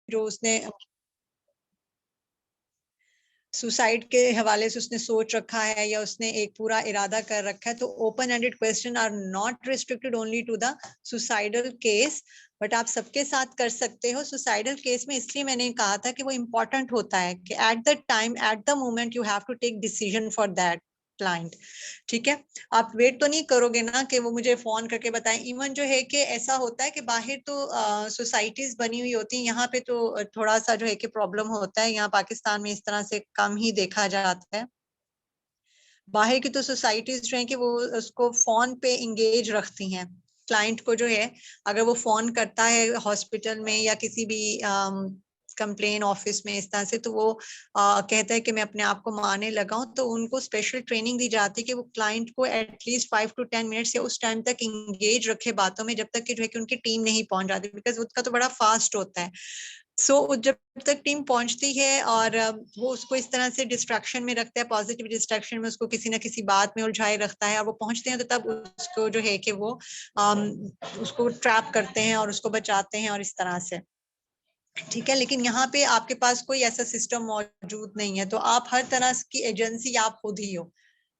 जो उसने सुसाइड के हवाले से उसने सोच रखा है या उसने एक पूरा इरादा कर रखा है, तो open ended question are not restricted only to the suicidal case, but आप सबके साथ कर सकते हो। सुसाइडल केस में इसलिए मैंने कहा था कि वो इम्पोर्टेंट होता है कि at the time, at the moment you have to take decision for that client. ठीक है, आप वेट तो नहीं करोगे ना कि वो मुझे फोन करके बताएं। इवन जो है कि ऐसा होता है कि बाहर तो सोसाइटीज बनी हुई होती हैं, यहाँ पे तो थोड़ा सा जो है कि प्रॉब्लम होता है, यहाँ पाकिस्तान में इस तरह से कम ही देखा जाता है। बाहर की तो सोसाइटीज जो है कि वो उसको फोन पे इंगेज रखती हैं क्लाइंट को। जो है अगर वो फोन करता है हॉस्पिटल में या किसी भी कंप्लेन ऑफिस में इस तरह से, तो वो कहता है कि मैं अपने आप को मारने लगा हूं, तो उनको स्पेशल ट्रेनिंग दी जाती है कि वो क्लाइंट को एटलीस्ट 5 to 10 मिनट्स या उस टाइम तक इंगेज रखे बातों में, जब तक कि जो है कि उनकी टीम नहीं पहुंच जाती, बिकॉज उसका तो बड़ा फास्ट होता है। जब तक टीम पहुंचती है और वो उसको इस तरह से डिस्ट्रैक्शन में रखता है, पॉजिटिव डिस्ट्रैक्शन में उसको किसी ना किसी बात में उलझाए रखता है, और वो पहुंचते हैं तो तब उसको जो है कि वो उसको ट्रैप करते हैं और उसको बचाते हैं और इस तरह से। ठीक है, लेकिन यहाँ पे आपके पास कोई ऐसा सिस्टम मौजूद नहीं है, तो आप हर तरह की एजेंसी आप खुद ही हो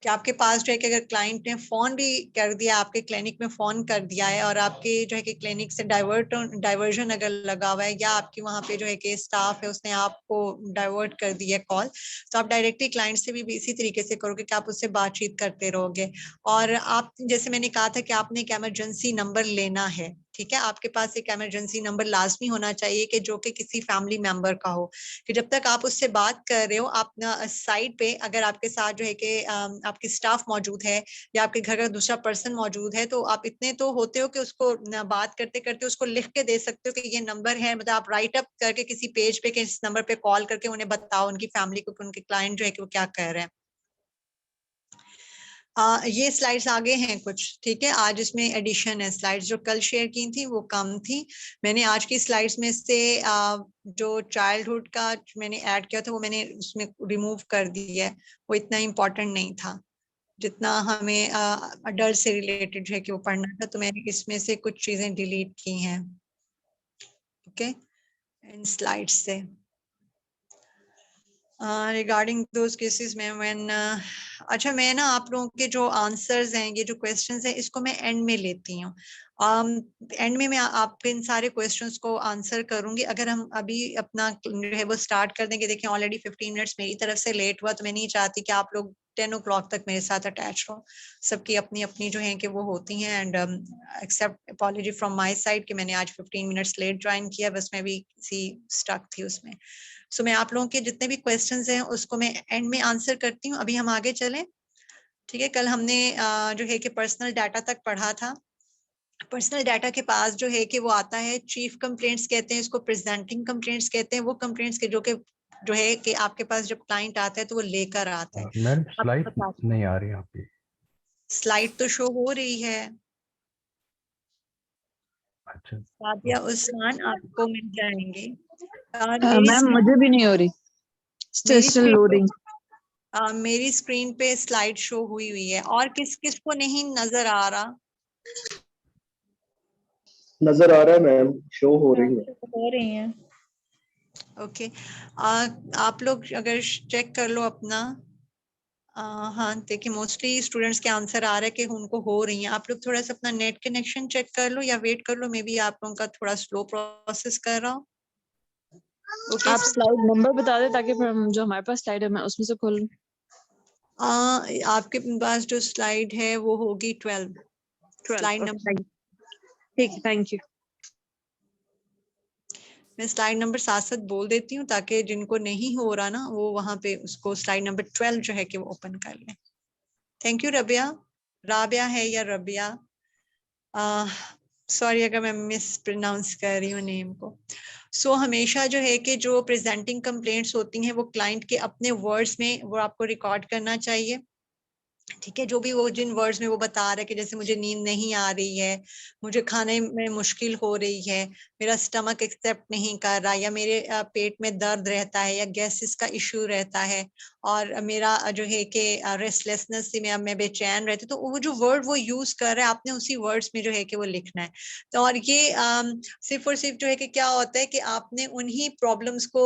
कि आपके पास जो है कि अगर क्लाइंट ने फोन भी कर दिया, आपके क्लिनिक में फोन कर दिया है और आपके जो है कि क्लिनिक से डाइवर्जन अगर लगा हुआ है, या आपके वहां पे जो है कि स्टाफ है उसने आपको डाइवर्ट कर दिया कॉल, तो आप डायरेक्टली क्लाइंट से भी इसी तरीके से करोगे कि आप उससे बातचीत करते रहोगे। और आप, जैसे मैंने कहा था कि आपने एक इमरजेंसी नंबर लेना है, ठीक है, आपके पास एक इमरजेंसी नंबर लाजमी होना चाहिए कि जो कि किसी फैमिली मेंबर का हो, कि जब तक आप उससे बात कर रहे हो, आप साइड पे अगर आपके साथ जो है कि आपकी स्टाफ मौजूद है या आपके घर का दूसरा पर्सन मौजूद है, तो आप इतने तो होते हो कि उसको बात करते करते उसको लिख के दे सकते हो कि ये नंबर है, मतलब आप राइट अप करके किसी पेज पे कि इस नंबर पे कॉल करके उन्हें बताओ, उनकी फैमिली को, उनके क्लाइंट जो है कि वो क्या कर रहे हैं। ये स्लाइड्स आगे हैं कुछ, ठीक है, आज इसमें एडिशन है। स्लाइड्स जो कल शेयर की थी वो कम थी, मैंने आज की स्लाइड्स में से जो चाइल्डहुड का मैंने ऐड किया था वो मैंने उसमें रिमूव कर दिया है, वो इतना इम्पोर्टेंट नहीं था जितना हमें अडल्ट से रिलेटेड जो है कि वो पढ़ना था, तो मैंने इसमें से कुछ चीजें डिलीट की हैं। ओके, इन स्लाइड्स से रिगार्डिंग दोज केसेस में व्हेन अच्छा, मैं ना आप लोगों के जो आंसर्स हैं, ये जो क्वेश्चंस हैं, इसको मैं एंड में लेती हूँ। एंड में मैं आपके इन सारे क्वेश्चंस को आंसर करूंगी। अगर हम अभी अपना जो है वो स्टार्ट कर देंगे, देखिए ऑलरेडी 15 मिनट्स मेरी तरफ से लेट हुआ, तो मैं नहीं चाहती कि आप लोग 10 o'clock तक मेरे साथ अटैच हो। सबकी अपनी अपनी जो है कि वो होती हैं, and accept apology from my side कि मैंने आज 15 मिनट्स लेट ज्वाइन किया, बस मैं भी सी स्टक थी उसमें। सो मैं आप लोगों के जितने भी क्वेश्चंस हैं उसको मैं एंड में आंसर करती हूँ। अभी हम आगे चलें, ठीक है। कल हमने जो है कि पर्सनल डाटा तक पढ़ा था। पर्सनल डाटा के पास जो है कि वो आता है चीफ कंप्लेंट्स कहते हैं इसको, प्रेजेंटिंग कंप्लेंट्स कहते हैं, वो कंप्लेंट्स के जो है कि आपके पास जब क्लाइंट आता है तो वो लेकर आता है। मैम आप स्लाइड बता, नहीं आ रही आपकी। स्लाइड तो शो हो रही है। अच्छा, सादिया उस्मान आपको मिल जाएंगे। मेरी मैम मुझे भी नहीं हो रही, मेरी स्टिल स्क्रीन लोडिंग। मेरी स्क्रीन पे स्लाइड शो हुई हुई है, और किस किस को नहीं नजर आ रहा? नजर आ रहा है मैम, शो हो रही है। हो रही है। ओके, आप लोग अगर चेक कर लो अपना। हाँ देखिए, मोस्टली स्टूडेंट्स के आंसर आ रहा है कि उनको हो रही हैं। आप लोग थोड़ा सा अपना नेट कनेक्शन चेक कर लो या वेट कर लो, मे बी आप लोगों का थोड़ा स्लो प्रोसेस कर रहा हो। ओके, आप स्लाइड नंबर बता दे ताकि फिर जो हमारे पास स्लाइड है मैं उसमें से खोल लूं। आपके पास जो स्लाइड है वो होगी 12, स्लाइड नंबर। ठीक है, थैंक यू। मैं स्लाइड नंबर साथ साथ बोल देती हूँ ताकि जिनको नहीं हो रहा ना वो वहां पे उसको स्लाइड नंबर 12 जो है कि वो ओपन कर लें। Thank you Rabia. राबिया है या रबिया, सॉरी अगर मैं मिस प्रोनाउंस कर रही हूँ नेम को। हमेशा जो है कि जो प्रेजेंटिंग कंप्लेंट्स होती हैं वो क्लाइंट के अपने वर्ड्स में वो आपको रिकॉर्ड करना चाहिए। ठीक है, जो भी वो जिन वर्ड्स में वो बता रहा है कि जैसे मुझे नींद नहीं आ रही है, मुझे खाने में मुश्किल हो रही है, मेरा स्टमक एक्सेप्ट नहीं कर रहा, या मेरे पेट में दर्द रहता है, या गैसेस का इश्यू रहता है, और मेरा जो है कि रेस्टलेसनेस थी, मैं बेचैन रहती, तो वो जो वर्ड वो यूज कर रहा है आपने उसी वर्ड्स में जो है कि वो लिखना है। तो और ये सिर्फ और सिर्फ जो है कि क्या होता है कि आपने उन्हीं प्रॉब्लम्स को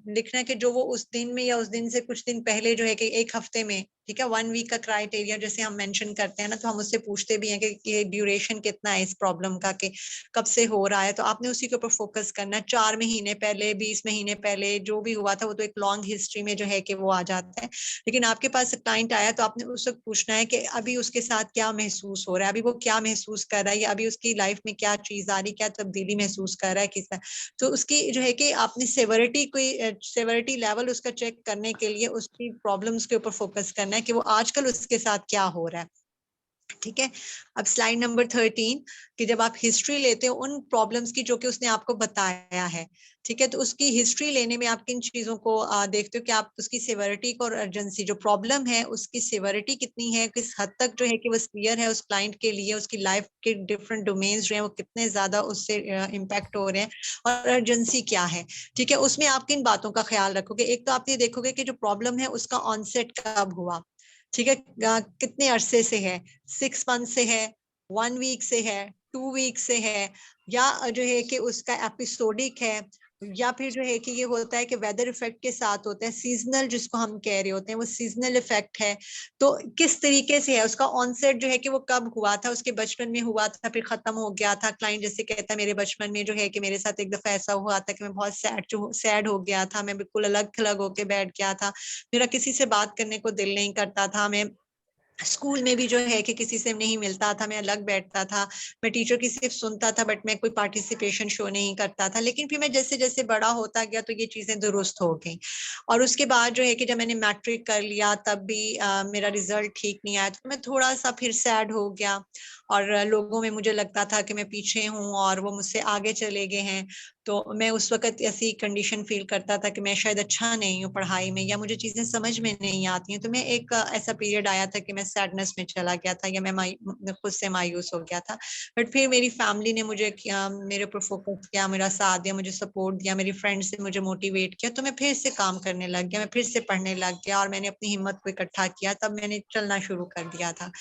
लिखना है कि जो वो उस दिन में या उस दिन से कुछ दिन पहले जो है कि एक हफ्ते में, ठीक है, 1 वीक का क्राइटेरिया जैसे हम मेंशन करते हैं ना, तो हम उससे पूछते भी हैं कि ये ड्यूरेशन कितना है इस प्रॉब्लम का, कि कब से हो रहा है, तो आपने उसी के ऊपर फोकस करना है। 4 महीने पहले, 20 महीने पहले जो भी हुआ था वो तो एक लॉन्ग हिस्ट्री में जो है कि वो आ जाता है। लेकिन आपके पास क्लाइंट आया तो आपने उस वक्त पूछना है कि अभी उसके साथ क्या महसूस हो रहा है, अभी वो क्या महसूस कर रहा है, या अभी उसकी लाइफ में क्या चीज आ रही, क्या तब्दीली महसूस कर रहा है किस, तो उसकी जो है कि आपने सेवरिटी लेवल उसका चेक करने के लिए उसकी प्रॉब्लम्स के ऊपर फोकस करना है कि वो आजकल उसके साथ क्या हो रहा है। ठीक है, अब स्लाइड नंबर 13 कि जब आप हिस्ट्री लेते हो उन प्रॉब्लम्स की जो कि उसने आपको बताया है, ठीक है, तो उसकी हिस्ट्री लेने में आप किन चीजों को देखते हो कि आप उसकी सेवरिटी और अर्जेंसी, जो प्रॉब्लम है उसकी सेवरिटी कितनी है, किस हद तक जो है कि वो सीवियर है उस क्लाइंट के लिए, उसकी लाइफ के डिफरेंट डोमेन्स जो है वो कितने ज्यादा उससे इम्पैक्ट हो रहे हैं, और अर्जेंसी क्या है। ठीक है, उसमें आप किन बातों का ख्याल रखोगे, एक तो आप ये देखोगे कि जो प्रॉब्लम है उसका ऑनसेट कब हुआ, ठीक है, कितने अरसे से है, 6 मंथ से है, 1 वीक से है, 2 वीक से है, या जो है कि उसका एपिसोडिक है, या फिर जो है कि ये होता है कि वेदर इफेक्ट के साथ होता है, सीजनल जिसको हम कह रहे होते हैं वो सीजनल इफेक्ट है। तो किस तरीके से है उसका ऑनसेट, जो है कि वो कब हुआ था, उसके बचपन में हुआ था फिर खत्म हो गया था। क्लाइंट जैसे कहता है मेरे बचपन में जो है कि मेरे साथ एक दफा ऐसा हुआ था कि मैं बहुत सैड हो गया था, मैं बिल्कुल अलग थलग होके बैठ गया था, मेरा किसी से बात करने को दिल नहीं करता था, मैं स्कूल में भी जो है कि किसी से नहीं मिलता था, मैं अलग बैठता था, मैं टीचर की सिर्फ सुनता था बट मैं कोई पार्टिसिपेशन शो नहीं करता था। लेकिन फिर मैं जैसे जैसे बड़ा होता गया तो ये चीजें दुरुस्त हो गई। और उसके बाद जो है कि जब मैंने मैट्रिक कर लिया तब भी मेरा रिजल्ट ठीक नहीं आया, तो मैं थोड़ा सा फिर सैड हो गया, और लोगों में मुझे लगता था कि मैं पीछे हूँ और वो मुझसे आगे चले गए हैं। तो मैं उस वक्त ऐसी कंडीशन फील करता था कि मैं शायद अच्छा नहीं हूँ पढ़ाई में, या मुझे चीजें समझ में नहीं आती हैं। तो मैं एक ऐसा पीरियड आया था कि मैं सैडनेस में चला गया था, या मैं खुद से मायूस हो गया था। बट फिर मेरी फैमिली ने मुझे मेरे ऊपर फोकस किया, मेरा साथ दिया, मुझे सपोर्ट दिया, मेरी फ्रेंड्स ने मुझे मोटिवेट किया, तो मैं फिर से काम करने लग गया, मैं फिर से पढ़ने लग गया, और मैंने अपनी हिम्मत को इकट्ठा किया, तब मैंने चलना शुरू कर दिया था।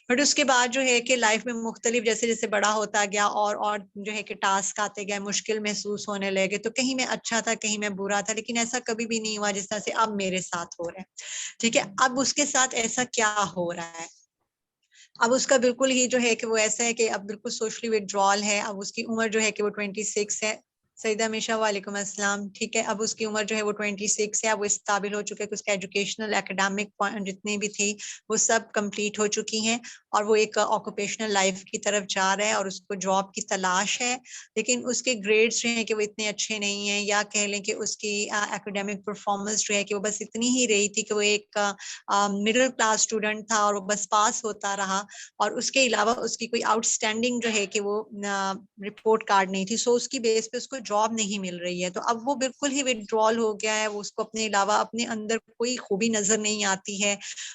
बट उसके बाद जो है कि लाइफ में मुख्तलिफ जैसे जैसे बड़ा होता गया और जो है कि टास्क आते गए, मुश्किल महसूस होने लगे, तो कहीं मैं अच्छा था कहीं मैं बुरा था, लेकिन ऐसा कभी भी नहीं हुआ जिस तरह से अब मेरे साथ हो रहा है। ठीक है, अब उसके साथ ऐसा क्या हो रहा है, अब उसका बिल्कुल ही जो है कि वो ऐसा है कि अब बिल्कुल सोशली विड्रॉल है। अब उसकी उम्र जो है कि वो 26 है। सईदा मिशा वालेकुम अस्सलाम। ठीक है, अब उसकी उम्र जो है वो 26 है, अब वो इस काबिल हो चुके हैं कि उसका एजुकेशनल एकेडमिक जितने भी थी वो सब कंप्लीट हो चुकी हैं, और वो एक ऑक्यूपेशनल लाइफ की तरफ जा रहा है, और उसको जॉब की तलाश है। लेकिन उसके ग्रेड्स जो है कि वो इतने अच्छे नहीं है, या कह लें कि उसकी एकेडमिक परफॉर्मेंस जो है कि वो बस इतनी ही रही थी कि वो एक मिडिल क्लास स्टूडेंट था और वो बस पास होता रहा, और उसके अलावा उसकी कोई आउटस्टैंडिंग जो है कि वो रिपोर्ट कार्ड नहीं थी, सो उसकी बेस पे उसको जॉब नहीं मिल रही है। तो अब वो बिल्कुल ही विड्रॉल हो गया है, वो उसको अपने अलावा अपने अंदर कोई खूबी नजर नहीं आती है,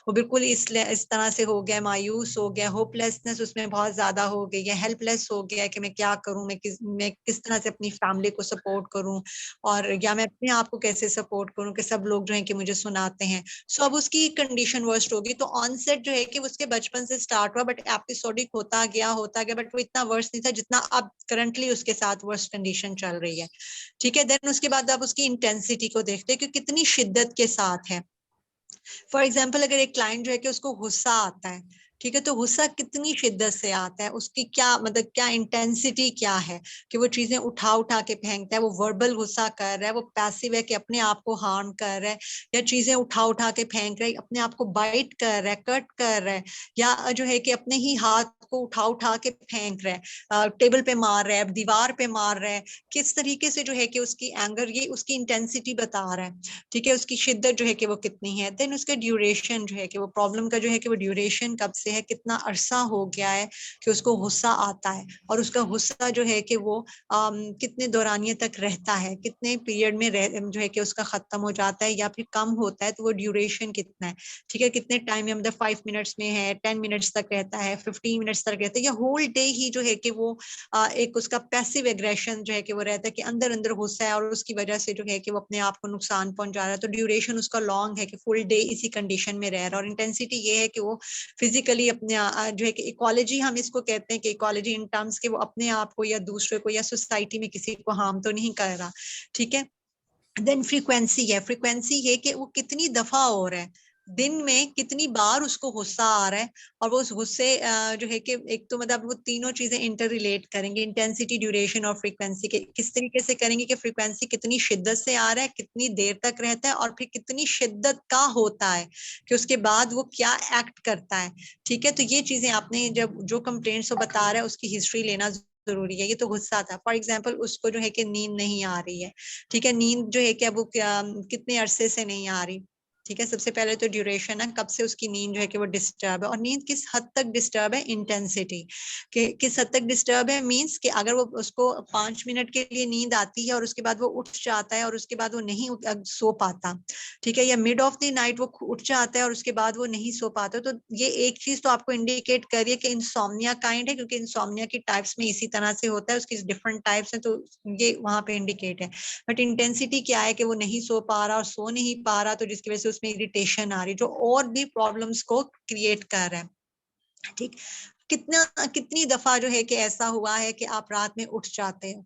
वो बिल्कुल इस तरह से हो गया, मायूस हो गया, होपलेसनेस उसमें बहुत ज्यादा हो गई है, हेल्पलेस हो गया है कि मैं क्या करूं, मैं किस तरह से अपनी फैमिली को सपोर्ट करूं, और या मैं अपने आप को कैसे सपोर्ट करूं कि सब लोग जो है कि मुझे सुनाते हैं। सो अब उसकी कंडीशन वर्स्ट होगी। तो ऑनसेट जो है कि उसके बचपन से स्टार्ट हुआ, बट एपिसोडिक होता गया, बट वो इतना वर्स्ट नहीं था जितना अब करंटली उसके साथ वर्स्ट कंडीशन चल रही है। ठीक है, देन उसके बाद आप उसकी इंटेंसिटी को देखते हैं कि कितनी शिद्दत के साथ है। फॉर एग्जाम्पल अगर एक क्लाइंट जो है कि उसको गुस्सा आता है, ठीक है, तो गुस्सा कितनी शिद्दत से आता है, उसकी क्या मतलब क्या इंटेंसिटी क्या है, कि वो चीजें उठा उठा के फेंकता है, वो वर्बल गुस्सा कर रहा है, वो पैसिव है कि अपने आप को हार्म कर रहा है, या चीजें उठा उठा के फेंक रहा है, अपने आप को बाइट कर रहा है, कट कर रहा है, या जो है कि अपने ही हाथ को उठा के फेंक रहा है, टेबल पे मार रहा है, दीवार पे मार रहा है, किस तरीके से जो है कि उसकी एंगर, ये उसकी इंटेंसिटी बता रहा है। ठीक है, उसकी शिद्दत जो है कि वो कितनी है। देन उसका ड्यूरेशन जो है कि वो प्रॉब्लम का जो है कि वो ड्यूरेशन कब से है, कितना अरसा हो गया है कि उसको गुस्सा आता है, और उसका गुस्सा जो है कि वो कितने दौरानिये तक रहता है, कितने पीरियड में जो है कि उसका खत्म हो जाता है या फिर कम होता है, तो वो ड्यूरेशन कितना है, ठीक है, कितने टाइम में, मतलब 5 मिनट्स में है, 10 मिनट्स तक रहता है, 15 मिनट्स तक रहता है, या होल डे ही जो है कि वो एक उसका पैसिव एग्रेशन जो है कि वो रहता है कि अंदर अंदर गुस्सा है और उसकी वजह से जो है कि वो अपने आप को नुकसान पहुंचा रहा है, तो ड्यूरेशन उसका लॉन्ग है कि फुल डे इसी कंडीशन में रह रहा है। और इंटेंसिटी ये है कि वो फिजिकली अपने जो है कि इक्वालिटी हम इसको कहते हैं कि इक्वालिटी इन टर्म्स के वो अपने आप को या दूसरे को या सोसाइटी में किसी को हार्म तो नहीं कर रहा, ठीक है। देन फ्रीक्वेंसी है, फ्रीक्वेंसी है कि वो कितनी दफा हो रहा है, दिन में कितनी बार उसको गुस्सा आ रहा है, और वो उस गुस्से जो है कि एक तो मतलब वो तीनों चीजें इंटर रिलेट करेंगे, इंटेंसिटी, ड्यूरेशन और फ्रीक्वेंसी के किस तरीके से करेंगे कि फ्रीक्वेंसी कितनी शिद्दत से आ रहा है, कितनी देर तक रहता है, और फिर कितनी शिद्दत का होता है कि उसके बाद वो क्या एक्ट करता है, ठीक है। तो ये चीजें आपने जब जो कंप्लेंट्स वो बता रहा है उसकी हिस्ट्री लेना जरूरी है। ये तो गुस्सा था, फॉर एग्जाम्पल उसको जो है कि नींद नहीं आ रही है, ठीक है, नींद जो है कि अब वो कितने अरसे से नहीं आ रही, ठीक है। सबसे पहले तो ड्यूरेशन है, कब से उसकी नींद जो है कि वो डिस्टर्ब है, और नींद किस हद तक डिस्टर्ब है, इंटेंसिटी कि किस हद तक डिस्टर्ब है, मींस कि अगर वो उसको 5 मिनट के लिए नींद आती है और उसके बाद वो उठ जाता है और उसके बाद वो नहीं सो पाता, ठीक है, या मिड ऑफ द नाइट वो उठ जाता है और उसके बाद वो नहीं सो पाता, तो ये एक चीज तो आपको इंडिकेट करिए कि इंसोम्निया काइंड है, क्योंकि इंसोम्निया की टाइप्स में इसी तरह से होता है, उसकी डिफरेंट टाइप्स है, तो ये वहां पे इंडिकेट है। बट इंटेंसिटी क्या है कि वो नहीं सो पा रहा और सो नहीं पा रहा, तो जिसकी वजह से उसमें इरिटेशन आ रही, जो और भी प्रॉब्लम्स को क्रिएट कर रहा है, ठीक। कितनी दफा जो है कि ऐसा हुआ है कि आप रात में उठ जाते हो,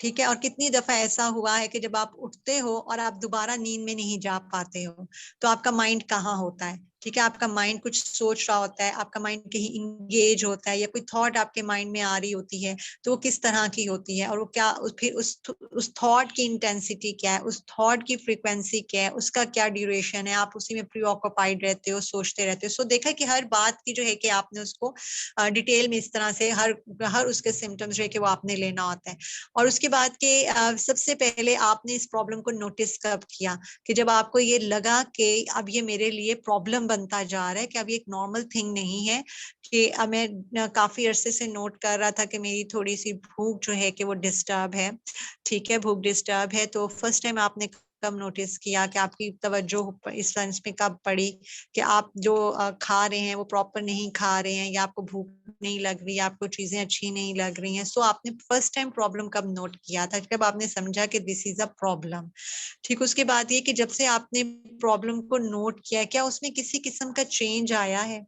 ठीक है, और कितनी दफा ऐसा हुआ है कि जब आप उठते हो और आप दोबारा नींद में नहीं जा पाते हो, तो आपका माइंड कहाँ होता है, ठीक है, आपका माइंड कुछ सोच रहा होता है, आपका माइंड कहीं इंगेज होता है, या कोई थॉट आपके माइंड में आ रही होती है, तो वो किस तरह की होती है, और वो क्या फिर उस थॉट की इंटेंसिटी क्या है, उस थॉट की फ्रीक्वेंसी क्या है, उसका क्या ड्यूरेशन है, आप उसी में प्री ऑक्यूपाइड रहते हो, सोचते रहते हो। सो देखा कि हर बात की जो है कि आपने उसको डिटेल में इस तरह से हर उसके सिम्टम्स जो है कि वो आपने लेना होता है। और उसके बाद के सबसे पहले आपने इस प्रॉब्लम को नोटिस कब किया, कि जब आपको ये लगा कि अब ये मेरे लिए प्रॉब्लम बनता जा रहा है, कि अब ये एक नॉर्मल थिंग नहीं है, कि अब मैं काफी अरसे से नोट कर रहा था कि मेरी थोड़ी सी भूख जो है कि वो डिस्टर्ब है, ठीक है, भूख डिस्टर्ब है, तो फर्स्ट टाइम आपने कब नोटिस किया कि आपकी तवज्जो इस सेंस में कब पड़ी कि आप जो खा रहे हैं वो प्रॉपर नहीं खा रहे हैं, या आपको भूख नहीं लग रही, आपको चीजें अच्छी नहीं लग रही हैं। सो आपने फर्स्ट टाइम प्रॉब्लम कब नोट किया था, जब आपने समझा कि दिस इज अ प्रॉब्लम, ठीक। उसके बाद ये कि जब से आपने प्रॉब्लम को नोट किया, क्या उसमें किसी किस्म का चेंज आया है,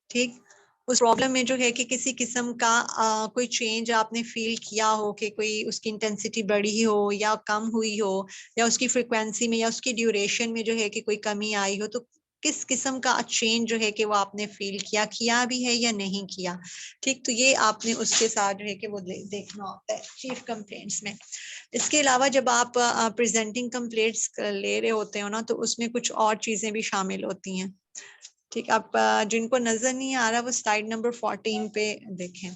ठीक, उस प्रॉब्लम में जो है कि किसी किस्म का कोई चेंज आपने फील किया हो, कि कोई उसकी इंटेंसिटी बढ़ी हो या कम हुई हो, या उसकी फ्रिक्वेंसी में या उसकी ड्यूरेशन में जो है कि कोई कमी आई हो, तो किस किस्म का चेंज जो है कि वो आपने फील किया भी है या नहीं किया, ठीक। तो ये आपने उसके साथ जो है कि वो देखना होता है चीफ कंप्लेंट्स में। इसके अलावा जब आप प्रेजेंटिंग कंप्लेंट्स ले रहे होते हो ना, तो उसमें कुछ और चीजें भी शामिल होती हैं, ठीक। आप जिनको नजर नहीं आ रहा वो स्लाइड नंबर 14 पे देखें।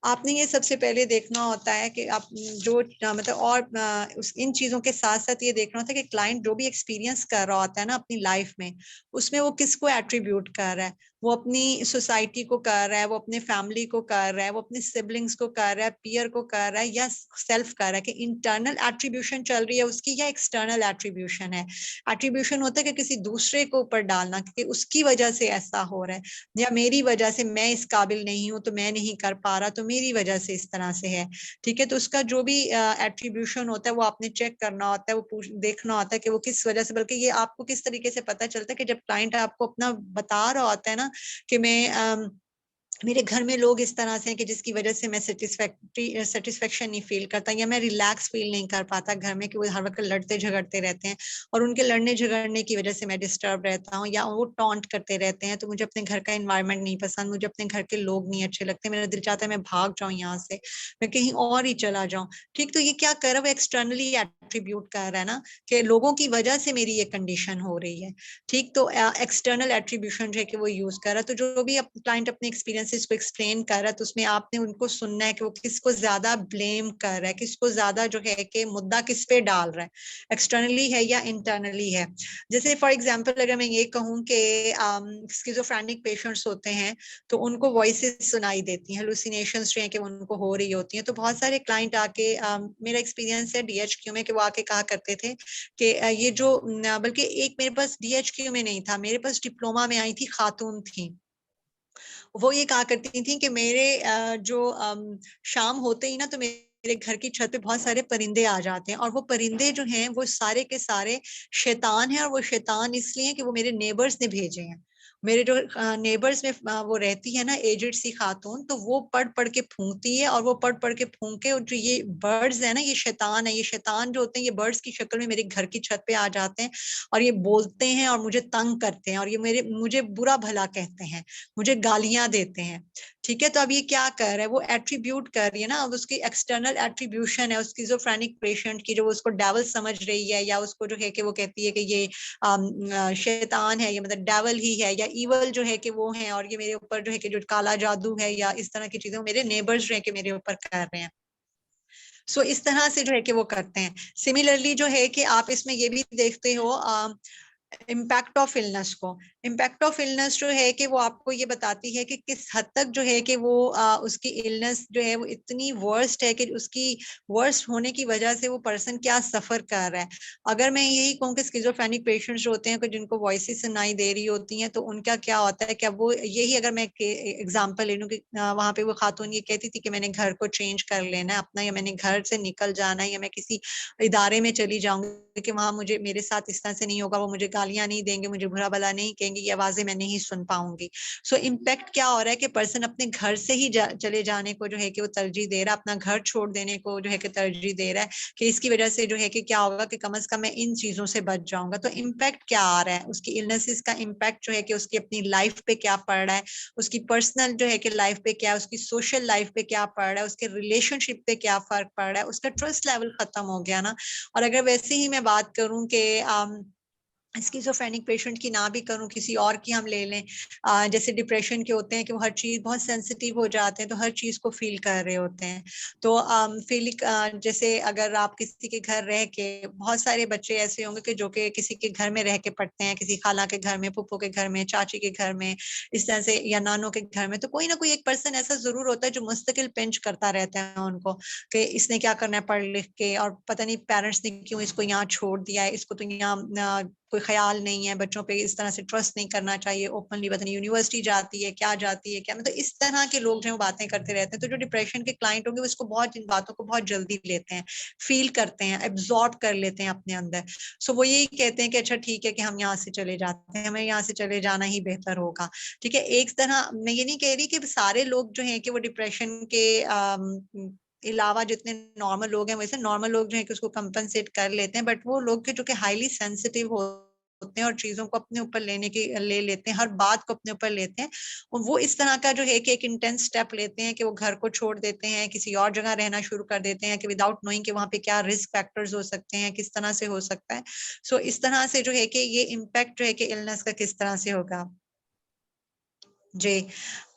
आपने ये सबसे पहले देखना होता है कि आप जो मतलब और इन चीजों के साथ साथ ये देखना होता है कि क्लाइंट जो भी एक्सपीरियंस कर रहा होता है ना अपनी लाइफ में, उसमें वो किसको एट्रीब्यूट कर रहा है, वो अपनी सोसाइटी को कर रहा है, वो अपने फैमिली को कर रहा है, वो अपने सिबलिंग्स को कर रहा है, पीयर को कर रहा है, या सेल्फ कर रहा है, कि इंटरनल एट्रीब्यूशन चल रही है उसकी या एक्सटर्नल एट्रीब्यूशन है। एट्रीब्यूशन होता है कि किसी दूसरे को ऊपर डालना कि उसकी वजह से ऐसा हो रहा है, या मेरी वजह से, मैं इस काबिल नहीं हूं तो मैं नहीं कर पा रहा, तो मेरी वजह से इस तरह से है, ठीक है। तो उसका जो भी एट्रीब्यूशन होता है वो आपने चेक करना होता है, वो देखना होता है कि वो किस वजह से, बल्कि ये आपको किस तरीके से पता चलता है कि जब क्लाइंट आपको अपना बता रहा होता है ना कि मैं मेरे घर में लोग इस तरह से हैं कि जिसकी वजह से मैं सेटिस्फेक्शन नहीं फील करता, या मैं रिलैक्स फील नहीं कर पाता घर में, कि वो हर वक्त लड़ते झगड़ते रहते हैं और उनके लड़ने झगड़ने की वजह से मैं डिस्टर्ब रहता हूँ, या वो टॉन्ट करते रहते हैं, तो मुझे अपने घर का एनवायरनमेंट नहीं पसंद, मुझे अपने घर के लोग नहीं अच्छे लगते, मेरा दिल चाहता है मैं भाग जाऊं यहाँ से, मैं कहीं और ही चला जाऊं, ठीक। तो ये क्या कर रहा है, वो एक्सटर्नली एट्रीब्यूट कर रहा है ना, कि लोगों की वजह से मेरी ये कंडीशन हो रही है, ठीक। तो एक्सटर्नल एट्रीब्यूशन जो है कि वो यूज कर रहा है। तो जो भी क्लाइंट अपने एक्सपीरियंस सर्कमस्टेंसेस को एक्सप्लेन कर रहा है, तो उसमें आपने उनको सुनना है कि वो किसको ज्यादा ब्लेम कर रहा है, किसको ज्यादा जो है कि मुद्दा किस पे डाल रहा है, एक्सटर्नली है या इंटरनली है। जैसे फॉर एग्जाम्पल अगर मैं ये कहूँ कि स्किज़ोफ्रेनिक पेशेंट्स होते हैं तो उनको वॉइसेस सुनाई देती हैं, हेलुसिनेशंस जो है कि उनको हो रही होती हैं। तो बहुत सारे क्लाइंट आके मेरा एक्सपीरियंस है DHQ में कि वो आके कहा करते थे कि ये जो बल्कि एक मेरे पास DHQ में नहीं था, मेरे पास डिप्लोमा में आई थी, खातून थी, वो ये कहा करती थी कि मेरे जो शाम होते ही ना तो मेरे घर की छत पे बहुत सारे परिंदे आ जाते हैं, और वो परिंदे जो हैं वो सारे के सारे शैतान हैं, और वो शैतान इसलिए कि वो मेरे नेबर्स ने भेजे हैं। मेरे जो नेबर्स में वो रहती है ना, एजेड सी खातून, तो वो पढ़ पढ़ के फूंकती है, और वो पढ़ पढ़ के फूंक के, और जो ये बर्ड्स है ना, ये शैतान है, ये शैतान जो होते हैं ये बर्ड्स की शक्ल में मेरे घर की छत पे आ जाते हैं, और ये बोलते हैं और मुझे तंग करते हैं, और ये मुझे बुरा भला कहते हैं, मुझे गालियां देते हैं। ठीक है, तो अब ये क्या कर रहा है, वो एट्रीब्यूट कर रही है ना, अब उसकी एक्सटर्नल एट्रीब्यूशन है, उसकी स्किज़ोफ्रेनिक पेशेंट की, जो उसको डेविल समझ रही है, या उसको जो है कि वो कहती है कि ये शैतान है, ये मतलब डेविल ही है, या इवल जो है कि वो है, और ये मेरे ऊपर जो है कि जो काला जादू है या इस तरह की चीजें मेरे नेबर्स जो है कि मेरे ऊपर कर रहे हैं। सो इस तरह से जो है कि वो करते हैं। सिमिलरली जो है कि आप इसमें ये भी देखते हो इम्पैक्ट ऑफ इलनेस को। इम्पैक्ट ऑफ इलनेस जो है कि वो आपको ये बताती है कि किस हद तक जो है कि वो उसकी इलनेस जो है वो इतनी वर्स्ट है कि उसकी वर्स्ट होने की वजह से वो पर्सन क्या सफर कर रहा है। अगर मैं यही कहूँ कि स्किज़ोफ्रेनिक पेशेंट्स जो होते हैं कि जिनको वॉइसेस सुनाई दे रही होती हैं, तो उनका क्या होता है कि अब वो यही, अगर मैं एग्जांपल ले लूँ कि वहां पे वो खातून ये कहती थी कि मैंने घर को चेंज कर लेना है अपना, या मैंने घर से निकल जाना है, या मैं किसी इदारे में चली जाऊंगी कि वहां मुझे मेरे साथ इस तरह से नहीं होगा, वो मुझे गालियां नहीं देंगे, मुझे बुरा भला नहीं कहेंगे, ये आवाजें मैं नहीं सुन पाऊंगी। सो इम्पैक्ट क्या हो रहा है कि पर्सन अपने घर से ही चले जाने को जो है कि वो तरजीह दे रहा है, अपना घर छोड़ देने को जो है कि तरजीह दे रहा है, कि इसकी वजह से जो है कि क्या होगा कि कम से कम मैं इन चीजों से बच जाऊंगा। तो इम्पैक्ट क्या आ रहा है, उसकी इलनेसेस का इम्पैक्ट जो है कि उसकी अपनी लाइफ पे क्या पड़ रहा है, उसकी पर्सनल जो है कि लाइफ पे क्या, उसकी सोशल लाइफ पे क्या पड़ रहा है, उसके रिलेशनशिप पे क्या फर्क पड़ रहा है, उसका ट्रस्ट लेवल खत्म हो गया ना। और अगर वैसे ही मैं बात करूं कि स्किज़ोफ्रेनिक पेशेंट की ना भी करूं, किसी और की हम ले लें, जैसे डिप्रेशन के होते हैं कि वो हर चीज बहुत सेंसिटिव हो जाते हैं, तो हर चीज को फील कर रहे होते हैं। तो फीलिंग जैसे अगर आप किसी के घर रह के, बहुत सारे बच्चे ऐसे होंगे कि जो कि किसी के घर में रह के पढ़ते हैं, किसी खाला के घर में, फूफो के घर में, चाची के घर में, इस तरह से, या नानों के घर में, तो कोई ना कोई एक पर्सन ऐसा जरूर होता है जो मुस्तकिल पिंच करता रहता है उनको कि इसने क्या करना है पढ़ लिख के, और पता नहीं पेरेंट्स ने क्यों इसको यहाँ छोड़ दिया है, इसको तो यहाँ कोई ख्याल नहीं है, बच्चों पे इस तरह से ट्रस्ट नहीं करना चाहिए, ओपनली पता नहीं यूनिवर्सिटी जाती है, क्या जाती है क्या, मतलब इस तरह के लोग जो है बातें करते रहते हैं। तो जो डिप्रेशन के क्लाइंट होंगे वो इसको बहुत, इन बातों को बहुत जल्दी लेते हैं, फील करते हैं, एब्जॉर्ब कर लेते हैं अपने अंदर। सो वो यही कहते हैं कि अच्छा ठीक है कि हम यहाँ से चले जाते हैं, हमें यहाँ से चले जाना ही बेहतर होगा। ठीक है, एक तरह मैं ये नहीं कह रही कि सारे लोग जो है कि वो डिप्रेशन के अलावा जितने नॉर्मल लोग हैं, वैसे नॉर्मल लोग जो है कि उसको कंपनसेट कर लेते हैं, बट वो लोग जो कि हाईली सेंसिटिव होते हैं और चीजों को अपने ऊपर ले लेते हैं, हर बात को अपने ऊपर लेते हैं, और वो इस तरह का जो है कि एक इंटेंस स्टेप लेते हैं कि वो घर को छोड़ देते हैं, किसी और जगह रहना शुरू कर देते हैं, कि विदाउट नोइंग कि वहां पे क्या रिस्क फैक्टर्स हो सकते हैं, किस तरह से हो सकता है। सो इस तरह से जो है कि ये इम्पैक्ट जो है कि इलनेस का किस तरह से होगा जी।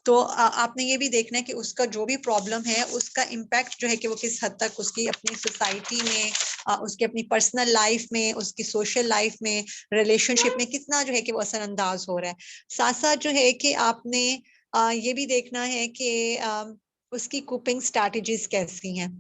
तो आपने ये भी देखना है कि उसका जो भी प्रॉब्लम है उसका इम्पैक्ट जो है कि वो किस हद तक उसकी अपनी सोसाइटी में, उसकी अपनी पर्सनल लाइफ में, उसकी सोशल लाइफ में, रिलेशनशिप में कितना जो है कि वो असरअंदाज हो रहा है। साथ साथ जो है कि आपने ये भी देखना है कि उसकी कोपिंग स्ट्रैटेजीज कैसी हैं।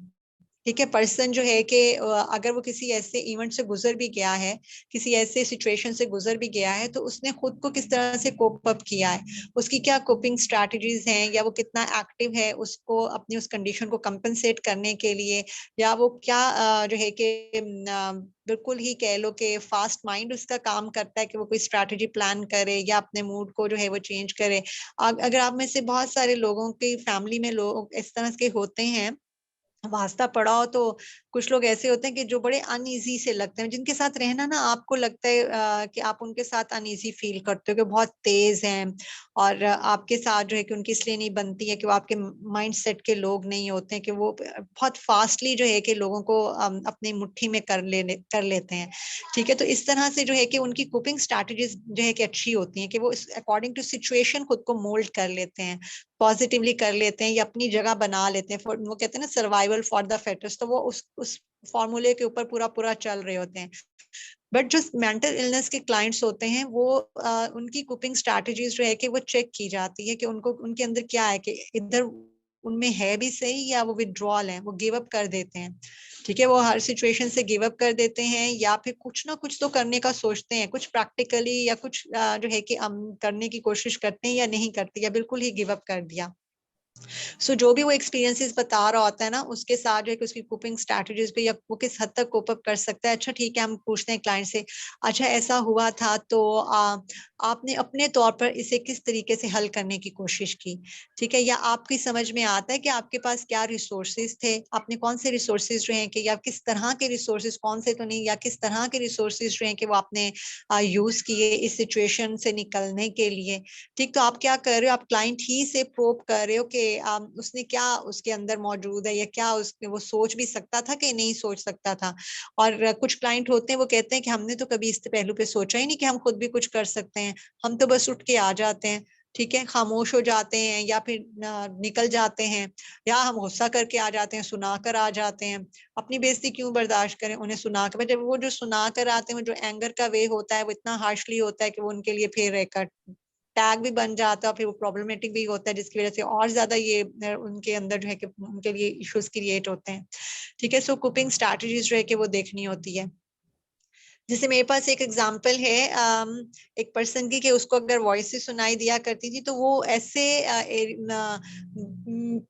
ठीक है, पर्सन जो है कि अगर वो किसी ऐसे इवेंट से गुजर भी गया है, किसी ऐसे सिचुएशन से गुजर भी गया है, तो उसने खुद को किस तरह से कोप अप किया है, उसकी क्या कोपिंग स्ट्रैटेजीज हैं, या वो कितना एक्टिव है उसको अपनी उस कंडीशन को कंपनसेट करने के लिए, या वो क्या जो है कि बिल्कुल ही कह लो कि फास्ट माइंड उसका काम करता है कि वो कोई स्ट्रैटेजी प्लान करे या अपने मूड को जो है वो चेंज करे। अगर आप में से बहुत सारे लोगों की फैमिली में लोग इस तरह के होते हैं, वास्ता पड़ा हो, तो कुछ लोग ऐसे होते हैं कि जो बड़े अनईजी से लगते हैं, जिनके साथ रहना ना आपको लगता है कि आप उनके साथ अनईजी फील करते हो कि बहुत तेज हैं, और आपके साथ जो है कि उनकी इसलिए नहीं बनती है कि वो आपके माइंड सेट के लोग नहीं होते हैं, कि वो बहुत फास्टली जो है कि लोगों को अपनी मुट्ठी में कर लेते हैं। ठीक है, तो इस तरह से जो है कि उनकी कोपिंग स्ट्रैटेजीज जो है कि अच्छी होती हैं, कि वो अकॉर्डिंग टू सिचुएशन खुद को मोल्ड कर लेते हैं। पॉजिटिवली कर लेते हैं या अपनी जगह बना लेते हैं, वो कहते हैं ना सर्वाइवल फॉर द फिटेस्ट, तो वो उस फॉर्मूले के ऊपर पूरा पूरा चल रहे होते हैं। बट जो मेंटल इलनेस के क्लाइंट्स होते हैं वो उनकी कोपिंग स्ट्रैटेजीज जो है कि वो चेक की जाती है कि उनको उनके अंदर क्या है, कि इधर उनमें है भी सही या वो विड्रॉल है, वो गिव अप कर देते हैं। ठीक है, वो हर सिचुएशन से गिव अप कर देते हैं या फिर कुछ ना कुछ तो करने का सोचते हैं, कुछ प्रैक्टिकली या कुछ जो है कि करने की कोशिश करते हैं या नहीं करते या बिल्कुल ही गिव अप कर दिया। सो जो भी वो एक्सपीरियंसेस बता रहा होता है ना, उसके साथ जो है कि उसकी कोपिंग स्ट्रैटेजीज पे या वो किस हद तक कोप अप कर सकता है। अच्छा ठीक है, हम पूछते हैं क्लाइंट से, अच्छा ऐसा हुआ था तो आपने अपने तौर पर इसे किस तरीके से हल करने की कोशिश की। ठीक है, या आपकी समझ में आता है कि आपके पास क्या रिसोर्सेज थे, आपने कौन से रिसोर्सेज जो हैं कि, या किस तरह के रिसोर्सेज, कौन से तो नहीं, या किस तरह के रिसोर्सेज जो हैं कि वो आपने यूज किए इस सिचुएशन से निकलने के लिए। ठीक, तो आप क्या कर रहे हो, आप क्लाइंट ही से प्रोब कर रहे हो कि उसने क्या उसके अंदर मौजूद है, या क्या उसने वो सोच भी सकता था कि नहीं सोच सकता था। और कुछ क्लाइंट होते हैं वो कहते हैं कि हमने तो कभी इस पहलू पे सोचा ही नहीं कि हम खुद भी कुछ कर सकते हैं, हम तो बस उठ के आ जाते हैं। ठीक है, खामोश हो जाते हैं या फिर निकल जाते हैं, या हम गुस्सा करके आ जाते हैं, सुनाकर आ जाते हैं। अपनी बेइज्जती क्यों बर्दाश्त करें उन्हें सुनाकर, जब वो जो सुनाकर आते हैं, वो जो एंगर का वे होता है वो इतना हार्शली होता है कि वो उनके लिए फिर एक टैग भी बन जाता है, फिर वो प्रॉब्लमेटिक भी होता है, जिसकी वजह से और ज्यादा ये उनके अंदर जो है कि उनके लिए इश्यूज क्रिएट होते हैं। ठीक है, सो कोपिंग स्ट्रैटेजीज जो है कि वो देखनी होती है। जैसे मेरे पास एक एग्जांपल है एक पर्सन की, कि उसको अगर वॉइस सुनाई दिया करती थी तो वो ऐसे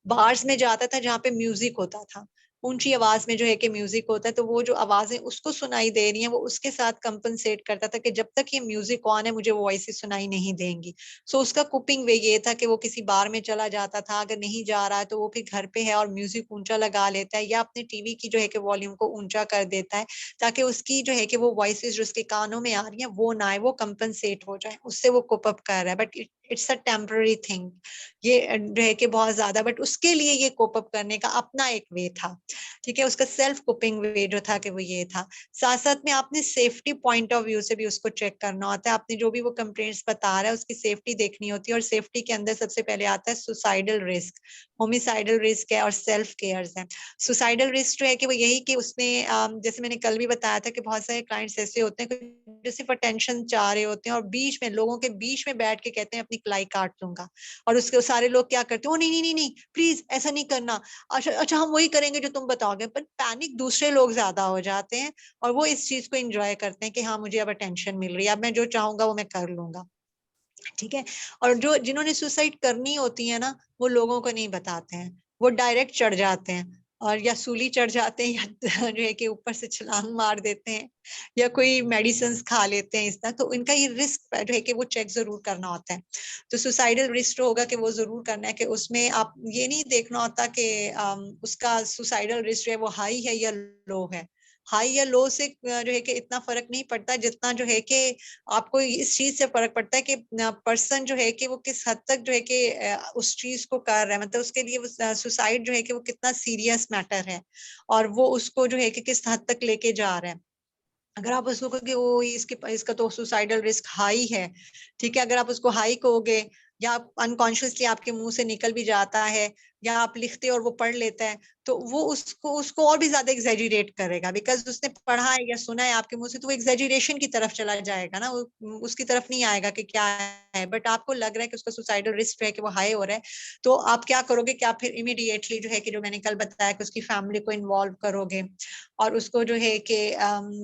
बार्स में जाता था जहाँ पे म्यूजिक होता था, ऊंची आवाज में जो है कि म्यूजिक होता है, तो वो जो आवाजें उसको सुनाई दे रही हैं वो उसके साथ कंपनसेट करता था कि जब तक ये म्यूजिक ऑन है मुझे वॉइस सुनाई नहीं देंगी। सो उसका कुपिंग वे ये था कि वो किसी बार में चला जाता था, अगर नहीं जा रहा है तो वो फिर घर पे है और म्यूजिक ऊंचा लगा लेता है, या अपने टीवी की जो है कि वॉल्यूम को ऊंचा कर देता है, ताकि उसकी जो है कि वो वॉइसेस जो उसके कानों में आ रही हैं वो ना आए, वो कंपनसेट हो जाए, उससे वो कोप अप कर रहा है। But it's a temporary thing, ये जो है कि बहुत ज्यादा, बट उसके लिए ये कोप अप करने का अपना एक वे था। ठीक है, उसका सेल्फ कोपिंग वे जो था कि वो ये था। साथ साथ में आपने सेफ्टी पॉइंट ऑफ व्यू से भी उसको चेक करना होता है, आपने जो भी वो कंप्लेंट्स बता रहा है उसकी सेफ्टी देखनी होती है, और सेफ्टी के अंदर सबसे पहले आता है सुसाइडल रिस्क, होमिसाइडल रिस्क है और सेल्फ केयर्स है। सुसाइडल रिस्क जो है कि वो यही कि उसने जैसे मैंने कल भी बताया था कि बहुत सारे क्लाइंट्स ऐसे होते हैं जो सिर्फ अटेंशन चाह रहे होते हैं और बीच में लोगों के बीच में बैठ के कहते हैं अपनी कलाई काट दूंगा, और उसके सारे लोग क्या करते हैं, ओ नहीं नहीं नहीं नहीं प्लीज ऐसा नहीं करना, अच्छा अच्छा हम वही करेंगे जो तुम बताओगे, पर पैनिक दूसरे लोग ज्यादा हो जाते हैं और वो इस चीज को एंजॉय करते हैं कि हाँ मुझे अब अटेंशन मिल रही है, अब मैं जो चाहूंगा वो मैं कर लूंगा। ठीक है, और जो जिन्होंने सुसाइड करनी होती है ना वो लोगों को नहीं बताते हैं, वो डायरेक्ट चढ़ जाते हैं, और या सूली चढ़ जाते हैं या जो है कि ऊपर से छलांग मार देते हैं या कोई मेडिसिन खा लेते हैं इस तरह। तो इनका ये रिस्क जो है कि वो चेक जरूर करना होता है। तो सुसाइडल रिस्क होगा कि वो जरूर करना है कि उसमें आप ये नहीं देखना होता कि उसका सुसाइडल रिस्क जो है वो हाई है या लो है। हाई या लो से जो है कि इतना फर्क नहीं पड़ता, जितना जो है कि आपको इस चीज से फर्क पड़ता है कि पर्सन जो है कि वो किस हद तक जो है कि उस चीज को कर रहा है, मतलब उसके लिए वो सुसाइड जो है कि वो कितना सीरियस मैटर है और वो उसको जो है कि किस हद तक लेके जा रहा है। अगर आप उसको कहोगे ओ इसका तो सुसाइडल रिस्क हाई है, ठीक है, अगर आप उसको हाई कहोगे या आप अनकॉन्शियसली आपके मुंह से निकल भी जाता है या आप लिखते और वो पढ़ लेता है, तो वो उसको उसको और भी ज्यादा एग्जेजरेट करेगा, बिकॉज उसने पढ़ा है या सुना है आपके मुंह से, तो वो एग्जेजरेशन की तरफ चला जाएगा ना, वो उसकी तरफ नहीं आएगा कि क्या है, बट आपको लग रहा है कि उसका सुसाइडल रिस्क है कि वो हाई हो रहा है। तो आप क्या करोगे कि आप फिर इमीडिएटली जो है कि जो मैंने कल बताया कि उसकी फैमिली को इन्वॉल्व करोगे और उसको जो है कि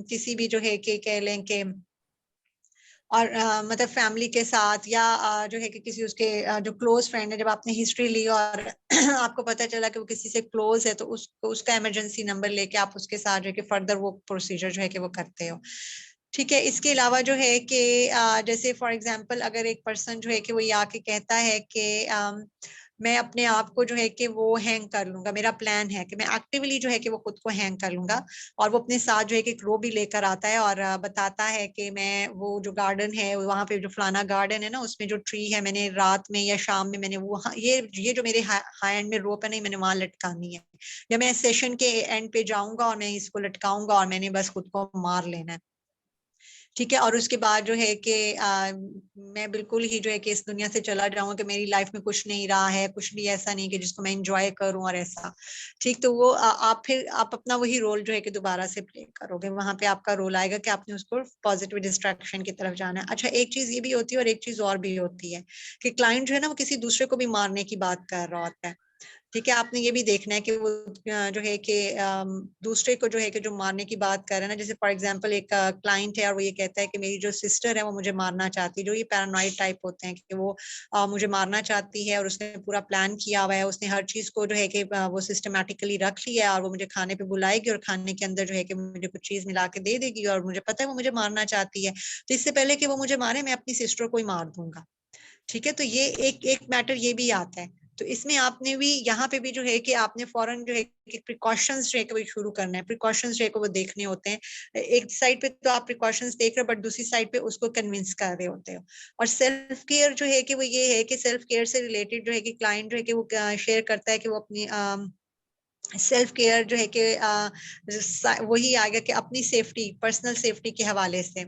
किसी भी जो है कि कह लें कि और मतलब फैमिली के साथ या जो है कि किसी उसके जो क्लोज फ्रेंड है, जब आपने हिस्ट्री ली और आपको पता चला कि वो किसी से क्लोज है, तो उसको उसका इमरजेंसी नंबर लेके आप उसके साथ जो है कि फर्दर वो प्रोसीजर जो है कि वो करते हो। ठीक है, इसके अलावा जो है कि जैसे फॉर एग्जांपल अगर एक पर्सन जो है कि वो ये आके कहता है कि मैं अपने आप को जो है कि वो हैंग कर लूंगा, मेरा प्लान है कि मैं एक्टिवली जो है कि वो खुद को हैंग कर लूंगा, और वो अपने साथ जो है कि एक रो भी लेकर आता है और बताता है कि मैं वो जो गार्डन है वहां पे जो फलाना गार्डन है ना उसमें जो ट्री है मैंने रात में या शाम में मैंने वो ये जो मेरे हाई एंड में रोप है नहीं मैंने वहां लटकानी है, या मैं सेशन के एंड पे जाऊंगा और मैं इसको लटकाऊंगा और मैंने बस खुद को मार लेना है। ठीक है। और उसके बाद जो है कि मैं बिल्कुल ही जो है कि इस दुनिया से चला जाऊंगा कि मेरी लाइफ में कुछ नहीं रहा है, कुछ भी ऐसा नहीं कि जिसको मैं एंजॉय करूं और ऐसा। ठीक, तो वो आप अपना वही रोल जो है कि दोबारा से प्ले करोगे, वहां पे आपका रोल आएगा कि आपने उसको पॉजिटिव डिस्ट्रैक्शन की तरफ जाना है। अच्छा, एक चीज ये भी होती है और एक चीज और भी होती है कि क्लाइंट जो है ना वो किसी दूसरे को भी मारने की बात कर रहा होता है। ठीक है, आपने ये भी देखना है कि वो जो है कि दूसरे को जो है कि जो मारने की बात कर रहे हैं ना, जैसे फॉर एग्जांपल एक क्लाइंट है और वो ये कहता है कि मेरी जो सिस्टर है वो मुझे मारना चाहती है। जो ये पैरानॉइड टाइप होते हैं कि वो मुझे मारना चाहती है और उसने पूरा प्लान किया हुआ है, उसने हर चीज को जो है कि वो सिस्टमेटिकली रख लिया है और वो मुझे खाने पे बुलाएगी और खाने के अंदर जो है कि मुझे कुछ चीज मिला के दे देगी और मुझे पता है वो मुझे मारना चाहती है, तो इससे पहले कि वो मुझे मारे मैं अपनी सिस्टर को ही मार दूंगा। ठीक है, तो ये एक एक मैटर ये भी आता है। तो इसमें आपने भी यहाँ पे भी जो है कि आपने फौरन जो है कि प्रिकॉशंस जो है कि वो शुरू करना है, प्रिकॉशंस जो है कि वो देखने होते हैं। एक साइड पे तो आप प्रिकॉशंस देख रहे हो बट दूसरी साइड पे उसको कन्विंस कर रहे होते हो। और सेल्फ केयर जो है कि वो ये है कि सेल्फ केयर से रिलेटेड जो है कि क्लाइंट जो है कि वो शेयर करता है कि वो अपनी सेल्फ केयर जो है कि वही आएगा कि अपनी सेफ्टी, पर्सनल सेफ्टी के हवाले से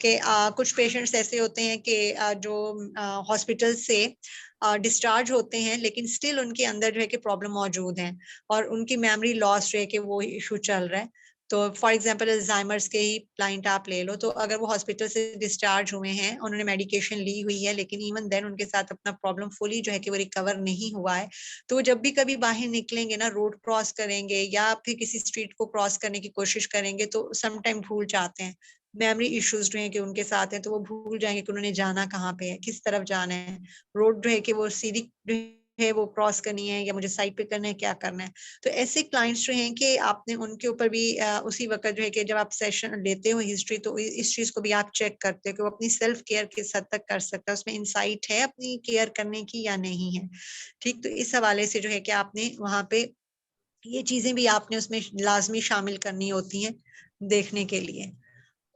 कि कुछ पेशेंट्स ऐसे होते हैं कि जो हॉस्पिटल से डिस्चार्ज होते हैं लेकिन स्टिल उनके अंदर जो है कि प्रॉब्लम मौजूद है और उनकी मेमोरी लॉस जो है कि वो इशू चल रहा है। तो फॉर एग्जांपल अल्जाइमर्स के ही क्लाइंट आप ले लो, तो अगर वो हॉस्पिटल से डिस्चार्ज हुए हैं, उन्होंने मेडिकेशन ली हुई है लेकिन इवन देन उनके साथ अपना प्रॉब्लम फुली जो है कि वो रिकवर नहीं हुआ है, तो जब भी कभी बाहर निकलेंगे ना, रोड क्रॉस करेंगे या फिर किसी स्ट्रीट को क्रॉस करने की कोशिश करेंगे तो सम टाइम भूल जाते हैं, मेमोरी इश्यूज जो है कि उनके साथ हैं, तो वो भूल जाएंगे कि उन्होंने जाना कहाँ पे है, किस तरफ जाना है, रोड जो है कि वो सीधी जो है वो क्रॉस करनी है या मुझे साइड पे करना है, क्या करना है। तो ऐसे क्लाइंट्स जो हैं कि आपने उनके ऊपर भी उसी वक्त जो है कि जब आप सेशन लेते हो हिस्ट्री, तो इस चीज को भी आप चेक करते हो कि वो अपनी सेल्फ केयर किस हद तक कर सकता है, उसमें इंसाइट है अपनी केयर करने की या नहीं है। ठीक, तो इस हवाले से जो है कि आपने वहां पे ये चीजें भी आपने उसमें लाजमी शामिल करनी होती हैं देखने के लिए।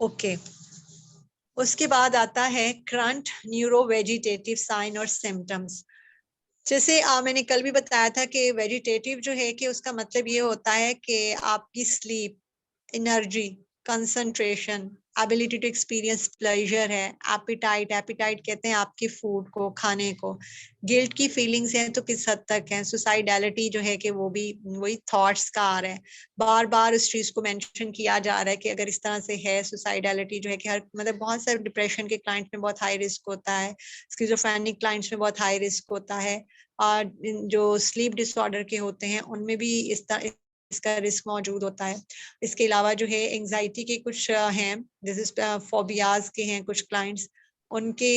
ओके, उसके बाद आता है करंट न्यूरो वेजिटेटिव साइन और सिम्टम्स। जैसे मैंने कल भी बताया था कि वेजिटेटिव जो है कि उसका मतलब ये होता है कि आपकी sleep, energy, concentration, ability to experience pleasure है, एपिटाइट, एपिटाइट कहते हैं आपके फूड को, खाने को, गिल्ट की फीलिंग्स हैं तो किस हद तक है, सुसाइडैलिटी जो है कि वो भी वही थॉट्स का आ रहा है, बार बार उस चीज को मेंशन किया जा रहा है कि अगर इस तरह से है सुसाइडैलिटी जो है कि हर मतलब बहुत सारे डिप्रेशन के क्लाइंट में बहुत हाई रिस्क होता है, स्किज़ोफ्रेनिक क्लाइंट्स में बहुत हाई रिस्क होता है, और जो स्लीप डिसऑर्डर के होते हैं उनमें भी इसका रिस्क मौजूद होता है। इसके अलावा जो है एंजाइटी के कुछ हैं, जैसे फोबियाज के हैं कुछ क्लाइंट्स, उनके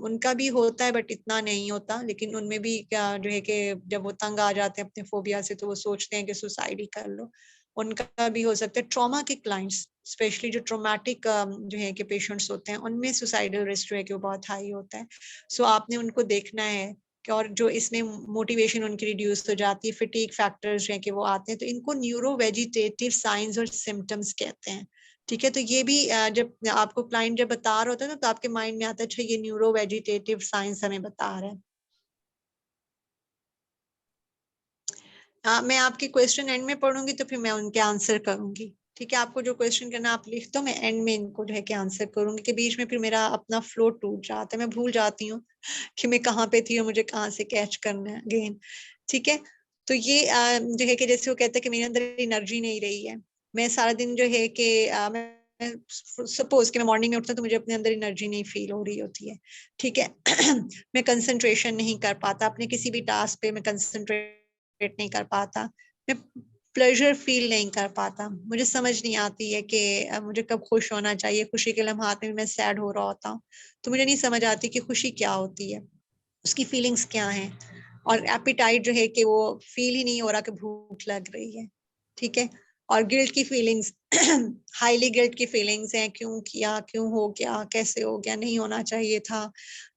उनका भी होता है बट इतना नहीं होता, लेकिन उनमें भी क्या जो है कि जब वो तंग आ जाते हैं अपने फोबिया से तो वो सोचते हैं कि सुसाइड ही कर लो, उनका भी हो सकता है। ट्रॉमा के क्लाइंट्स, स्पेशली जो ट्रोमेटिक जो है कि पेशेंट्स होते हैं, उनमें सुसाइडल रिस्क जो है कि वो बहुत हाई होता है। सो आपने उनको देखना है और जो इसमें मोटिवेशन उनकी रिड्यूस हो जाती है, फिटीग फैक्टर्स हैं कि वो आते हैं, तो इनको न्यूरो वेजिटेटिव साइंस और सिम्टम्स कहते हैं। ठीक है, तो ये भी जब आपको क्लाइंट जब बता रहा होता है ना तो आपके माइंड में आता है अच्छा ये न्यूरो वेजिटेटिव साइंस हमें बता रहा है। मैं आपके क्वेश्चन एंड में पढ़ूंगी तो फिर मैं उनके आंसर करूंगी। ठीक है, आपको जो क्वेश्चन करना आप लिख दो, मैं एंड में इनको जो है कि आंसर करूंगी, कि बीच में फिर मेरा अपना फ्लो टूट जाता है, मैं भूल जाती हूँ कि मैं कहाँ पे थी और मुझे कहाँ से कैच करना है अगेन। ठीक है, तो ये जो है कि जैसे वो कहते हैं कि मेरे अंदर एनर्जी नहीं रही है, मैं सारा दिन जो है कि मैं सपोज कि मैं मॉर्निंग में उठता तो मुझे अपने अंदर एनर्जी नहीं फील हो रही होती है। ठीक है मैं कंसंट्रेशन नहीं कर पाता अपने किसी भी टास्क पे, मैं कंसंट्रेट नहीं कर पाता, मैं प्लेजर फील नहीं कर पाता, मुझे समझ नहीं आती है कि मुझे कब खुश होना चाहिए, खुशी के लम्हात में मैं सैड हो रहा होता हूँ, तो मुझे नहीं समझ आती कि खुशी क्या होती है, उसकी फीलिंग्स क्या हैं। और एपिटाइट जो है कि वो फील ही नहीं हो रहा कि भूख लग रही है। ठीक है, और गिल्ट की फीलिंग्स हाईली गिल्ट की फीलिंग्स हैं, क्यों किया, क्यों हो गया, कैसे हो गया, नहीं होना चाहिए था।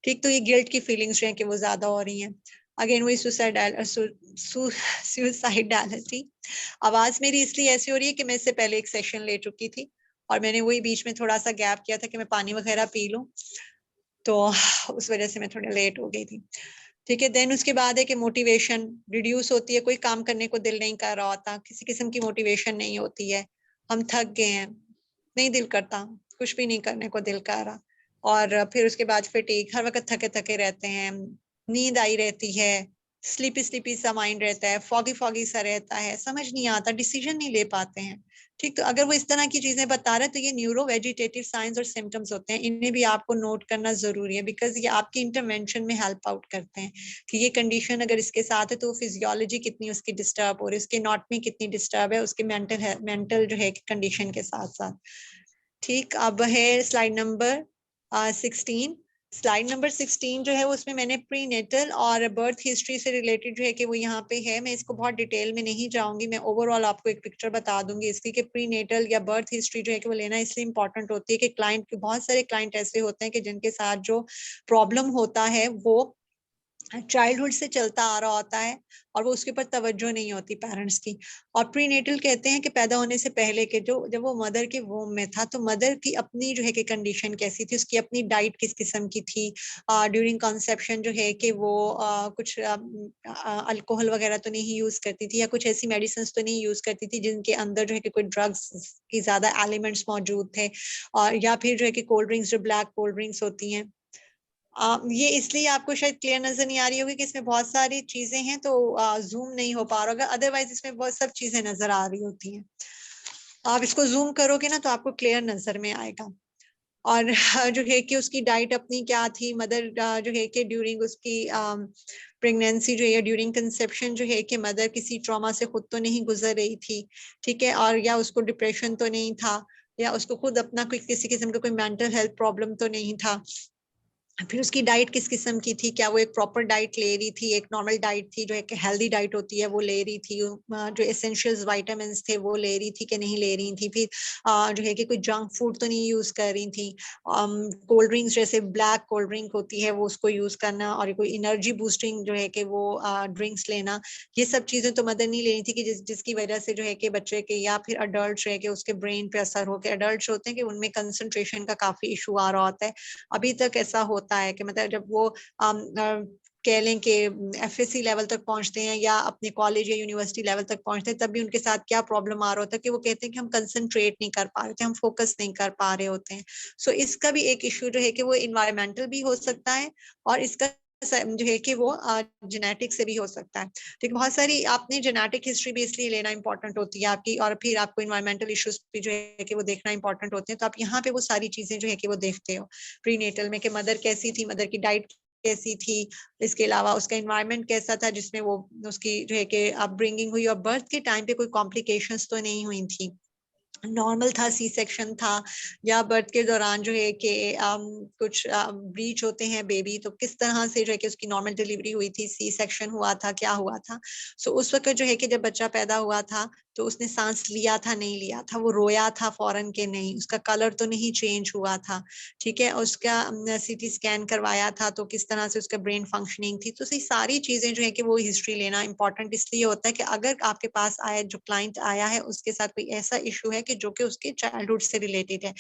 ठीक, तो ये गिल्ट की फीलिंग्स जो है कि वो ज्यादा हो रही हैं। अगेन वही सुसाइडैलिटी। आवाज मेरी इसलिए ऐसी हो रही है कि मैं इससे पहले एक सेशन ले चुकी थी और मैंने वही बीच में थोड़ा सा गैप किया था कि मैं पानी वगैरह पी लूं, तो उस वजह से मैं थोड़ी लेट हो गई थी। ठीक है, देन उसके बाद है कि मोटिवेशन रिड्यूस होती है, कोई काम करने को दिल नहीं कर रहा होता, किसी किस्म की मोटिवेशन नहीं होती है, हम थक गए हैं, नहीं दिल करता, कुछ भी नहीं करने को दिल कर रहा। और फिर उसके बाद फटीग, हर वक्त थके थके रहते हैं, नींद आई रहती है, स्लीपी स्लीपी सा माइंड रहता है, फॉगी फॉगी सा रहता है, समझ नहीं आता, डिसीजन नहीं ले पाते हैं। ठीक, तो अगर वो इस तरह की चीजें बता रहे हैं तो ये न्यूरो वेजिटेटिव साइंस और सिम्टम्स होते हैं, इन्हें भी आपको नोट करना जरूरी है, बिकॉज ये आपकी इंटरवेंशन में हेल्प आउट करते हैं कि ये कंडीशन अगर इसके साथ है तो फिजियोलॉजी कितनी उसकी डिस्टर्ब हो रही है, उसकी एनाटॉमी कितनी डिस्टर्ब है, उसके मेंटल जो है कंडीशन के साथ साथ। ठीक, अब है स्लाइड नंबर 16। स्लाइड नंबर 16 जो है उसमें मैंने प्रीनेटल और बर्थ हिस्ट्री से रिलेटेड जो है कि वो यहाँ पे है, मैं इसको बहुत डिटेल में नहीं जाऊंगी, मैं ओवरऑल आपको एक पिक्चर बता दूंगी इसकी कि प्रीनेटल या बर्थ हिस्ट्री जो है कि वो लेना इसलिए इंपॉर्टेंट होती है कि क्लाइंट के बहुत सारे क्लाइंट ऐसे होते हैं कि जिनके साथ जो प्रॉब्लम होता है वो चाइल्डहुड से चलता आ रहा होता है और वो उसके ऊपर तवज्जो नहीं होती पेरेंट्स की। और प्रीनेटल कहते हैं कि पैदा होने से पहले के जो जब वो मदर के वोम में था तो मदर की अपनी जो है कि कंडीशन कैसी थी, उसकी अपनी डाइट किस किस्म की थी, ड्यूरिंग कंसेप्शन जो है कि वो कुछ अल्कोहल वगैरह तो नहीं यूज करती थी या कुछ ऐसी मेडिसिन तो नहीं यूज करती थी जिनके अंदर जो है कि कोई ड्रग्स की ज्यादा एलिमेंट्स मौजूद थे, और या फिर जो है कि कोल्ड ड्रिंक्स, जो ब्लैक कोल्ड ड्रिंक्स होती हैं। ये इसलिए आपको शायद क्लियर नजर नहीं आ रही होगी कि इसमें बहुत सारी चीजें हैं तो जूम नहीं हो पा रहा होगा, अदरवाइज इसमें बहुत सब चीजें नजर आ रही होती हैं। आप इसको जूम करोगे ना तो आपको क्लियर नजर में आएगा। और जो है कि उसकी डाइट अपनी क्या थी, मदर जो है कि ड्यूरिंग उसकी प्रेगनेंसी जो है, ड्यूरिंग कंसेप्शन जो है कि मदर किसी ट्रॉमा से खुद तो नहीं गुजर रही थी, ठीक है, और या उसको डिप्रेशन तो नहीं था, या उसको खुद अपना कोई किसी किस्म का कोई मेंटल हेल्थ प्रॉब्लम तो नहीं था। फिर उसकी डाइट किस किस्म की थी, क्या वो एक प्रॉपर डाइट ले रही थी, एक नॉर्मल डाइट थी जो एक हेल्दी डाइट होती है वो ले रही थी, जो एसेंशियल्स विटामिन्स थे वो ले रही थी कि नहीं ले रही थी, फिर जो है कि कोई जंक फूड तो नहीं यूज कर रही थी, कोल्ड ड्रिंक्स जैसे ब्लैक कोल्ड ड्रिंक होती है वो उसको यूज करना, और कोई एनर्जी बूस्टिंग जो है कि वो ड्रिंक्स लेना, ये सब चीजें तो मदर नहीं ले रही थी कि जिसकी वजह से जो है कि बच्चे के या फिर अडल्ट रहे के उसके ब्रेन पे असर हो के, अडल्ट होते हैं कि उनमें कंसंट्रेशन का काफी इशू आ रहा होता है। अभी तक ऐसा होता है कि मतलब जब वो कह लें कि एफएससी लेवल तक पहुंचते हैं या अपने कॉलेज या यूनिवर्सिटी लेवल तक पहुंचते हैं, तब भी उनके साथ क्या प्रॉब्लम आ रहा होता है कि वो कहते हैं कि हम कंसंट्रेट नहीं कर पा रहे थे, हम फोकस नहीं कर पा रहे होते हैं। सो इसका भी एक इशू जो है कि वो इन्वायरमेंटल भी हो सकता है, और इसका जो है कि वो जेनेटिक से भी हो सकता है। ठीक, बहुत सारी आपने जेनेटिक हिस्ट्री भी इसलिए लेना इंपॉर्टेंट होती है आपकी, और फिर आपको इन्वायरमेंटल इश्यूज भी जो है कि वो देखना इंपॉर्टेंट होते हैं, तो आप यहाँ पे वो सारी चीजें जो है कि वो देखते हो प्रीनेटल में कि मदर कैसी थी, मदर की डाइट कैसी थी, इसके अलावा उसका एनवायरनमेंट कैसा था जिसमें वो उसकी जो है कि अपब्रिंगिंग हुई, और बर्थ के टाइम पे कोई कॉम्प्लिकेशंस तो नहीं हुई थी, नॉर्मल था, सी सेक्शन था, या बर्थ के दौरान जो है कि कुछ ब्रीच होते हैं बेबी, तो किस तरह से जो है कि उसकी नॉर्मल डिलीवरी हुई थी, सी सेक्शन हुआ था, क्या हुआ था। सो उस वक्त जो है कि जब बच्चा पैदा हुआ था तो उसने सांस लिया था नहीं लिया था, वो रोया था फौरन के नहीं, उसका कलर तो नहीं चेंज हुआ था, ठीक है, उसका सीटी स्कैन करवाया था तो किस तरह से उसका ब्रेन फंक्शनिंग थी, तो ये सारी चीजें जो है कि वो हिस्ट्री लेना इंपॉर्टेंट इसलिए होता है कि अगर आपके पास आया जो क्लाइंट आया है उसके साथ कोई ऐसा इशू है कि जो कि उसके चाइल्डहुड से रिलेटेड है,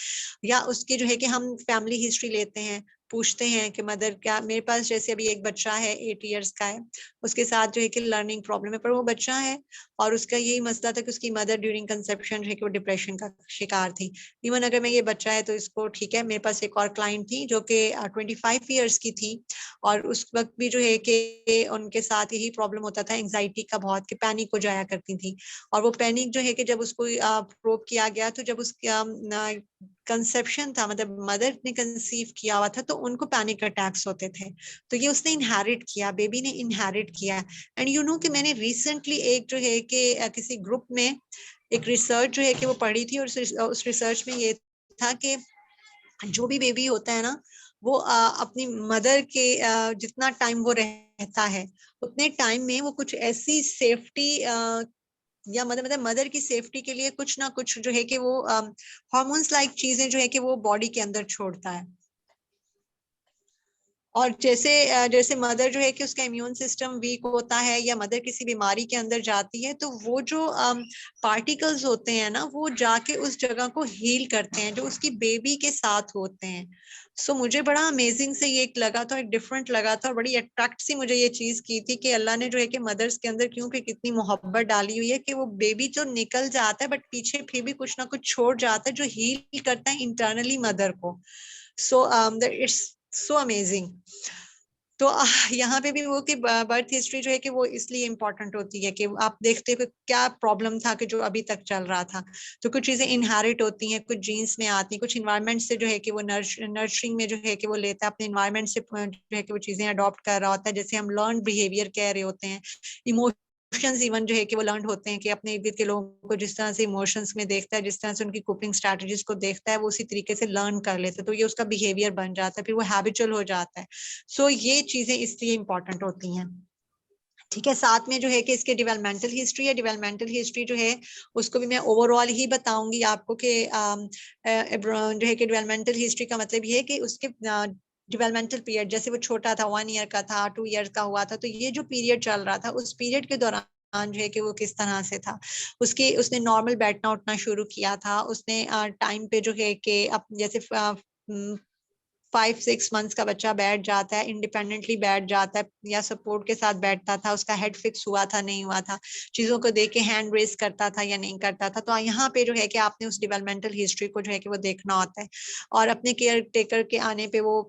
या उसके जो है कि हम फैमिली हिस्ट्री लेते हैं, पूछते हैं कि मदर क्या, मेरे पास जैसे अभी एक बच्चा है 8 इयर्स का है, उसके साथ जो है कि लर्निंग प्रॉब्लम है, पर वो बच्चा है और उसका यही मसला था कि उसकी मदर ड्यूरिंग कंसेप्शन जो है कि वो डिप्रेशन का शिकार थी। इवन अगर मैं ये बच्चा है तो इसको ठीक है, मेरे पास एक और क्लाइंट थी जो कि 25 इयर्स की थी, और उस वक्त भी जो है कि उनके साथ यही प्रॉब्लम होता था एंजाइटी का बहुत, कि पैनिक हो जाया करती थी, और वो पैनिक जो है कि जब उसको प्रोब किया गया तो जब उसका कंसेप्शन था, मतलब मदर ने कंसीव किया हुआ था, तो उनको पैनिक अटैक्स होते थे, तो ये उसने इनहेरिट किया, बेबी ने इनहेरिट किया। एंड यू नो कि मैंने रिसेंटली एक जो है कि किसी ग्रुप में एक रिसर्च जो है कि वो पढ़ी थी, और उस रिसर्च में ये था कि जो भी बेबी होता है ना वो अपनी मदर के जितना टाइम वो रहता है उतने टाइम में वो कुछ ऐसी सेफ्टी या मतलब मदर की सेफ्टी के लिए कुछ ना कुछ जो है कि वो हार्मोन्स लाइक चीजें जो है कि वो बॉडी के अंदर छोड़ता है। और जैसे मदर जो है कि उसका इम्यून सिस्टम वीक होता है या मदर किसी बीमारी के अंदर जाती है, तो वो जो पार्टिकल्स होते हैं ना, वो जाके उस जगह को हील करते हैं जो उसकी बेबी के साथ होते हैं। सो मुझे बड़ा अमेजिंग से ये एक लगा था, एक डिफरेंट लगा था, और बड़ी अट्रैक्ट सी मुझे ये चीज की थी कि अल्लाह ने जो है कि मदर्स के अंदर क्योंकि कितनी मोहब्बत डाली हुई है कि वो बेबी जो निकल जाता है बट पीछे फिर भी कुछ ना कुछ छोड़ जाता है जो हील करता है इंटरनली मदर को। So it's so amazing. तो यहाँ पे भी वो कि बर्थ हिस्ट्री जो है कि वो इसलिए इम्पोर्टेंट होती है कि आप देखते हो कि क्या प्रॉब्लम था कि जो अभी तक चल रहा था। तो कुछ चीजें इनहेरिट होती हैं, कुछ जीन्स में आती हैं, कुछ इन्वायरमेंट से जो है कि वो नर्चरिंग में जो है कि वो लेता है, अपने इन्वायरमेंट से जो है कि वो चीजें अडॉप्ट कर रहा होता है। जैसे हम लर्न बिहेवियर कह रहे होते हैं, इमोशंस इवन जो है कि वो लर्न होते हैं कि अपने इर्द गिर्द के लोगों को जिस तरह से इमोशंस में देखता है, जिस तरह से उनकी कोपिंग स्ट्रेटजीज को देखता है, वो उसी तरीके से लर्न कर लेता है, तो ये उसका बिहेवियर बन जाता है, फिर वो हैबिचुअल हो जाता है। सो ये चीजें इसलिए इंपॉर्टेंट होती हैं। ठीक है, साथ में जो है कि इसके डेवलपमेंटल हिस्ट्री है। डेवलपमेंटल हिस्ट्री जो है उसको भी मैं ओवरऑल ही बताऊंगी आपको कि जो है कि डेवलपमेंटल हिस्ट्री का मतलब ये है कि उसके डेवलपमेंटल पीरियड, जैसे वो छोटा था 1 ईयर का था, 2 ईयर का हुआ था, तो ये जो पीरियड चल रहा था उस पीरियड के दौरान जो है कि वो किस तरह से था, उसने नॉर्मल बैठना उठना शुरू किया था, उसने टाइम पे जो है कि अब जैसे 5-6 मंथ्स का बच्चा बैठ जाता है, इंडिपेंडेंटली बैठ जाता है या सपोर्ट के साथ बैठता था, उसका हेड फिक्स हुआ था नहीं हुआ था, चीजों को देख के हैंड रेस करता था या नहीं करता था। तो यहाँ पे जो है कि आपने उस डेवलपमेंटल हिस्ट्री को जो है कि वो देखना होता है। और अपने केयर टेकर के आने पे वो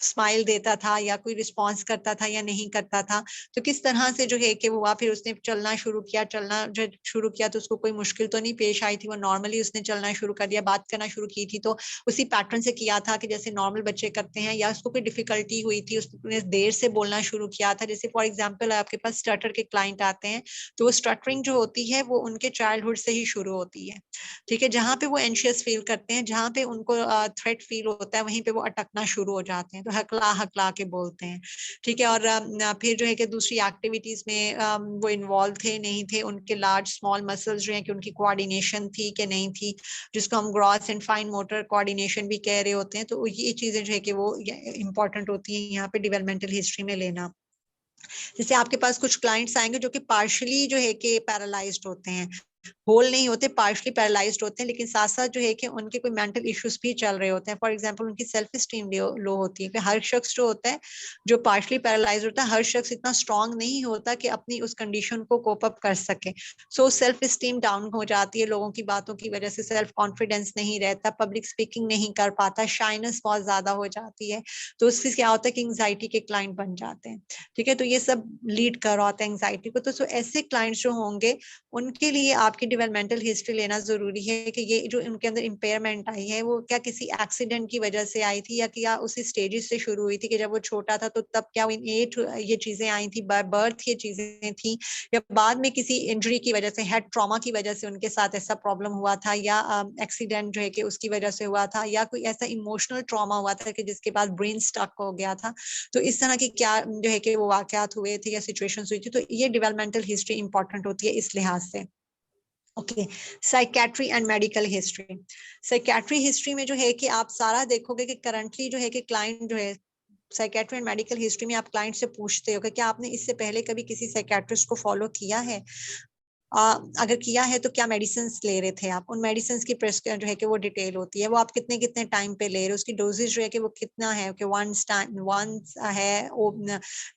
स्माइल देता था या कोई रिस्पॉन्स करता था या नहीं करता था, तो किस तरह से जो है कि वो हुआ, फिर उसने चलना शुरू किया तो उसको कोई मुश्किल तो नहीं पेश आई थी, वो नॉर्मली उसने चलना शुरू कर दिया, बात करना शुरू की थी तो उसी पैटर्न से किया था कि जैसे नॉर्मल बच्चे करते हैं, या उसको कोई डिफिकल्टी हुई थी, उसने देर से बोलना शुरू किया था। जैसे फॉर एग्जांपल आपके पास स्टटर के क्लाइंट आते हैं, तो वो स्टटरिंग जो होती है वो उनके चाइल्डहुड से ही शुरू होती है। ठीक है, जहाँ पे वो एंशियस फील करते हैं, जहाँ पे उनको थ्रेट फील होता है, वहीं पे वो अटकना शुरू हो जाते हैं, तो हकला हकला के बोलते हैं। ठीक है, और फिर जो है कि दूसरी एक्टिविटीज में वो इन्वॉल्व थे नहीं थे, उनके लार्ज स्मॉल मसल्स जो है कि उनकी कोऑर्डिनेशन थी कि नहीं थी, जिसको हम gross and fine motor coordination भी कह रहे होते हैं। तो ये चीजें जो है कि वो इंपॉर्टेंट होती हैं यहाँ पे डेवलपमेंटल हिस्ट्री में लेना। जैसे आपके पास कुछ क्लाइंट्स आएंगे जो कि पार्शली जो है कि पैरालाइज्ड होते हैं, होल नहीं होते, पार्शली पैरालाइज्ड होते हैं, लेकिन साथ साथ जो है कि उनके कोई मेंटल इश्यूज भी चल रहे होते हैं। फॉर एग्जांपल उनकी सेल्फ स्टीम लो होती है। हर शख्स जो होता है जो पार्शली पैरालाइज्ड होता है, हर शख्स इतना स्ट्रांग नहीं होता कि अपनी उस कंडीशन को कोप अप कर सके। सो सेल्फ स्टीम डाउन हो जाती है, लोगों की बातों की वजह से सेल्फ कॉन्फिडेंस नहीं रहता, पब्लिक स्पीकिंग नहीं कर पाता, शाइनेस बहुत ज्यादा हो जाती है, तो उससे क्या होता है कि एंग्जाइटी के क्लाइंट बन जाते हैं। ठीक है, तो ये सब लीड कर रहा होता है एंग्जाइटी को। तो ऐसे क्लाइंट्स जो होंगे उनके लिए आपकी डेवलपमेंटल हिस्ट्री लेना जरूरी है कि ये जो उनके अंदर इम्पेयरमेंट आई है वो क्या किसी एक्सीडेंट की वजह से आई थी, या क्या उसी स्टेजेस से शुरू हुई थी कि जब वो छोटा था तो तब क्या ये चीजें आई थी, बाय बर्थ ये चीजें थी, या बाद में किसी इंजरी की वजह से, हेड ट्रॉमा की वजह से उनके साथ ऐसा प्रॉब्लम हुआ था, या एक्सीडेंट जो है कि उसकी वजह से हुआ था, या कोई ऐसा इमोशनल ट्रॉमा हुआ था कि जिसके बाद ब्रेन स्टक हो गया था। तो इस तरह की क्या जो है कि वो वाकयात हुए थे या सिचुएशंस हुई थी, तो ये डेवलपमेंटल हिस्ट्री इंपॉर्टेंट होती है इस लिहाज से। Okay, psychiatry and medical history. Psychiatry history में जो है कि आप सारा देखोगे कि करंटली जो है कि क्लाइंट जो है, साइकेट्री एंड मेडिकल हिस्ट्री में आप क्लाइंट से पूछते हो कि क्या आपने इससे पहले कभी किसी साइकेट्रिस्ट को फॉलो किया है, अगर किया है तो क्या मेडिसिन ले रहे थे आप, उन मेडिसिन की जो है कि वो डिटेल होती है, वो आप कितने कितने टाइम पे ले रहे हो, उसकी डोजेज जो है कि वो कितना है कि वंस है,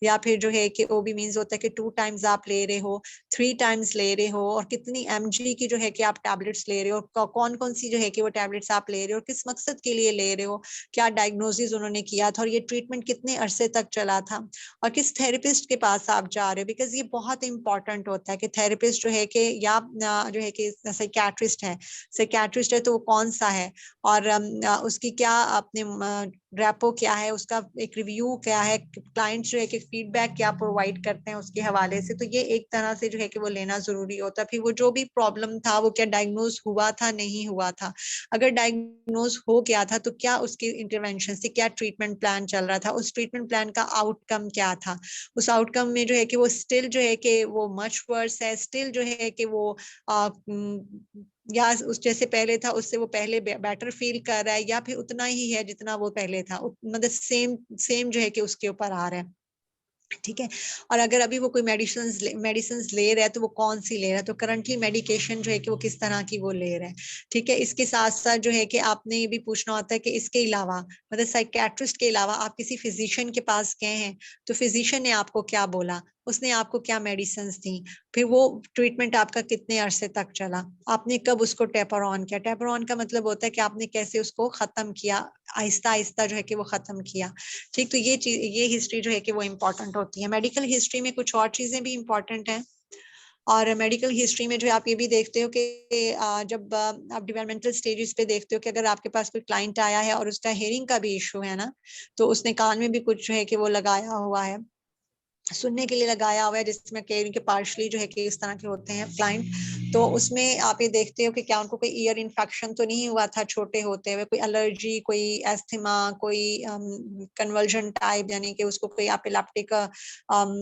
या फिर जो है कि ओबी मींस होता है कि 2 टाइम्स आप ले रहे हो, 3 टाइम्स ले रहे हो, और कितनी mg की जो है कि आप टैबलेट्स ले रहे हो, कौन कौन सी जो है कि वो टैबलेट्स आप ले रहे हो, किस मकसद के लिए ले रहे हो, क्या डायग्नोसिस उन्होंने किया था, और ये ट्रीटमेंट कितने अरसे तक चला था, और किस थेरेपिस्ट के पास आप जा रहे हो, बिकॉज ये बहुत इंपॉर्टेंट होता है कि थेरेपिस्ट जो है कि या जो है कि साइकियाट्रिस्ट है तो वो कौन सा है, और उसकी क्या अपने रेपो क्या है, उसका एक रिव्यू क्या है, क्लाइंट जो है कि फीडबैक क्या प्रोवाइड करते हैं उसके हवाले से। तो ये एक तरह से जो है कि वो लेना जरूरी होता है। फिर वो जो भी प्रॉब्लम था वो क्या डायग्नोज हुआ था नहीं हुआ था, अगर डायग्नोज हो गया था तो क्या उसकी इंटरवेंशन से क्या ट्रीटमेंट प्लान चल रहा था, उस ट्रीटमेंट प्लान का आउटकम क्या था, उस आउटकम में जो है कि वो स्टिल जो है कि वो मच वर्स है, स्टिल जो है कि वो या उस जैसे पहले था उससे वो पहले बेटर फील कर रहा है, या फिर उतना ही है जितना वो पहले था, मतलब सेम सेम जो है कि उसके ऊपर आ रहा है। ठीक है। और अगर अभी वो कोई मेडिसिन ले रहा है तो वो कौन सी ले रहा है, तो करंटली मेडिकेशन जो है कि वो किस तरह की वो ले रहा है। ठीक है। इसके साथ साथ जो है कि आपने ये भी पूछना होता है कि इसके अलावा, मतलब साइकेट्रिस्ट के अलावा आप किसी फिजिशियन के पास गए हैं, तो फिजिशियन ने आपको क्या बोला, उसने आपको क्या मेडिसिन दी, फिर वो ट्रीटमेंट आपका कितने अरसे तक चला, आपने कब उसको टेपर ऑन किया। टेपर ऑन का मतलब होता है कि आपने कैसे उसको खत्म किया, आहिस्ता आहिस्ता जो है कि वो खत्म किया। ठीक। तो ये चीज, ये हिस्ट्री जो है कि वो इम्पोर्टेंट होती है। मेडिकल हिस्ट्री में कुछ और चीजें भी इम्पोर्टेंट हैं। और मेडिकल हिस्ट्री में जो है आप ये भी देखते हो कि जब आप डिवेलपमेंटल स्टेजेस पे देखते हो कि अगर आपके पास कोई क्लाइंट आया है और उसका हेयरिंग का भी इशू है ना, तो उसने कान में भी कुछ जो है कि वो लगाया हुआ है, सुनने के लिए लगाया हुआ है, जिसमें कह रही कि पार्शली जो है कि इस तरह के होते हैं क्लाइंट। तो उसमें आप ये देखते हो कि क्या उनको कोई ईयर इन्फेक्शन तो नहीं हुआ था छोटे होते हुए, कोई एलर्जी, कोई एस्थमा, कोई कन्वर्जन टाइप, यानी कि उसको कोई एपिलेप्टिक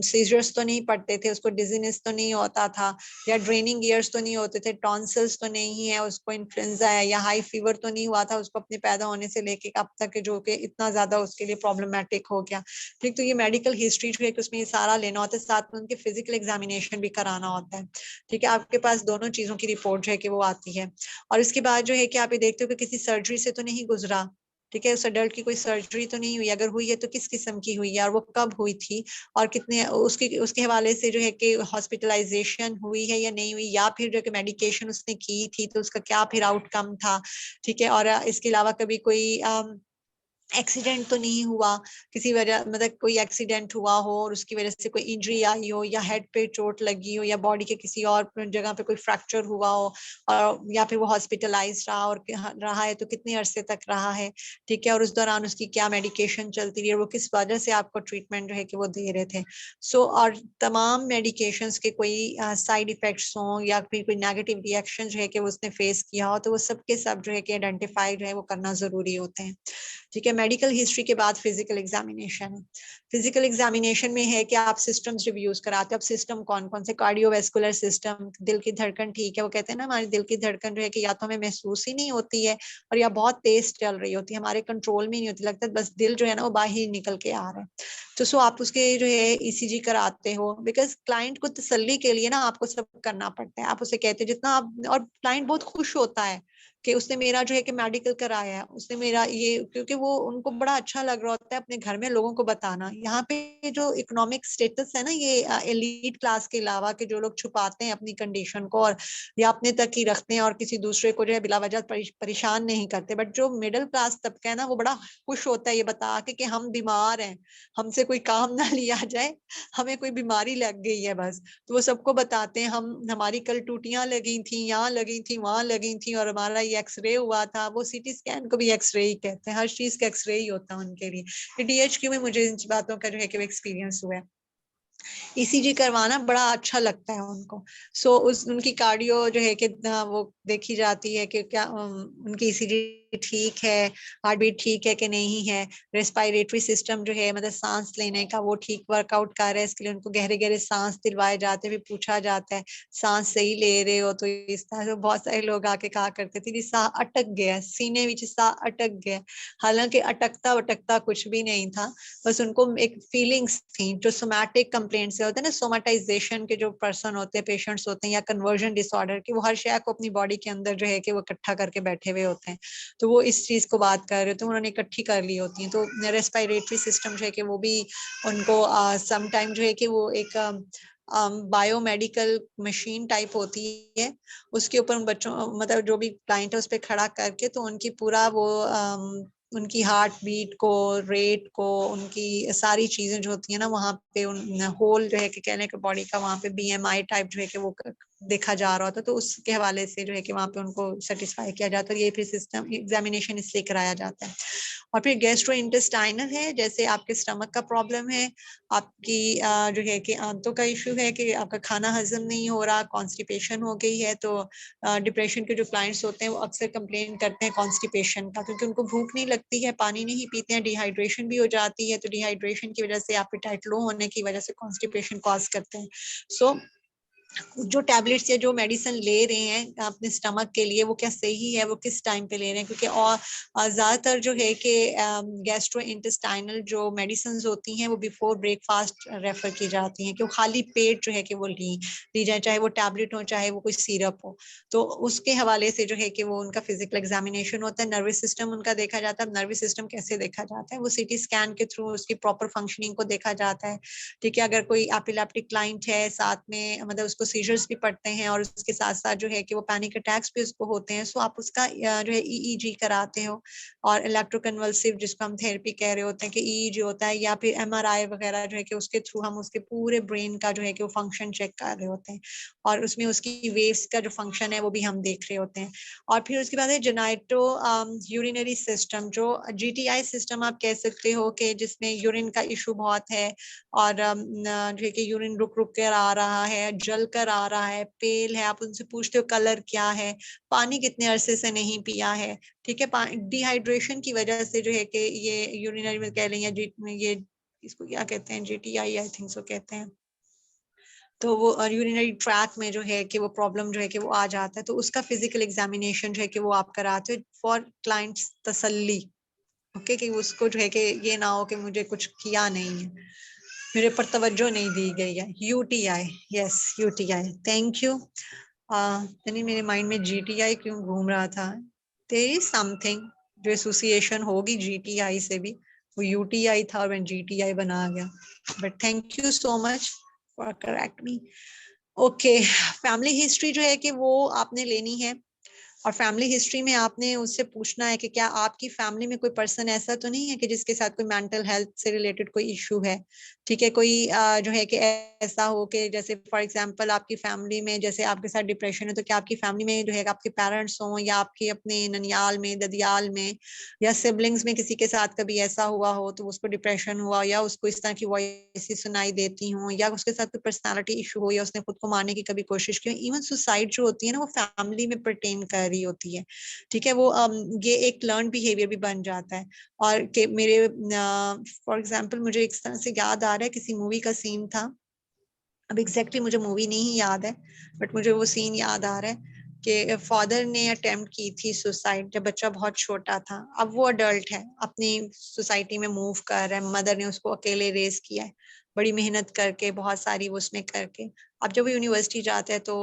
सीजर्स तो नहीं पड़ते थे, उसको डिजीनेस तो नहीं होता था, या ड्रेनिंग ईयर्स तो नहीं होते थे, टॉन्सिल्स तो नहीं है, उसको इन्फ्लुएंजा है, या हाई फीवर तो नहीं हुआ था उसको अपने पैदा होने से लेके अब तक, जो कि इतना ज्यादा उसके लिए प्रॉब्लमेटिक हो गया। ठीक। तो ये मेडिकल हिस्ट्री जो है कि उसमें ये सारा लेना होता है, साथ में उनके फिजिकल एग्जामिनेशन भी कराना होता है। ठीक है। आपके पास दोनों चीजों की रिपोर्ट जो है कि वो आती है। और इसके बाद जो है कि आप ये देखते हो कि किसी सर्जरी से तो नहीं गुजरा। ठीक है। उस अडल्ट की कोई सर्जरी तो नहीं हुई, अगर हुई है तो किस किस्म की हुई है और वो कब हुई थी, और कितने उसके उसके हवाले से जो है कि हॉस्पिटलाइजेशन हुई है या नहीं हुई, या फिर जो कि मेडिकेशन उसने की थी तो उसका क्या फिर आउटकम था। ठीक है। और इसके अलावा कभी कोई एक्सीडेंट तो नहीं हुआ, किसी वजह, मतलब कोई एक्सीडेंट हुआ हो और उसकी वजह से कोई इंजरी आई हो, या हेड पे चोट लगी हो, या बॉडी के किसी और जगह पे कोई फ्रैक्चर हुआ हो, और या फिर वो हॉस्पिटलाइज रहा और रहा है तो कितने अरसे तक रहा है। ठीक है। और उस दौरान उसकी क्या मेडिकेशन चलती रही है, वो किस वजह से आपको ट्रीटमेंट जो है कि वो दे रहे थे। सो और तमाम मेडिकेशंस के कोई साइड इफेक्ट्स हों या फिर कोई नेगेटिव रिएक्शन जो है कि उसने फेस किया हो, तो वो सब के सब जो है कि आइडेंटिफाई जो है वो करना जरूरी होते हैं। ठीक है। मेडिकल हिस्ट्री के बाद फिजिकल एग्जामिनेशन है। फिजिकल एग्जामिनेशन में है कि आप सिस्टम्स रिव्यूज कराते हो। अब सिस्टम कौन कौन से, कार्डियोवैस्कुलर सिस्टम, दिल की धड़कन ठीक है, वो कहते हैं ना हमारी दिल की धड़कन जो है कि या तो हमें महसूस ही नहीं होती है, और या बहुत तेज चल रही होती है, हमारे कंट्रोल में नहीं होती, लगता है बस दिल जो है ना वो बाहर निकल के आ रहा है। तो सो आप उसके जो है ईसीजी कराते हो, बिकॉज क्लाइंट को तसल्ली के लिए ना आपको सब करना पड़ता है। आप उसे कहते हो जितना आप, और क्लाइंट बहुत खुश होता है कि उसने मेरा जो है कि मेडिकल कराया है, उसने मेरा ये, क्योंकि वो उनको बड़ा अच्छा लग रहा होता है अपने घर में लोगों को बताना। यहाँ पे जो इकोनॉमिक स्टेटस है ना, ये एलीट क्लास के अलावा के जो लोग छुपाते हैं अपनी कंडीशन को, और या अपने तक ही रखते हैं और किसी दूसरे को जो है बिला वजह परेशान नहीं करते, बट जो मिडिल क्लास तबका है ना वो बड़ा खुश होता है ये बता के कि हम बीमार हैं, हमसे कोई काम ना लिया जाए, हमें कोई बीमारी लग गई है बस। तो वो सबको बताते हैं, हमारी कल टूटियां लगी थी, यहाँ लगी थी, वहां लगी थी, और हमारा ये एक्सरे हुआ था। वो सीटी स्कैन को भी एक्सरे ही कहते हैं, हर चीज का एक्सरे ही होता है उनके लिए। डीएचक्यू में मुझे इन बातों का जो है कि एक्सपीरियंस हुआ है। ईसीजी करवाना बड़ा अच्छा लगता है उनको। सो उस उनकी कार्डियो जो है कि वो देखी जाती है कि क्या उनकी ईसीजी ठीक है, हार्ट बीट ठीक है कि नहीं है, रेस्पिरेटरी सिस्टम जो है मतलब सांस लेने का वो ठीक वर्कआउट कर रहा है, इसके लिए उनको गहरे गहरे सांस दिलवाए जाते हैं, फिर पूछा जाता है सांस सही ले रहे हो, तो इस तरह से बहुत सारे लोग आके कहा करते थे साह अटक गया, सीने विच साह अटक गया। हालांकि अटकता अटकता कुछ भी नहीं था, बस उनको एक फीलिंग्स थी। जो सोमैटिक कंप्लेंट से होते हैं ना, सोमाटाइजेशन के जो पर्सन होते हैं, पेशेंट्स होते हैं, या कन्वर्जन डिसऑर्डर की, वो हर शय को अपनी बॉडी के अंदर जो है कि वो इकट्ठा करके बैठे हुए होते हैं। तो वो इस चीज को बात कर रहे हो तो उन्होंने इकट्ठी कर ली होती है। तो रेस्पिरेटरी सिस्टम जो है कि वो भी उनको सम टाइम जो है कि वो एक बायोमेडिकल मशीन टाइप होती है, उसके ऊपर उन बच्चों, मतलब जो भी क्लाइंट है उस पर खड़ा करके, तो उनकी पूरा वो उनकी हार्ट बीट को, रेट को, उनकी सारी चीजें जो होती है ना वहाँ पे, उन होल जो है कि कहने के बॉडी का वहाँ पे बीएमआई टाइप जो है कि वो देखा जा रहा होता है। तो उसके हवाले से जो है कि वहाँ पे उनको सेटिस्फाई किया जाता है। ये फिर सिस्टम एग्जामिनेशन इसलिए कराया जाता है। और फिर गैस्ट्रो इंटेस्टाइनल है, जैसे आपके स्टमक का प्रॉब्लम है, आपकी जो है कि आंतों का इशू है कि आपका खाना हजम नहीं हो रहा, कॉन्स्टिपेशन हो गई है। तो डिप्रेशन के जो क्लाइंट्स होते हैं वो अक्सर कंप्लेन करते हैं कॉन्स्टिपेशन का, क्योंकि उनको भूख नहीं लगती है, पानी नहीं पीते हैं, डिहाइड्रेशन भी हो जाती है। तो डिहाइड्रेशन की वजह से, एपेटाइट लो होने की वजह से कॉन्स्टिपेशन कॉज करते हैं। सो जो टैबलेट्स या जो मेडिसिन ले रहे हैं अपने स्टमक के लिए वो क्या सही है, वो किस टाइम पे ले रहे हैं, क्योंकि और ज्यादातर जो है कि गैस्ट्रो इंटेस्टाइनल जो मेडिसिन होती हैं वो बिफोर ब्रेकफास्ट रेफर की जाती हैं, कि वो खाली पेट जो है कि वो ली जाए, चाहे वो टैबलेट हो चाहे वो कोई सिरप हो। तो उसके हवाले से जो है कि वो उनका फिजिकल एग्जामिनेशन होता है, नर्वस सिस्टम उनका देखा जाता है। नर्वस सिस्टम कैसे देखा जाता है, वो सीटी स्कैन के थ्रू उसकी प्रॉपर फंक्शनिंग को देखा जाता है। ठीक है, अगर कोई एपिलेप्टिक क्लाइंट है साथ में, मतलब उसको सीजर्स भी पड़ते हैं और उसके साथ साथ जो है कि वो पैनिक अटैक्स भी उसको होते हैं, सो आप उसका जो है ईईजी कराते हो, और इलेक्ट्रोकन्वल्सिव जिसको हम थेरेपी कह रहे होते हैं कि ईईजी होता है, या फिर एमआरआई वगैरह जो है कि उसके थ्रू हम उसके पूरे ब्रेन का जो है कि वो फंक्शन चेक कर रहे होते हैं, और उसमें उसकी वेव्स का जो फंक्शन है वो भी हम देख रहे होते हैं। और फिर उसके बाद है जेनाइटो यूरिनरी सिस्टम, जो जीटीआई सिस्टम आप कह सकते हो, कि जिसमें यूरिन का इशू बहुत है, और जो है कि यूरिन रुक रुक कर आ रहा है, जल कर आ रहा है, पेल है, आप उनसे पूछते हो कलर क्या है, पानी कितने अरसे से नहीं पिया है। ठीक है, डिहाइड्रेशन की वजह से जो है कि ये यूरिनरी में कह लें, या ये इसको क्या कहते हैं, जीटीआई आई थिंक सो कहते हैं। तो वो यूरिनरी ट्रैक में जो है कि वो प्रॉब्लम जो है कि वो आ जाता है, तो उसका फिजिकल एग्जामिनेशन जो है कि वो आप कराते हो फॉर क्लाइंट्स तसल्ली। ओके, कि उसको जो है कि ये ना हो कि मुझे कुछ किया नहीं है, मेरे पर तवज्जो नहीं दी गई है। UTI, yes UTI, thank you. यानी मेरे माइंड में जीटीआई क्यों घूम रहा था, देयर इज समथिंग जो एसोसिएशन होगी जीटीआई से भी, वो यूटीआई था और मैं जीटीआई बना गया, but thank you so much for correct me. Okay, family history जो है कि वो आपने लेनी है, और फैमिली हिस्ट्री में आपने उससे पूछना है कि क्या आपकी फैमिली में कोई पर्सन ऐसा तो नहीं है कि जिसके साथ कोई मेंटल हेल्थ से रिलेटेड कोई इशू है। ठीक है, कोई जो है कि ऐसा हो कि जैसे फॉर एग्जांपल आपकी फैमिली में जैसे आपके साथ डिप्रेशन है, तो क्या आपकी फैमिली में जो है आपके पेरेंट्स हों, या आपके अपने ननियाल में, ददियाल में, या सिबलिंग्स में किसी के साथ कभी ऐसा हुआ हो तो उसको डिप्रेशन हुआ, या उसको इस तरह की वॉइस सुनाई देती हूँ, या उसके साथ कोई पर्सनालिटी इशू हो, या उसने खुद को मारने की कभी कोशिश की। इवन सुसाइड जो होती है ना वो फैमिली में परटेन कर रही होती है। ठीक है, वो ये एक लर्न बिहेवियर भी बन जाता है। और कि मेरे फॉर एग्जांपल मुझे एक तरह से याद आ रहा है, किसी मूवी का सीन था, अब एग्जैक्टली मुझे मूवी नहीं याद है, बट मुझे वो सीन याद आ रहा है कि फादर ने अटेम्प्ट की थी सुसाइड जब बच्चा बहुत छोटा था। अब वो अडल्ट है, अपनी सोसाइटी में मूव कर रहा है, मदर ने उसको अकेले रेज किया है, बड़ी मेहनत करके, बहुत सारी वो उसने करके। अब जब वो यूनिवर्सिटी जाता है तो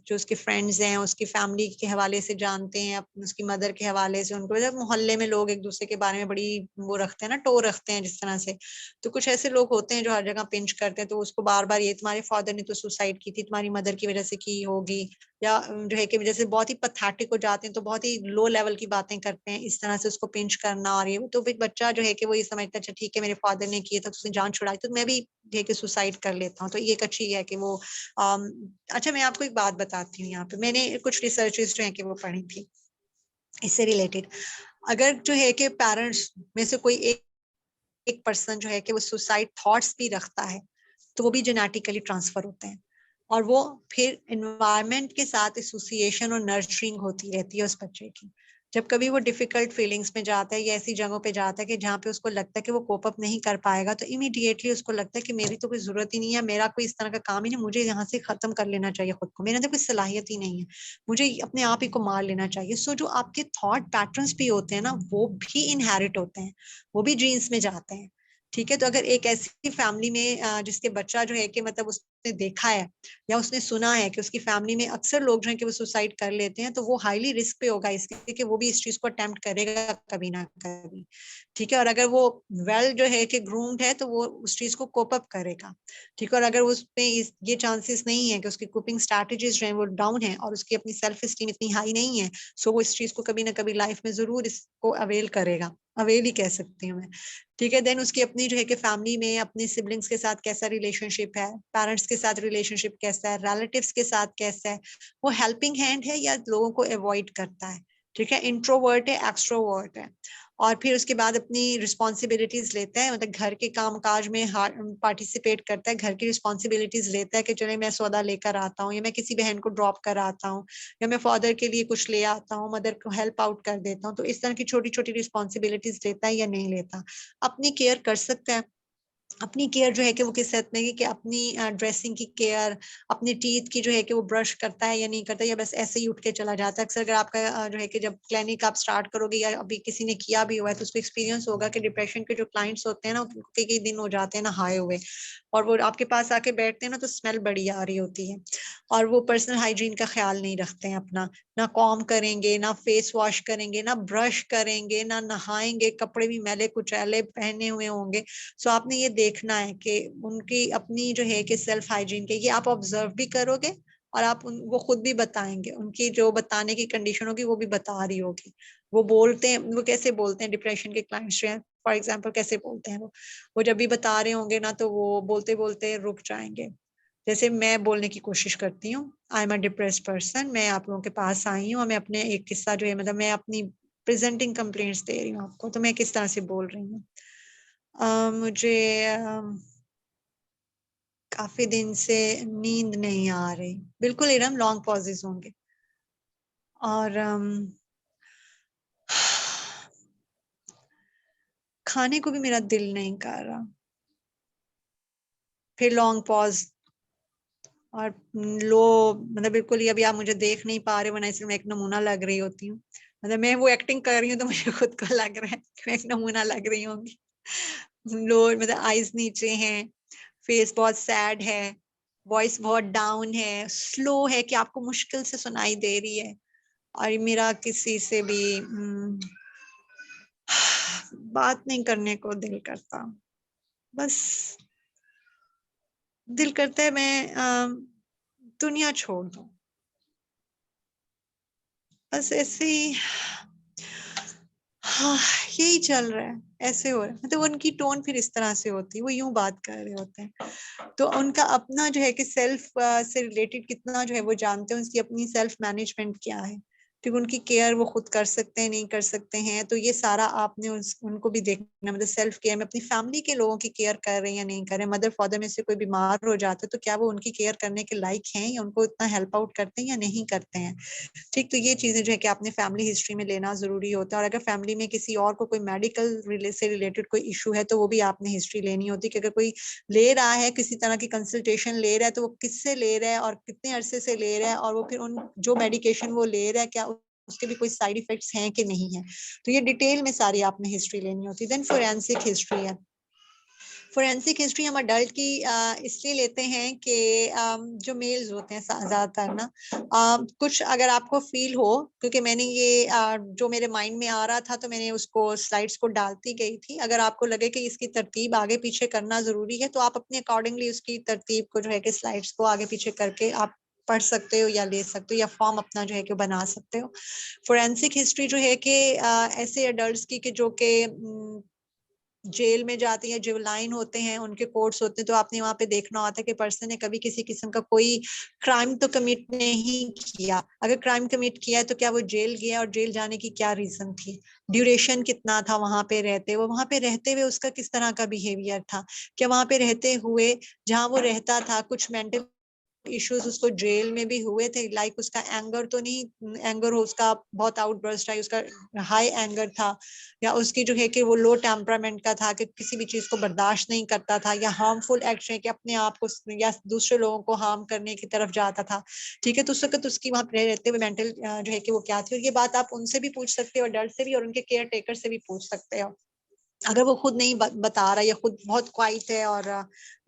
जो उसके फ्रेंड्स हैं उसकी फैमिली के हवाले से जानते हैं, उसकी मदर के हवाले से, उनको जब मोहल्ले में लोग एक दूसरे के बारे में बड़ी वो रखते हैं ना, टो रखते हैं जिस तरह से, तो कुछ ऐसे लोग होते हैं जो हर जगह पिंच करते हैं, तो उसको बार बार ये तुम्हारे फादर ने तो सुसाइड की थी, तुम्हारी मदर की वजह से की होगी, या जो है कि जैसे बहुत ही पथेटिक हो जाते हैं, तो बहुत ही लो लेवल की बातें करते हैं, इस तरह से उसको पिंच करना। और ये तो फिर बच्चा जो है कि वो ये समझता है अच्छा ठीक है मेरे फादर ने किए तो उसने जान छुड़ाई, तो मैं भी है कि सुसाइड कर लेता हूँ। तो ये एक अच्छी है कि वो अच्छा, मैं आपको एक बात बताती हूँ, यहाँ पे मैंने कुछ रिसर्चेस जो है कि वो पढ़ी थी इससे रिलेटेड। अगर जो है कि पेरेंट्स में से कोई एक पर्सन जो है कि वो सुसाइड थॉट्स भी रखता है, तो वो भी जेनेटिकली ट्रांसफर होते हैं, और वो फिर एनवायरनमेंट के साथ एसोसिएशन और नर्चरिंग होती रहती है उस बच्चे की। जब कभी वो डिफिकल्ट फीलिंग्स में जाता है या ऐसी जगहों पे जाता है कि जहाँ पे उसको लगता है कि वो कोप अप नहीं कर पाएगा, तो इमीडिएटली उसको लगता है कि मेरी तो कोई जरूरत ही नहीं है, मेरा कोई इस तरह का काम ही नहीं, मुझे यहाँ से खत्म कर लेना चाहिए खुद को, मेरे अंदर कोई सलाहियत ही नहीं है, मुझे अपने आप ही को मार लेना चाहिए। सो जो आपके थॉट पैटर्न्स भी होते हैं ना, वो भी इनहेरिट होते हैं, वो भी जीन्स में जाते हैं। ठीक है, तो अगर एक ऐसी फैमिली में जिसके बच्चा जो है कि मतलब उसने देखा है या उसने सुना है कि उसकी फैमिली में अक्सर लोग जो है कि वो सुसाइड कर लेते हैं, तो वो हाईली रिस्क पे होगा इसके कि वो भी इस चीज को अटेम्प्ट करेगा कभी ना कभी। ठीक है, और अगर वो वेल जो है कि ग्रूम्ड है तो वो उस चीज को कोप अप करेगा। ठीक है, और अगर उसमें ये चांसेस नहीं है कि उसकी कोपिंग स्ट्रैटेजीज जो है वो डाउन है और उसकी अपनी सेल्फ एस्टीम इतनी हाई नहीं है, सो वो इस चीज को कभी ना कभी लाइफ में जरूर इसको अवेल करेगा, अवेल ही कह सकती हूँ मैं। ठीक है, देन उसकी अपनी जो है कि फैमिली में अपने सिबलिंग्स के साथ कैसा रिलेशनशिप है, पेरेंट्स के साथ रिलेशनशिप कैसा है, रिलेटिव्स के साथ कैसा है, वो हेल्पिंग हैंड है या लोगों को अवॉइड करता है। ठीक है, इंट्रोवर्ट है, एक्सट्रोवर्ट है। और फिर उसके बाद अपनी रिस्पॉन्सिबिलिटीज लेता है, मतलब घर के काम काज में पार्टिसिपेट करता है, घर की रिस्पॉन्सिबिलिटीज लेता है कि चले मैं सौदा लेकर आता हूँ, या मैं किसी बहन को ड्रॉप कर आता हूँ, या मैं फादर के लिए कुछ ले आता हूँ, मदर को हेल्प आउट कर देता हूँ। तो इस तरह की छोटी छोटी रिस्पॉन्सिबिलिटीज लेता है या नहीं लेता, अपनी केयर कर सकता है। अपनी केयर जो है कि वो किस हद में कि अपनी ड्रेसिंग की केयर, अपने टीथ की जो है कि वो ब्रश करता है या नहीं करता, या बस ऐसे ही उठ के चला जाता है। अक्सर अगर आपका जो है कि जब क्लिनिक आप स्टार्ट करोगे या अभी किसी ने किया भी हुआ है तो उसको एक्सपीरियंस होगा कि डिप्रेशन के जो क्लाइंट्स होते हैं ना, कई कई दिन हो जाते हैं नहाए हुए, और वो आपके पास आके बैठते हैं ना तो स्मेल बड़ी आ रही होती है, और वो पर्सनल हाइजीन का ख्याल नहीं रखते हैं अपना, ना कॉम करेंगे, ना फेस वॉश करेंगे, ना ब्रश करेंगे, ना नहाएंगे, कपड़े भी मैले कुचैले पहने हुए होंगे। सो आपने ये देखना है कि उनकी अपनी जो है कि सेल्फ हाइजीन के ये आप ऑब्जर्व भी करोगे, और आप वो खुद भी बताएंगे, उनकी जो बताने की कंडीशन होगी वो भी बता रही होगी। वो बोलते हैं, वो कैसे बोलते हैं डिप्रेशन के क्लाइंट्स जो हैं, फॉर एग्जाम्पल कैसे बोलते हैं वो जब भी बता रहे होंगे ना तो वो बोलते बोलते रुक जाएंगे। जैसे मैं बोलने की कोशिश करती हूँ, I am a depressed person, मैं आप लोगों के पास आई हूँ और मैं अपने एक किस्सा जो है, मतलब मैं अपनी प्रेजेंटिंग कंप्लेंट्स दे रही हूँ आपको, तो मैं किस तरह से बोल रही हूँ। मुझे काफी दिन से नींद नहीं आ रही, बिल्कुल एकदम लॉन्ग पॉजेस होंगे, और खाने को भी मेरा दिल नहीं कर रहा, फिर लॉन्ग पॉज, और लो, मतलब बिल्कुल ही अभी आप मुझे देख नहीं पा रहे, वरना इसलिए मैं एक नमूना लग रही होती हूँ, मतलब मैं वो एक्टिंग कर रही हूँ तो मुझे खुद को लग रहा है कि मैं एक नमूना लग रही होंगी। लो, मतलब आईज नीचे हैं, फेस बहुत सैड है, वॉइस बहुत डाउन है, स्लो है कि आपको मुश्किल से सुनाई दे रही है, और मेरा किसी से भी बात नहीं करने को दिल करता, बस दिल करता है मैं दुनिया छोड़ दूं, बस ऐसे ही। हाँ, यही चल रहा है, ऐसे हो रहा है, मतलब उनकी टोन फिर इस तरह से होती है, वो यूं बात कर रहे होते हैं, तो उनका अपना जो है कि सेल्फ से रिलेटेड कितना जो है वो जानते हैं, उसकी अपनी सेल्फ मैनेजमेंट क्या है, ठीक, उनकी केयर वो खुद कर सकते हैं नहीं कर सकते हैं, तो ये सारा आपने उनको भी देखना, मतलब सेल्फ केयर में अपनी फैमिली के लोगों की केयर कर रहे हैं या नहीं कर रहे हैं, मदर फादर में से कोई बीमार हो जाते तो क्या वो उनकी केयर करने के लायक हैं, या उनको इतना हेल्प आउट करते हैं या नहीं करते हैं, ठीक, तो ये चीजें जो है कि आपने फैमिली हिस्ट्री में लेना जरूरी होता है, और अगर फैमिली में किसी और को कोई मेडिकल से रिलेटेड कोई इशू है तो वो भी आपने हिस्ट्री लेनी होती है, कि अगर कोई ले रहा है किसी तरह की कंसल्टेशन ले रहा है तो वो किससे ले रहा है और कितने अरसे से ले रहा है, और वो फिर उन जो मेडिकेशन वो ले रहा है क्या उसके भी कोई साइड इफेक्ट्स हैं कि नहीं है, तो ये डिटेल में सारी आपने हिस्ट्री लेनी होती है। देन फोरेंसिक हिस्ट्री है, फोरेंसिक हिस्ट्री हम अडल्ट की इसलिए लेते हैं कि जो मेल्स होते हैं ज्यादातर ना, कुछ अगर आपको फील हो, क्योंकि मैंने ये जो मेरे माइंड में आ रहा था तो मैंने उसको स्लाइड्स को डालती गई थी, अगर आपको लगे कि इसकी तरतीब आगे पीछे करना जरूरी है तो आप अपने अकॉर्डिंगली उसकी तरतीब को जो है कि स्लाइड्स को आगे पीछे करके आप पढ़ सकते हो या ले सकते हो या फॉर्म अपना जो है कि बना सकते हो। फोरेंसिक हिस्ट्री जो है कि ऐसे अडल्ट्स की कि जो कि जेल में जाते हैं, जुवेनाइल होते हैं, उनके कोर्ट्स होते हैं, तो आपने वहां पे देखना होता है कि पर्सन ने कभी किसी किस्म का कोई क्राइम तो कमिट नहीं किया, अगर क्राइम कमिट किया है तो क्या वो जेल गया और जेल जाने की क्या रीजन थी, ड्यूरेशन कितना था वहां पे रहते हुए, वहां पे रहते हुए उसका किस तरह का बिहेवियर था, क्या वहां पे रहते हुए जहां वो रहता था कुछ मेंटल इश्यूज उसको जेल में भी हुए थे, लाइक उसका एंगर तो नहीं, एंगर हो उसका बहुत आउटबर्स्ट है, उसका हाई एंगर था, या उसकी जो है कि वो लो टेम्परामेंट का था कि किसी भी चीज को बर्दाश्त नहीं करता था, या हार्मफुल एक्शन कि अपने आप को या दूसरे लोगों को हार्म करने की तरफ जाता था, ठीक है, तो उस वक्त उसकी वहां पे रहते हुए मेंटल जो है कि वो क्या थी, और ये बात आप उनसे भी पूछ सकते हो, अडल्ट से भी, और उनके केयर टेकर से भी पूछ सकते हो, अगर वो खुद नहीं बता रहा या खुद बहुत क्वाइट है, और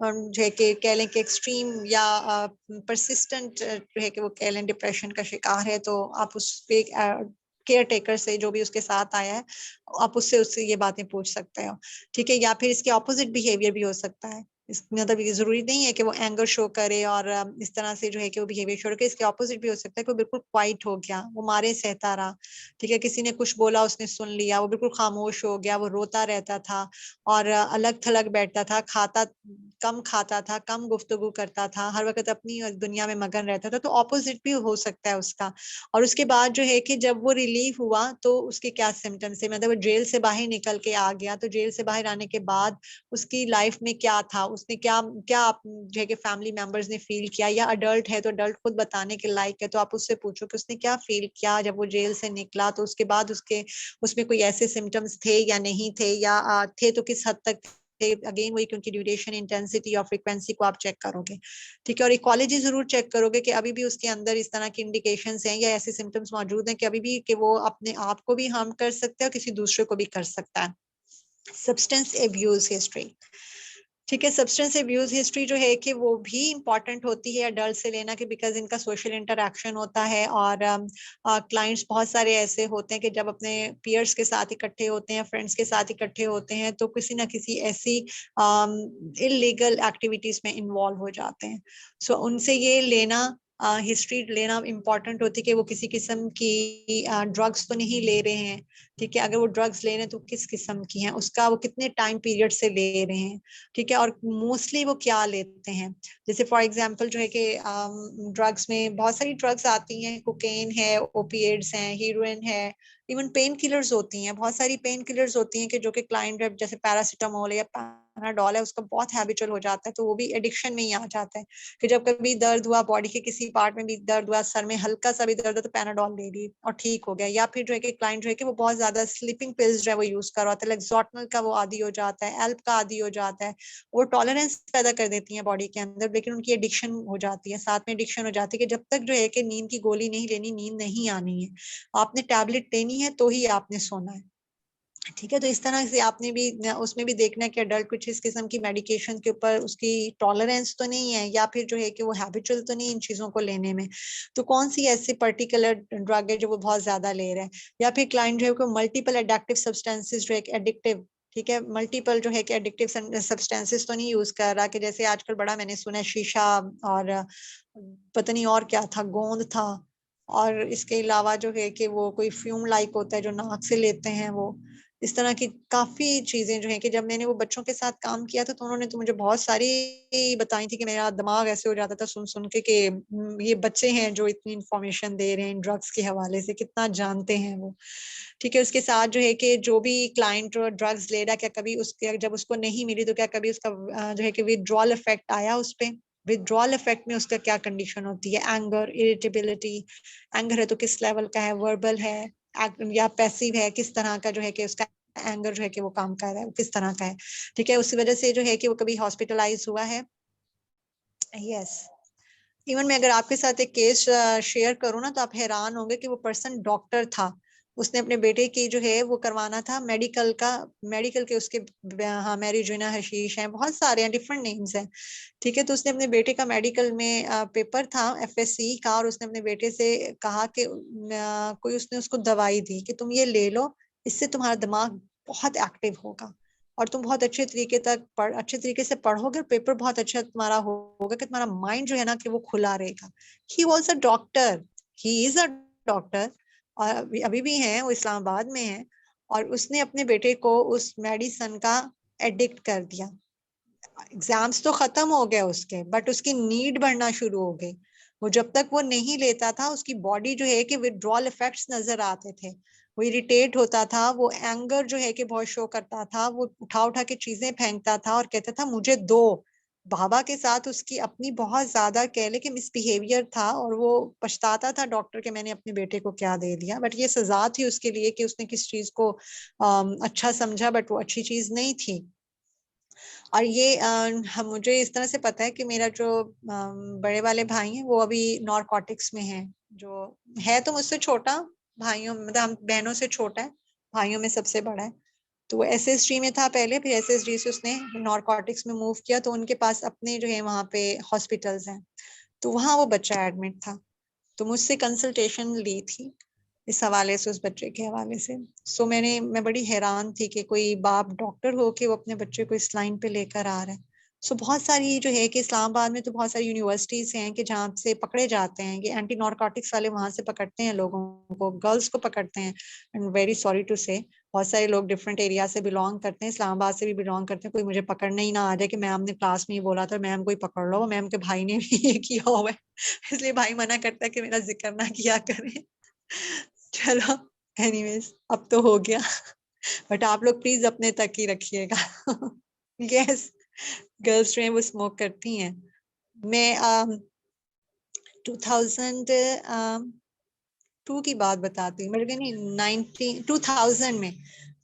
जो है कि कह लें कि एक्सट्रीम या परसिस्टेंट जो है कि वो कह लें डिप्रेशन का शिकार है, तो आप उस पे केयर टेकर से जो भी उसके साथ आया है आप उससे ये बातें पूछ सकते हो, ठीक है, या फिर इसके ऑपोजिट बिहेवियर भी हो सकता है, मतलब ये जरूरी नहीं है कि वो एंगर शो करे और इस तरह से जो है कि वो बिहेवियर शो करे, इसके ऑपोजिट भी हो सकता है कि वो बिल्कुल क्वाइट हो गया, वो मारे सहता रहा, ठीक है, किसी ने कुछ बोला उसने सुन लिया, वो बिल्कुल खामोश हो गया, वो रोता रहता था और अलग थलग बैठता था, कम खाता था, कम गुफ्तगू करता था, हर वक्त अपनी दुनिया में मगन रहता था, तो ऑपोजिट भी हो सकता है उसका, और उसके बाद जो है कि जब वो रिलीफ हुआ तो उसके क्या सिम्टम्स थे, मतलब वो जेल से बाहर निकल के आ गया, तो जेल से बाहर आने के बाद उसकी लाइफ में क्या था, उसने क्या क्या जो है कि फैमिली मेंबर्स ने फील किया, या अडल्ट है तो अडल्ट खुद बताने के लायक है, तो आप उससे पूछो कि उसने क्या फील किया जब वो जेल से निकला, तो उसके बाद उसके उसमें कोई ऐसे सिम्टम्स थे या नहीं थे, या थे तो किस हद तक अगेन वही, क्योंकि ड्यूरेशन, इंटेंसिटी और फ्रीक्वेंसी को आप चेक करोगे, ठीक है। और इकोलॉजी जरूर चेक करोगे कि अभी भी उसके अंदर इस तरह की इंडिकेशंस हैं या ऐसे सिम्टम्स मौजूद हैं कि अभी भी कि वो अपने आप को भी हार्म कर सकता है और किसी दूसरे को भी कर सकता है। सब्सटेंस एब्यूज हिस्ट्री, ठीक है। सब्सटेंस एब्यूज हिस्ट्री जो है कि वो भी इंपॉर्टेंट होती है अडल्ट से लेना, कि बिकॉज इनका सोशल इंटरेक्शन होता है और क्लाइंट्स बहुत सारे ऐसे होते हैं कि जब अपने पीयर्स के साथ इकट्ठे होते हैं, फ्रेंड्स के साथ इकट्ठे होते हैं, तो किसी ना किसी ऐसी इलीगल एक्टिविटीज में इन्वॉल्व हो जाते हैं। सो उनसे ये लेना, हिस्ट्री लेना इम्पॉर्टेंट होती है कि वो किसी किस्म की ड्रग्स तो नहीं ले रहे हैं, ठीक है। अगर वो ड्रग्स ले रहे हैं तो किस किस्म की हैं, उसका वो कितने टाइम पीरियड से ले रहे हैं, ठीक है। और मोस्टली वो क्या लेते हैं, जैसे फॉर एग्जांपल जो है कि ड्रग्स में बहुत सारी ड्रग्स आती हैं, कोकेन है, ओपिएड्स हैं, हीरोइन है, इवन पेन किलर्स होती हैं, बहुत सारी पेन किलर्स होती हैं कि जो कि क्लाइंट जैसे पैरासीटामोल या पैनाडोल है उसका बहुत हैबिचुअल हो जाता है, तो वो भी एडिक्शन में ही आ जाता है कि जब कभी दर्द हुआ, बॉडी के किसी पार्ट में भी दर्द हुआ, सर में हल्का सा भी दर्द हो तो पैनाडोल ले ली और ठीक हो गया। या फिर जो है कि क्लाइंट जो है कि वो बहुत ज्यादा स्लीपिंग पिल्स जो है वो यूज कर रहा होता है, लेक्सोटनल का वो आदी हो जाता है, एल्प का आदी हो जाता है, वो टॉलरेंस पैदा कर देती है बॉडी के अंदर, लेकिन उनकी एडिक्शन हो जाती है, साथ में एडिक्शन हो जाती है कि जब तक जो है कि नींद की गोली नहीं लेनी, नींद नहीं आनी है, आपने टैबलेट लेनी है तो ही आपने सोना है, ठीक है। तो इस तरह से आपने भी उसमें भी देखना है कि अडल्ट कुछ इस किस्म की मेडिकेशन के ऊपर उसकी टॉलरेंस तो नहीं है, या फिर जो है कि वो हैबिचुअल तो नहीं इन चीजों को लेने में, तो कौन सी ऐसी पर्टिकुलर ड्रग है जो वो बहुत ज्यादा ले रहा है। या फिर क्लाइंट जो है को मल्टीपल एडिक्टिव सब्सटेंसेस जो है एडिक्टिव, ठीक है, मल्टीपल जो है कि एडिक्टिव सब्सटेंसेस तो नहीं यूज कर रहा, कि जैसे आजकल बड़ा मैंने सुना है शीशा और पता नहीं और क्या था, गोंद था, और इसके अलावा जो है कि वो कोई फ्यूम लाइक होता है जो नाक से लेते हैं, वो इस तरह की काफी चीजें जो है कि जब मैंने वो बच्चों के साथ काम किया था तो उन्होंने तो मुझे बहुत सारी बताई थी कि मेरा दिमाग ऐसे हो जाता था सुन सुन के कि ये बच्चे हैं जो इतनी इंफॉर्मेशन दे रहे हैं इन ड्रग्स के हवाले से, कितना जानते हैं वो, ठीक है। उसके साथ जो है कि जो भी क्लाइंट ड्रग्स ले रहा, क्या कभी उसके जब उसको नहीं मिली तो क्या कभी उसका जो है कि विथड्रॉल इफेक्ट आया उस पर, विथड्रॉल इफेक्ट में उसका क्या कंडीशन होती है, एंगर, इरिटेबिलिटी, एंगर है तो किस लेवल का है, वर्बल है या पैसिव है, किस तरह का जो है कि उसका एंगर जो है कि वो काम कर रहा है, किस तरह का है, ठीक है। उसी वजह से जो है कि वो कभी हॉस्पिटलाइज हुआ है। यस, इवन मैं अगर आपके साथ एक केस शेयर करूँ ना तो आप हैरान होंगे कि वो पर्सन डॉक्टर था, उसने अपने बेटे की जो है वो करवाना था मेडिकल का, मेडिकल के उसके हाँ मैरिजुना, हशीश हैं, बहुत सारे हैं, डिफरेंट नेम्स हैं, ठीक है। तो उसने अपने बेटे का मेडिकल में पेपर था एफएससी का, और उसने अपने बेटे से कहा कि कोई उसने उसको दवाई दी कि तुम ये ले लो, इससे तुम्हारा दिमाग बहुत एक्टिव होगा और तुम बहुत अच्छे तरीके तक अच्छे तरीके से पढ़ोगे, पेपर बहुत अच्छा तुम्हारा होगा कि तुम्हारा माइंड जो है ना कि वो खुला रहेगा। He was a doctor, he is a doctor, और अभी भी है, वो इस्लामाबाद में है, और उसने अपने बेटे को उस मेडिसन का एडिक्ट कर दिया। एग्जाम्स तो खत्म हो गए उसके, बट उसकी नीड बढ़ना शुरू हो गई। वो जब तक वो नहीं लेता था उसकी बॉडी जो है कि विथड्रॉल इफेक्ट्स नजर आते थे, वो इरिटेट होता था, वो एंगर जो है कि बहुत शो करता था, वो उठा उठा के चीजें फेंकता था और कहता था मुझे दो। बाबा के साथ उसकी अपनी बहुत ज्यादा कह ले कि मिसबिहेवियर था, और वो पछताता था डॉक्टर के मैंने अपने बेटे को क्या दे दिया, बट ये सजा थी उसके लिए कि उसने किस चीज को अच्छा समझा, बट वो अच्छी चीज नहीं थी। और ये हम मुझे इस तरह से पता है कि मेरा जो बड़े वाले भाई हैं वो अभी नॉरकोटिक्स में हैं, जो है तो मुझसे छोटा, भाइयों मतलब हम बहनों से छोटा है, भाइयों में सबसे बड़ा है। तो वो एसएसडी में था पहले, फिर एसएसडी से उसने नॉरकोटिक्स में मूव किया, तो उनके पास अपने जो है वहाँ पे हॉस्पिटल्स हैं, तो वहाँ वो बच्चा एडमिट था, तो मुझसे कंसल्टेशन ली थी इस हवाले से, उस बच्चे के हवाले से। सो मैं बड़ी हैरान थी कि कोई बाप डॉक्टर हो के वो अपने बच्चे को इस लाइन पे लेकर आ रहा है। सो बहुत सारी जो है कि इस्लामाबाद में तो बहुत सारी यूनिवर्सिटीज हैं कि जहाँ से पकड़े जाते हैं, ये एंटी नारकोटिक्स वाले वहां से पकड़ते हैं लोगों को, गर्ल्स को पकड़ते हैं। एंड वेरी सॉरी टू से बहुत सारे लोग डिफरेंट एरिया से बिलोंग करते हैं, इस्लामाबाद से भी बिलोंग करते हैं, कोई मुझे पकड़ने ही ना आ जाए कि मैम ने क्लास में ही बोला था, मैम को ही पकड़ लो, मैम के भाई ने भी ये किया हुआ है, इसलिए भाई मना करता है कि मेरा जिक्र ना किया करें। चलो, एनीवेज अब तो हो गया, बट आप लोग प्लीज अपने तक ही रखिएगा। यस, गर्ल्स जो है वो स्मोक करती हैं। मैं 2002 की बात बताती हूँ, मेरे को नहीं 2000 में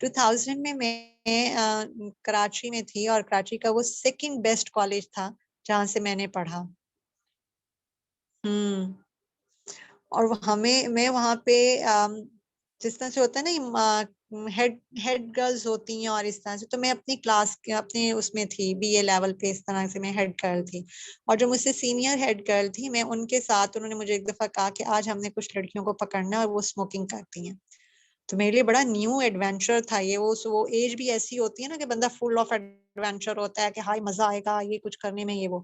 2000 में मैं कराची में थी और कराची का वो सेकंड बेस्ट कॉलेज था जहाँ से मैंने पढ़ा। और हमें मैं वहाँ पे जिस तरह से होता है ना हेड हेड गर्ल्स होती हैं और इस तरह से, तो मैं अपनी क्लास के अपने उसमें थी बीए लेवल पे, इस तरह से मैं हेड गर्ल थी। और जो मुझसे सीनियर हेड गर्ल थी मैं उनके साथ, उन्होंने मुझे एक दफा कहा कि आज हमने कुछ लड़कियों को पकड़ना है और वो स्मोकिंग करती हैं। तो मेरे लिए बड़ा न्यू एडवेंचर था ये। वो एज भी ऐसी होती है ना कि बंदा फुल ऑफ एडवेंचर होता है कि हाय मजा आएगा ये कुछ करने में ये वो।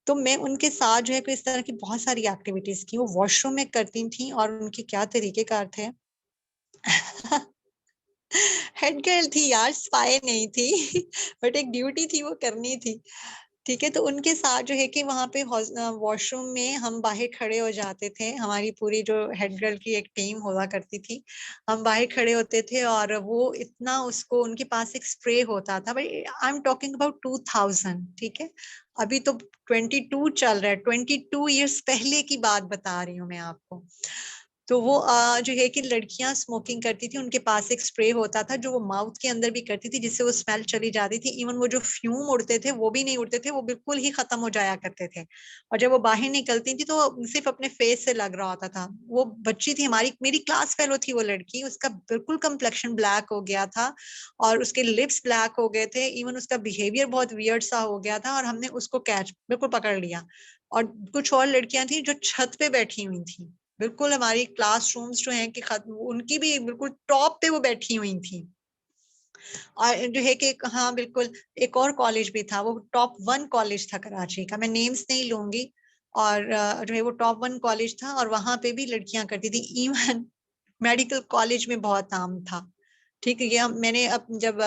तो मैं उनके साथ जो है कोई इस तरह की बहुत सारी एक्टिविटीज की, वो वॉशरूम में करती थी और उनके क्या तरीकेकार थे। हेड गर्ल थी यार, स्पाई नहीं थी। बट एक ड्यूटी थी, वो करनी थी। ठीक है, तो उनके साथ जो है कि वहां पे वॉशरूम में हम बाहर खड़े हो जाते थे, हमारी पूरी जो हेड गर्ल की एक टीम हुआ करती थी, हम बाहर खड़े होते थे और वो इतना उसको, उनके पास एक स्प्रे होता था, but I am talking about 2000, ठीक है, अभी तो 22 चल रहा है, 22 ईयर्स पहले की बात बता रही हूँ मैं आपको। तो वो जो है कि लड़कियां स्मोकिंग करती थी, उनके पास एक स्प्रे होता था जो वो माउथ के अंदर भी करती थी, जिससे वो स्मेल चली जाती थी। इवन वो जो फ्यूम उड़ते थे वो भी नहीं उड़ते थे, वो बिल्कुल ही खत्म हो जाया करते थे। और जब वो बाहर निकलती थी तो सिर्फ अपने फेस से लग रहा होता था। वो बच्ची थी, हमारी मेरी क्लास फेलो थी वो लड़की, उसका बिल्कुल कम्प्लेक्शन ब्लैक हो गया था और उसके लिप्स ब्लैक हो गए थे, इवन उसका बिहेवियर बहुत वियर्ड सा हो गया था, और हमने उसको कैच बिल्कुल पकड़ लिया। और कुछ और लड़कियां थी जो छत पे बैठी हुई थी, बिल्कुल हमारी क्लासरूम्स जो हैं कि उनकी भी बिल्कुल टॉप पे वो बैठी हुई थी। और जो है कि हाँ बिल्कुल, एक और कॉलेज भी था, वो टॉप 1 कॉलेज था कराची का, मैं नेम्स नहीं लूंगी। और जो है वो टॉप 1 कॉलेज था और वहां पे भी लड़कियां करती थी। इवन मेडिकल कॉलेज में बहुत नाम था। ठीक है, ये मैंने अब जब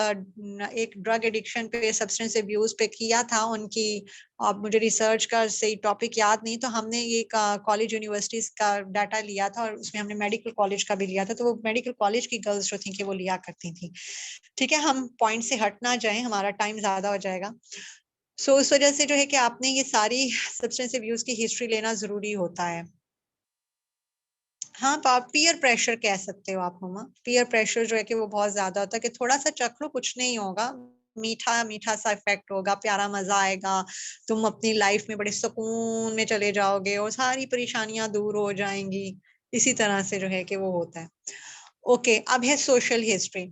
एक ड्रग एडिक्शन पे, सब्सटेंस अब्यूज पे किया था उनकी, अब मुझे रिसर्च का सही टॉपिक याद नहीं, तो हमने ये कॉलेज यूनिवर्सिटीज का डाटा लिया था और उसमें हमने मेडिकल कॉलेज का भी लिया था। तो वो मेडिकल कॉलेज की गर्ल्स जो थी कि वो लिया करती थी। ठीक है, हम पॉइंट से हट ना जाएं, हमारा टाइम ज्यादा हो जाएगा। सो उस वजह से जो है कि आपने ये सारी सब्सटेंस अब्यूज की हिस्ट्री लेना जरूरी होता है। हाँ, तो आप पीयर प्रेशर कह सकते हो आप मम्मा। पीयर प्रेशर जो है कि वो बहुत ज्यादा होता है कि थोड़ा सा चख लो, कुछ नहीं होगा, मीठा मीठा सा इफेक्ट होगा, प्यारा मजा आएगा, तुम अपनी लाइफ में बड़े सुकून में चले जाओगे और सारी परेशानियां दूर हो जाएंगी। इसी तरह से जो है कि वो होता है। ओके, अब है सोशल हिस्ट्री।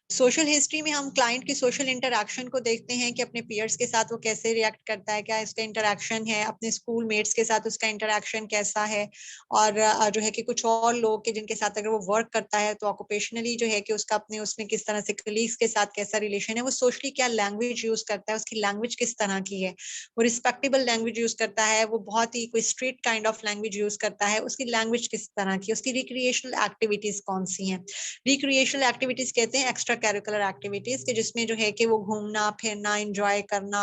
सोशल हिस्ट्री में हम क्लाइंट की सोशल इंटरैक्शन को देखते हैं कि अपने पीयर्स के साथ वो कैसे रिएक्ट करता है, क्या इसका इंटरैक्शन है, अपने स्कूल मेट्स के साथ उसका इंटरैक्शन कैसा है, और जो है कि कुछ और लोग के जिनके साथ अगर वो वर्क करता है तो ऑक्यूपेशनली जो है कि उसका अपने उसमें किस तरह से कलीग्स के साथ कैसा रिलेशन है, वो सोशली क्या लैंग्वेज यूज करता है, उसकी लैंग्वेज किस तरह की है, वो रिस्पेक्टेबल लैंग्वेज यूज करता है, वो बहुत ही कोई street kind of language use करता है, उसकी लैंग्वेज किस तरह की, उसकी रिक्रिएशनल एक्टिविटीज कौन सी हैं। रिक्रिएशनल एक्टिविटीज कहते हैं एक्स्ट्रा कैरिकुलर एक्टिविटीज के, जिसमें जो है कि वो घूमना फिरना, एंजॉय करना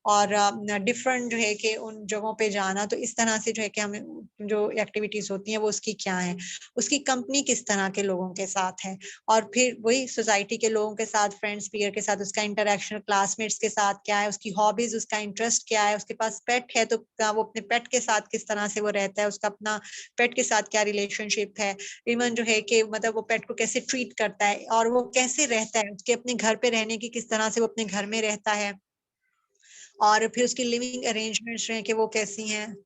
और डिफरेंट जो है कि उन जगहों पे जाना। तो इस तरह से जो है कि हमें जो एक्टिविटीज होती हैं वो उसकी क्या है, उसकी कंपनी किस तरह के लोगों के साथ है, और फिर वही सोसाइटी के लोगों के साथ, फ्रेंड्स पीयर के साथ उसका इंटरेक्शन, क्लासमेट्स के साथ क्या है, उसकी हॉबीज, उसका इंटरेस्ट क्या है, उसके पास पेट है तो वो अपने पेट के साथ किस तरह से वो रहता है, उसका अपना पेट के साथ क्या रिलेशनशिप है, इवन जो है कि मतलब वो पेट को कैसे ट्रीट करता है और वो कैसे रहता है, उसके अपने घर पे रहने की किस तरह से वो अपने घर में रहता है, और फिर उसकी लिविंग अरेंजमेंट्स हैं कि वो कैसी हैं।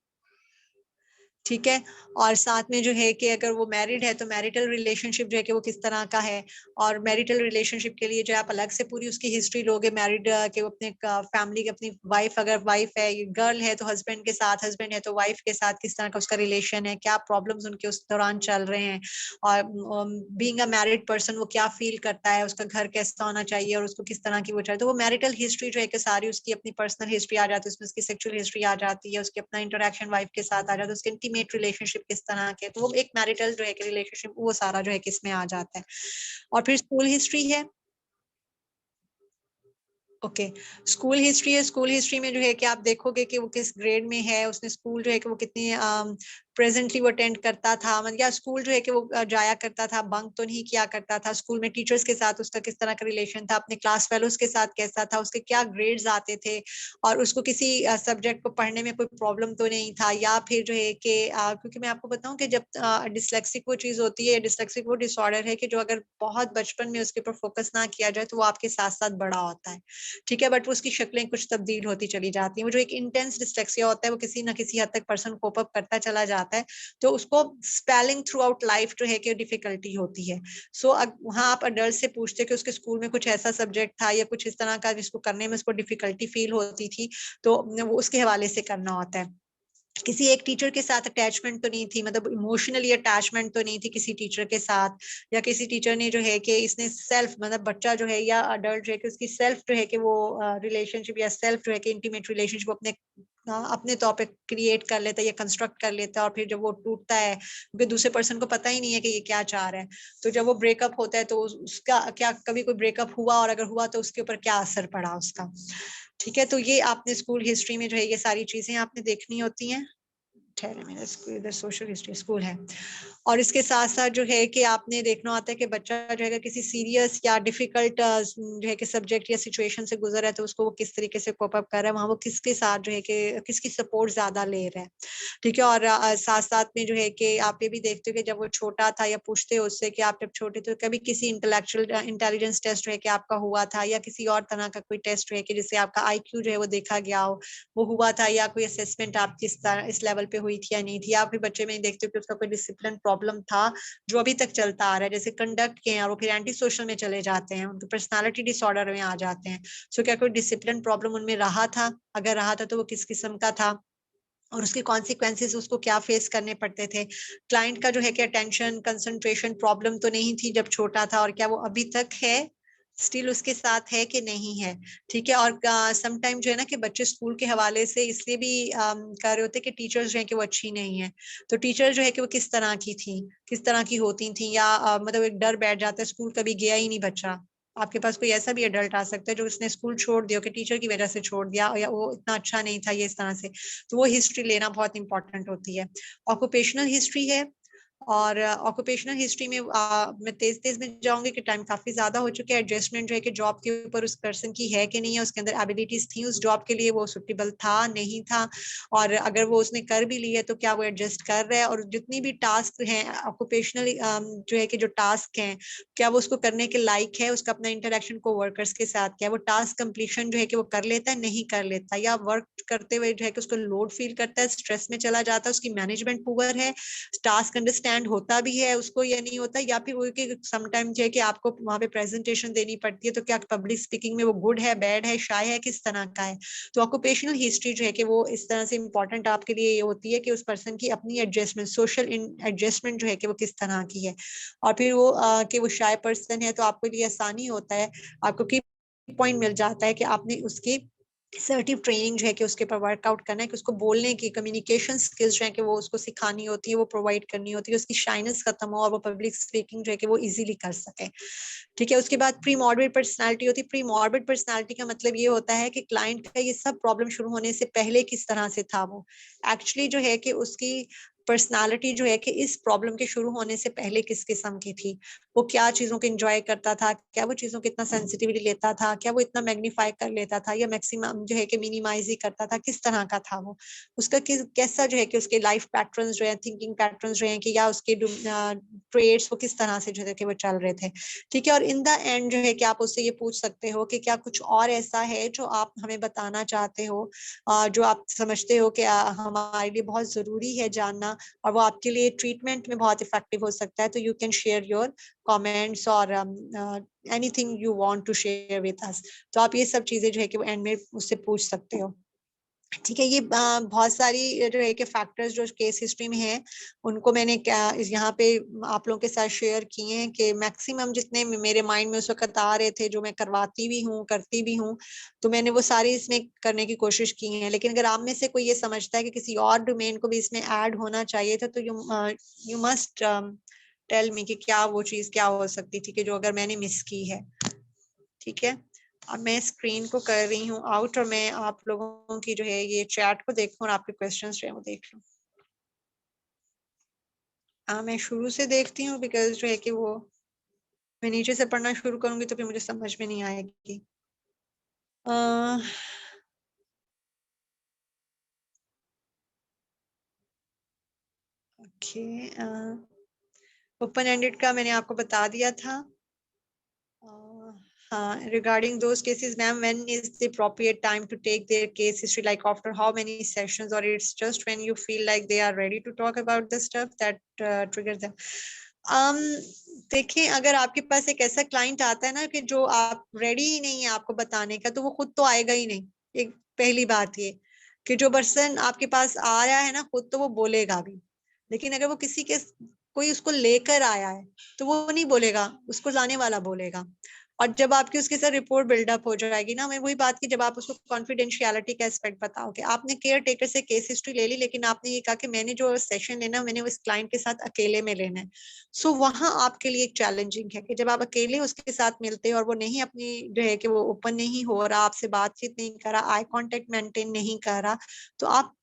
ठीक है, और साथ में जो है कि अगर वो मैरिड है तो मैरिटल रिलेशनशिप जो है कि वो किस तरह का है, और मैरिटल रिलेशनशिप के लिए जो आप अलग से पूरी उसकी हिस्ट्री लोगे, मैरिड के वो अपने फैमिली के, अपनी वाइफ, अगर वाइफ है, गर्ल है तो हस्बैंड के साथ, हस्बैंड है तो वाइफ के साथ किस तरह का उसका रिलेशन है, क्या प्रॉब्लम्स उनके उस दौरान चल रहे हैं, और बीइंग अ मैरिड पर्सन वो क्या फील करता है, उसका घर कैसा होना चाहिए और उसको किस तरह की वो चाहिए। तो वो मैरिटल हिस्ट्री जो है कि सारी उसकी अपनी पर्सनल हिस्ट्री आ जाती है, उसमें उसकी सेक्सुअल हिस्ट्री आ जाती है, उसके अपना इंटरेक्शन वाइफ के साथ आ जाता है, उसके इंटीमेट रिलेशनशिप किस तरह के, तो वो एक मैरिटल जो है कि रिलेशनशिप वो सारा जो है कि इसमें आ जाता है। और फिर स्कूल हिस्ट्री है। ओके, स्कूल हिस्ट्री है। स्कूल हिस्ट्री में जो है कि आप देखोगे कि वो किस ग्रेड में है, उसने स्कूल जो है कि वो कितनी प्रेजेंटली वो अटेंड करता था, मतलब या स्कूल जो है कि वो जाया करता था, बंक तो नहीं किया करता था, स्कूल में टीचर्स के साथ उसका किस तरह का रिलेशन था, अपने क्लास फेलोज के साथ कैसा था, उसके क्या ग्रेड्स आते थे, और उसको किसी सब्जेक्ट को पढ़ने में कोई प्रॉब्लम तो नहीं था, या फिर जो है कि क्योंकि मैं आपको बताऊं कि जब डिस्लेक्सिक वो चीज होती है, डिस्लेक्सिक वो डिसऑर्डर है कि जो अगर बहुत बचपन में उसके ऊपर फोकस ना किया जाए तो वो आपके साथ साथ बड़ा होता है, ठीक है, बट उसकी शक्लें कुछ तब्दील होती चली जाती हैं। वो जो एक इंटेंस डिस्लेक्सिया होता है वो किसी ना किसी हद तक पर्सन कोप अप करता चला जाता है, तो उसको स्पेलिंग थ्रू आउट लाइफ जो है कि डिफिकल्टी होती है। सो वहाँ आप अडल्ट से पूछते कि उसके स्कूल में कुछ ऐसा सब्जेक्ट था या कुछ इस तरह का जिसको करने में उसको डिफिकल्टी फील होती थी, तो वो उसके हवाले से करना होता है। किसी एक टीचर के साथ अटैचमेंट तो नहीं थी, मतलब इमोशनली अटैचमेंट तो नहीं थी किसी टीचर के साथ, या किसी टीचर ने जो है कि इसने सेल्फ, मतलब बच्चा जो है या अडल्ट जो है कि उसकी सेल्फ जो है कि वो रिलेशनशिप या सेल्फ जो है कि इंटीमेट रिलेशनशिप अपने अपने तौर पे क्रिएट कर लेता है या कंस्ट्रक्ट कर लेता है, और फिर जब वो टूटता है क्योंकि दूसरे पर्सन को पता ही नहीं है कि ये क्या चाह रहा है, तो जब वो ब्रेकअप होता है तो उसका क्या कभी कोई ब्रेकअप हुआ, और अगर हुआ तो उसके ऊपर क्या असर पड़ा उसका, ठीक है। तो ये आपने स्कूल हिस्ट्री में जो है ये सारी चीजें आपने देखनी होती हैं। ठहरे, मेरा इधर सोशल हिस्ट्री स्कूल है, और इसके साथ साथ जो है कि आपने देखना होता है कि बच्चा जो है किसी सीरियस या डिफिकल्ट जो है कि सब्जेक्ट या सिचुएशन से गुजर है तो उसको वो किस तरीके से कोप अप कर रहा है, वहाँ वो किसके साथ जो है कि किसकी सपोर्ट ज्यादा ले रहा है, ठीक है। और साथ साथ में जो है कि आप ये भी देखते हो कि जब वो छोटा था या पूछते हो उससे कि आप जब छोटे थे तो कभी किसी इंटेलेक्चुअल इंटेलिजेंस टेस्ट जो है कि आपका हुआ था, या किसी और तरह का कोई टेस्ट जो है कि जिससे आपका IQ जो है वो देखा गया हो, वो हुआ था, या कोई असेसमेंट आपकी इस लेवल पे हुई थी या नहीं थी, या फिर बच्चे में देखते हो कि उसका कोई डिसिप्लिन प्रॉब्लम था जो अभी तक चलता आ रहा है, जैसे कंडक्ट के हैं और वो फिर एंटी सोशल में चले जाते हैं, उनके पर्सनालिटी डिसऑर्डर में आ जाते हैं। सो क्या कोई डिसिप्लिन प्रॉब्लम उनमें रहा था, अगर रहा था तो वो किस किस्म का था, और उसके कॉन्सिक्वेंसेस उसको क्या फेस करने पड़ते थे। क्लाइंट का जो है कि अटेंशन कंसंट्रेशन प्रॉब्लम तो नहीं थी जब छोटा था, और क्या वो अभी तक है, स्टिल उसके साथ है कि नहीं है, ठीक है। और सम टाइम जो है ना कि बच्चे स्कूल के हवाले से इसलिए भी कर रहे होते कि टीचर्स जो है कि वो अच्छी नहीं है, तो टीचर जो है कि वो किस तरह की थी, किस तरह की होती थी, या मतलब एक डर बैठ जाता है, स्कूल कभी गया ही नहीं बच्चा। आपके पास कोई ऐसा भी अडल्ट आ सकता है जो उसने स्कूल छोड़ दिया कि टीचर की वजह से छोड़ दिया, या वो इतना अच्छा नहीं था, ये इस तरह से, तो वो हिस्ट्री लेना बहुत इंपॉर्टेंट होती है। ऑक्यूपेशनल हिस्ट्री है, और ऑक्यूपेशनल हिस्ट्री में मैं तेज तेज में जाऊंगी कि टाइम काफी ज्यादा हो चुका है। एडजस्टमेंट जो है कि जॉब के ऊपर उस पर्सन की है कि नहीं है, उसके अंदर एबिलिटीज थी उस जॉब के लिए, वो सुटेबल था नहीं था, और अगर वो उसने कर भी ली है तो क्या वो एडजस्ट कर रहा है, और जितनी भी टास्क हैं ऑक्यूपेशनल जो है कि जो टास्क हैं क्या वो उसको करने के लायक है, उसका अपना इंटरेक्शन को वर्कर्स के साथ क्या वो टास्क कंप्लीशन जो है कि वो कर लेता है नहीं कर लेता, या वर्क करते हुए जो है कि उसको लोड फील करता है, स्ट्रेस में चला जाता है, उसकी मैनेजमेंट पुअर है, टास्क अंडरस्टैंड होता भी है उसको या नहीं होता, या फिर वो कि समटाइम जो है कि आपको वहां पे प्रेजेंटेशन देनी पड़ती है तो क्या पब्लिक स्पीकिंग में वो गुड है, बैड है, शाय है, किस तरह का है। तो ऑक्यूपेशनल हिस्ट्री जो है कि वो इस तरह से इंपॉर्टेंट आपके लिए ये होती है कि उस पर्सन की अपनी एडजस्टमेंट, सोशल एडजस्टमेंट जो है कि वो किस तरह की है, और फिर वो कि वो शाय पर्सन है तो आपके लिए आसानी होता है, आपको की पॉइंट मिल जाता है कि आपने उसकी सर्टिव ट्रेनिंग जो है कि उसके ऊपर वर्कआउट करना है, कि उसको बोलने की कम्युनिकेशन स्किल्स जो है कि वो उसको सिखानी होती है, वो प्रोवाइड करनी होती है, उसकी शाइनेस खत्म हो और वो पब्लिक स्पीकिंग जो है कि वो इजीली कर सके, ठीक है। उसके बाद प्री मॉर्बिड पर्सनालिटी होती है। प्री मॉर्बिड पर्सनालिटी का मतलब ये होता है कि क्लाइंट का ये सब प्रॉब्लम शुरू होने से पहले किस तरह से था, वो एक्चुअली जो है कि उसकी पर्सनालिटी जो है कि इस प्रॉब्लम के शुरू होने से पहले किस किस्म की थी, वो क्या चीजों को एंजॉय करता था, क्या वो चीजों को इतना सेंसिटिवली लेता था, क्या वो इतना मैग्नीफाई कर लेता था या मैक्सिमम जो है कि मिनिमाइज ही करता था, किस तरह का था वो, उसका कैसा जो है कि उसके लाइफ पैटर्न्स जो है, थिंकिंग पैटर्न्स जो है कि या उसके ट्रेड्स वो किस तरह से जो है कि वो चल रहे थे, ठीक है। और इन द एंड जो है कि आप उससे ये पूछ सकते हो कि क्या कुछ और ऐसा है जो आप हमें बताना चाहते हो, जो आप समझते हो कि हमारे लिए बहुत जरूरी है जानना, और वो आपके लिए ट्रीटमेंट में बहुत इफेक्टिव हो सकता है, तो you can share your comments और anything you want to share with us. तो आप ये सब चीजें जो है कि वो एंड में उससे पूछ सकते हो, ठीक है। ये बहुत सारी जो है कि फैक्टर्स जो केस हिस्ट्री में है उनको मैंने यहाँ पे आप लोगों के साथ शेयर किए हैं, कि मैक्सिमम जितने मेरे माइंड में उस वक्त आ रहे थे, जो मैं करवाती भी हूँ करती भी हूँ, तो मैंने वो सारी इसमें करने की कोशिश की है। लेकिन अगर आप में से कोई ये समझता है कि किसी और डोमेन को भी इसमें ऐड होना चाहिए था, तो यू मस्ट टेल मी कि क्या वो चीज क्या हो सकती थी कि जो अगर मैंने मिस की है, ठीक है। अब मैं स्क्रीन को कर रही हूँ आउट, और मैं आप लोगों की जो है ये चैट को देखूं और आपके क्वेश्चंस जो है वो देख लूं। मैं शुरू से देखती हूँ बिकॉज जो है कि वो मैं नीचे से पढ़ना शुरू करूंगी तो फिर मुझे समझ में नहीं आएगी। ओके, ओपन एंडेड का मैंने आपको बता दिया था। हाँ, regarding those cases, ma'am, when is the appropriate time to take their case history? Like after how many sessions, or it's just when you feel like they are ready to talk about the stuff that triggers them? देखिए, अगर आपके पास एक ऐसा client आता है ना कि जो आप रेडी ही नहीं है आपको बताने का, तो वो खुद तो आएगा ही नहीं। एक पहली बात ये कि जो पर्सन आपके पास आ रहा है ना, खुद तो वो बोलेगा भी, लेकिन अगर वो किसी के कोई उसको लेकर आया है तो वो नहीं बोलेगा, उसको लाने वाला बोलेगा। और जब आपकी उसके साथ रिपोर्ट बिल्डअप हो जाएगी ना, मैं वही बात की, जब आप उसको कॉन्फिडेंशियलिटी का एस्पेक्ट बताओगे, आपने केयर टेकर से केस हिस्ट्री ले ली, लेकिन आपने ये कहा कि मैंने जो सेशन लेना मैंने उस क्लाइंट के साथ अकेले में लेना है। सो वहां आपके लिए एक चैलेंजिंग है कि जब आप अकेले उसके साथ मिलते हैं और वो नहीं अपनी जो है कि वो ओपन नहीं हो रहा, आपसे बातचीत नहीं कर रहा, आई कॉन्टेक्ट मेंटेन नहीं कर रहा, तो आप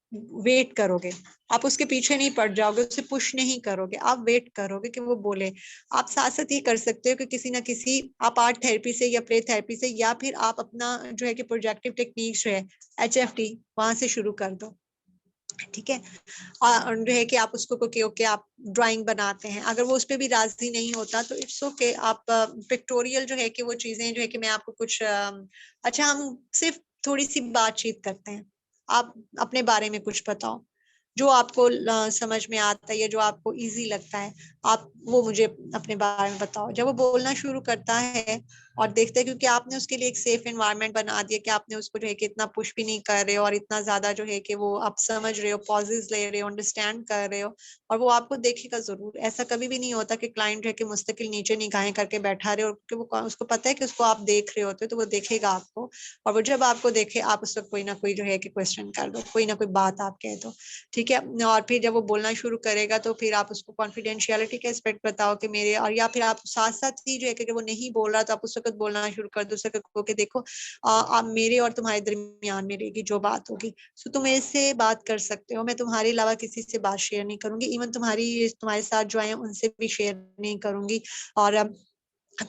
वेट करोगे। आप उसके पीछे नहीं पड़ जाओगे, उसे पुश नहीं करोगे, आप वेट करोगे कि वो बोले। आप साथ साथ ये कर सकते हो कि किसी ना किसी आप आर्ट थेरेपी से या प्ले थेरेपी से, या फिर आप अपना जो है कि प्रोजेक्टिव टेक्निक्स जो है HFT वहां से शुरू कर दो। ठीक है, और जो है कि आप उसको ओके आप ड्राइंग बनाते हैं, अगर वो उस पर भी राजी नहीं होता तो इट्स ओके, आप पिक्टोरियल जो है कि वो चीजें जो है कि मैं आपको कुछ अच्छा, हम सिर्फ थोड़ी सी बातचीत करते हैं, आप अपने बारे में कुछ बताओ जो आपको समझ में आता है या जो आपको इजी लगता है, आप वो मुझे अपने बारे में बताओ। जब वो बोलना शुरू करता है और देखते हैं, क्योंकि आपने उसके लिए एक सेफ एनवायरनमेंट बना दिया कि आपने उसको जो है कि इतना पुश भी नहीं कर रहे हो और इतना ज्यादा जो है कि वो आप समझ रहे हो, पॉजेज ले रहे हो, अंडरस्टैंड कर रहे हो, और वो आपको देखेगा जरूर। ऐसा कभी भी नहीं होता कि क्लाइंट जो है कि मुस्तकिल नीचे निगाहें करके बैठा रहे, और वो उसको पता है कि उसको आप देख रहे होते हो, तो वो देखेगा आपको, और वो जब आपको देखे आप उसको कोई ना कोई जो है कि क्वेश्चन कर दो, कोई ना कोई बात आप कह दो। ठीक है, और फिर जब वो बोलना शुरू करेगा तो फिर आप उसको कॉन्फिडेंशियलिटी का एस्पेक्ट बताओ कि मेरे, और या फिर आप साथ साथ ही जो है कि वो नहीं बोल रहा तो आप उस वक्त बोलना शुरू कर दो, उस वक्त को कि देखो आप मेरे और तुम्हारे दरमियान में रहेगी जो बात होगी, सो तुम इससे बात कर सकते हो, मैं तुम्हारे अलावा किसी से बात शेयर नहीं करूंगी, इवन तुम्हारे साथ जो आए उनसे भी शेयर नहीं करूंगी, और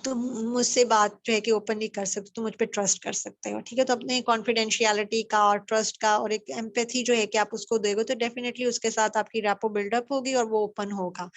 तुम मुझसे बात जो है कि ओपनली कर सकते हो, तुम मुझ पे ट्रस्ट कर सकते हो। ठीक है, तो अपने कॉन्फिडेंशियलिटी का और ट्रस्ट का और एक एम्पैथी जो है कि आप उसको दोगे, तो डेफिनेटली उसके साथ आपकी रैपो बिल्डअप होगी और वो ओपन होगा।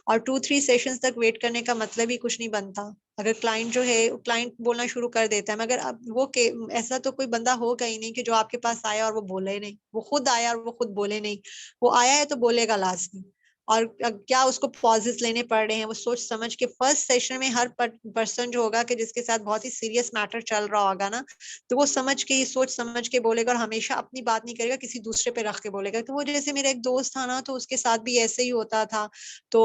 और 2-3 सेशंस तक वेट करने का मतलब ही कुछ नहीं बनता। अगर क्लाइंट जो है, क्लाइंट बोलना शुरू कर देता है, मगर अब वो के ऐसा तो कोई बंदा होगा ही नहीं कि जो आपके पास आया और वो बोले नहीं, वो खुद आया और वो खुद बोले नहीं, वो आया है तो बोलेगा लाजमी। और क्या उसको पॉजेस लेने पड़ रहे हैं, वो सोच समझ के, फर्स्ट सेशन में हर पर्सन जो होगा कि जिसके साथ बहुत ही सीरियस मैटर चल रहा होगा ना, तो वो समझ के ही, सोच समझ के बोलेगा, और हमेशा अपनी बात नहीं करेगा, किसी दूसरे पे रख के बोलेगा। तो वो जैसे मेरा एक दोस्त था ना, तो उसके साथ भी ऐसे ही होता था, तो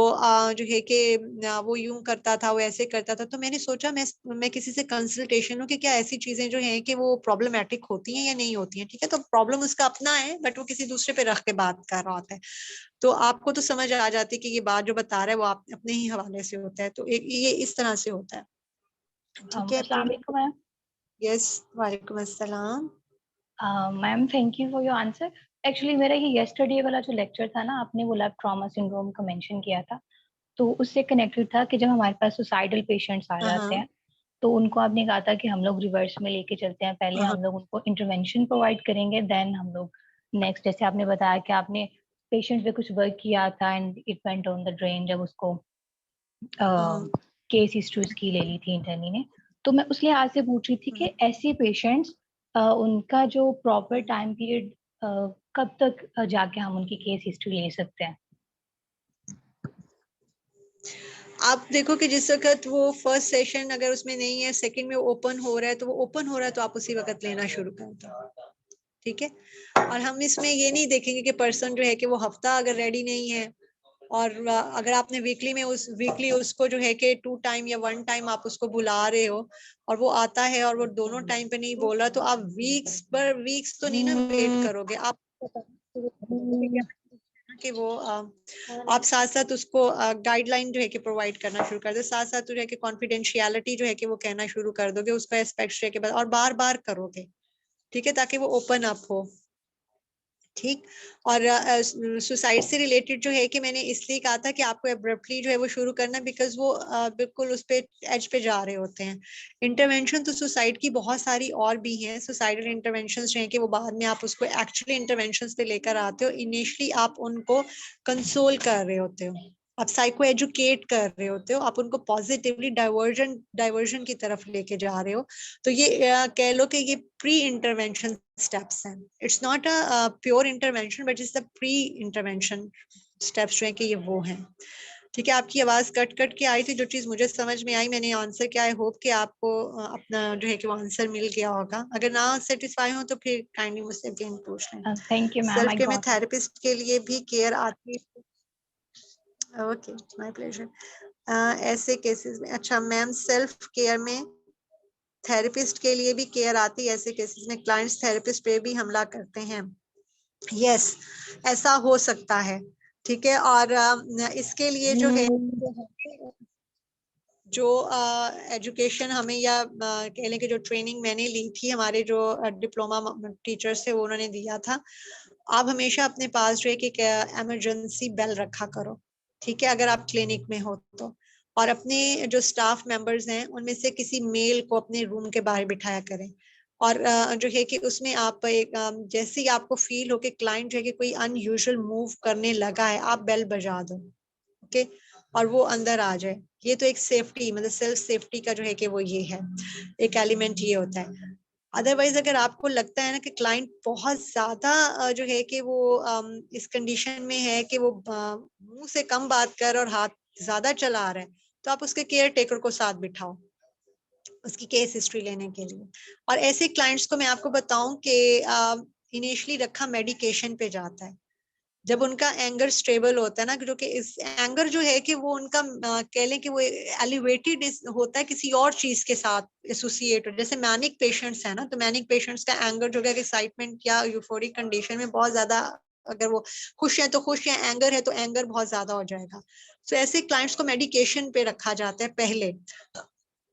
जो है कि वो यूं करता था, वो ऐसे करता था, तो मैंने सोचा मैं किसी से कंसल्टेशन लूं कि क्या ऐसी चीजें जो है कि वो प्रॉब्लमेटिक होती हैं या नहीं होती हैं। ठीक है, तो प्रॉब्लम उसका अपना है, बट वो किसी दूसरे पे रख के बात कर रहा होता है, तो आपको तो समझ आ जाती है कि ये बात जो बता रहा है वो आप अपने ही हवाले से होता है, तो ये इस तरह से होता है। ठीक है, अस्सलाम वालेकुम मैम। यस, वालेकुम अस्सलाम। Ma'am thank you for your answer. Actually मेरा ये यस्टरडे वाला जो लेक्चर था ना, आपने वो लैब ट्रॉमा सिंड्रोम का मेंशन किया था, तो उससे कनेक्टेड था कि जब हमारे पास सुसाइडल पेशेंट्स आ जाते हैं, तो उनको आपने कहा था कि हम लोग रिवर्स में लेके चलते हैं, पहले हम लोग उनको इंटरवेंशन प्रोवाइड करेंगे, देन हम लोग नेक्स्ट, जैसे आपने बताया कि आपने पेशेंट पे कुछ वर्क किया था and it went on the drain, जब उसको केस हिस्ट्रीज की ले ली थी इंटर्नी ने। तो मैं उस लिहाज से पूछ रही थी कि ऐसे पेशेंट्स उनका जो प्रॉपर टाइम पीरियड कब तक जाके हम उनकी केस हिस्ट्री ले सकते हैं? आप देखो कि जिस वक्त वो फर्स्ट सेशन अगर उसमें नहीं है, सेकंड में ओपन हो रहा है, तो वो ओपन हो रहा है तो आप उसी वक्त लेना शुरू कर दो। ठीक है, और हम इसमें ये नहीं देखेंगे कि पर्सन जो है कि वो हफ्ता अगर रेडी नहीं है, और अगर आपने वीकली उसको जो है कि 2 टाइम या 1 टाइम आप उसको बुला रहे हो और वो आता है और वो दोनों टाइम पे नहीं बोल रहा, तो आप वीक्स तो नहीं ना वेट करोगे आप, कि वो आप साथ साथ उसको गाइडलाइन जो है कि प्रोवाइड करना शुरू कर दो, साथ साथ जो है कि कॉन्फिडेंशियलिटी जो है कि वो कहना शुरू कर दोगे, उसका एस्पेक्ट है कि और बार बार करोगे। ठीक है, ताकि वो ओपन अप हो। ठीक। और सुसाइड से रिलेटेड जो है कि मैंने इसलिए कहा था कि आपको एब्रप्टली जो है वो शुरू करना, बिकॉज वो बिल्कुल उस पे एज पे जा रहे होते हैं। इंटरवेंशन तो सुसाइड की बहुत सारी और भी हैं। सुसाइडल इंटरवेंशंस जो है कि वो बाद में आप उसको एक्चुअली इंटरवेंशंस पे लेकर आते हो। इनिशियली आप उनको कंसोल कर रहे होते हो, आप साइको एजुकेट कर रहे होते हो, आप उनको पॉजिटिवली डाइवर्जन की तरफ लेके जा रहे हो। तो ये कह लो कि ये प्री इंटरवेंशन स्टेप्स हैं। It's not a pure intervention but it's the pre intervention steps जो है कि ये वो हैं। ठीक है। आपकी आवाज कट कट के आई थी, जो चीज मुझे समझ में आई मैंने आंसर किया। आई होप कि आपको अपना जो है कि वो आंसर मिल गया होगा। अगर ना सेटिस्फाई हो तो फिर काइंडली मुझसे अगेन पूछ लें। Thank you ma'am, self I care में गॉट। थेरेपिस्ट के लिए भी केयर आती है? Okay, my pleasure. ऐसे केसेस में, अच्छा मैम, सेल्फ केयर में थेरेपिस्ट के लिए भी केयर आती है? ऐसे केसेस में क्लाइंट्स थेरेपिस्ट पे भी हमला करते हैं? यस, ऐसा हो सकता है। ठीक है। और इसके लिए जो है जो एजुकेशन हमें या कह लें कि जो ट्रेनिंग मैंने ली थी, हमारे जो डिप्लोमा टीचर्स थे वो उन्होंने दिया था, आप हमेशा अपने पास जो है कि इमरजेंसी बेल रखा करो। ठीक है, अगर आप क्लिनिक में हो तो। और अपने जो स्टाफ मेंबर्स हैं उनमें से किसी मेल को अपने रूम के बाहर बिठाया करें। और जो है कि उसमें आप एक जैसे ही आपको फील हो कि क्लाइंट जो है कि कोई अनयूजुअल मूव करने लगा है, आप बेल बजा दो। ओके, और वो अंदर आ जाए। ये तो एक सेफ्टी, मतलब सेल्फ सेफ्टी का जो है कि वो ये है, एक एलिमेंट ये होता है। अदरवाइज अगर आपको लगता है ना कि क्लाइंट बहुत ज्यादा जो है कि वो इस कंडीशन में है कि वो मुंह से कम बात कर और हाथ ज्यादा चला रहा है, तो आप उसके केयर टेकर को साथ बिठाओ उसकी केस हिस्ट्री लेने के लिए। और ऐसे क्लाइंट्स को मैं आपको बताऊं कि इनिशियली रखा मेडिकेशन पे जाता है। जब उनका एंगर स्टेबल होता है ना, जो कि इस एंगर जो है कि वो उनका कह लें कि वो एलिवेटेड होता है किसी और चीज के साथ एसोसिएट। जैसे मैनिक पेशेंट्स है ना, तो मैनिक पेशेंट्स का एंगर जो है एक्साइटमेंट या यूफोरिक कंडीशन में बहुत ज्यादा, अगर वो खुश है तो खुश है, एंगर है तो एंगर बहुत ज्यादा हो जाएगा। तो ऐसे क्लाइंट्स को मेडिकेशन पे रखा जाता है पहले।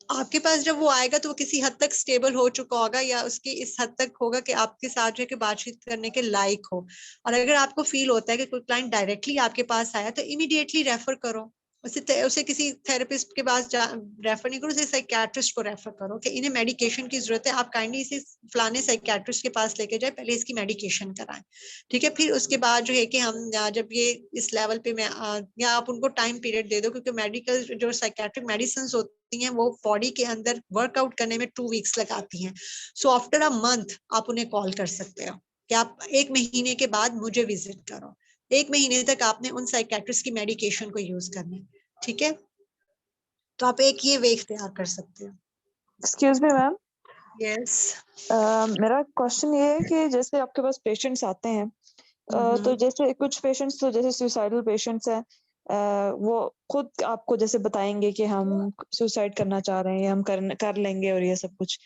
आपके पास जब वो आएगा तो वो किसी हद तक स्टेबल हो चुका होगा, या उसकी इस हद तक होगा कि आपके साथ जो है कि बातचीत करने के लायक हो। और अगर आपको फील होता है कि कोई क्लाइंट डायरेक्टली आपके पास आया, तो इमीडिएटली रेफर करो उसे किसी थेरेपिस्ट के पास रेफर नहीं करो, उसे साइकियाट्रिस्ट को रेफर करो कि इन्हें मेडिकेशन की जरूरत है, आप काइंडली इसे फलाने साइकियाट्रिस्ट के पास लेके जाए, पहले इसकी मेडिकेशन कराएं। ठीक है, फिर उसके बाद जो है कि हम जब ये इस लेवल पे मैं या आप उनको टाइम पीरियड दे दो, क्योंकि मेडिकल जो साइकियाट्रिक मेडिसिन होती हैं वो बॉडी के अंदर वर्कआउट करने में 2 वीक्स लगाती हैं। सो आफ्टर अ मंथ आप उन्हें कॉल कर सकते हो कि आप 1 महीने के बाद मुझे विजिट करो। 1 महीने तक आपने उन साइकियाट्रिस्ट की मेडिकेशन को यूज करना है। ठीक है, तो आप एक ये वे इख्तियार कर सकते हो। Excuse me ma'am, yes. मेरा क्वेश्चन ये है कि जैसे आपके पास पेशेंट्स आते हैं, तो जैसे कुछ पेशेंट्स तो जैसे सुसाइडल पेशेंट्स हैं, वो खुद आपको जैसे बताएंगे कि हम सुसाइड करना चाह रहे हैं, हम कर लेंगे और ये सब कुछ।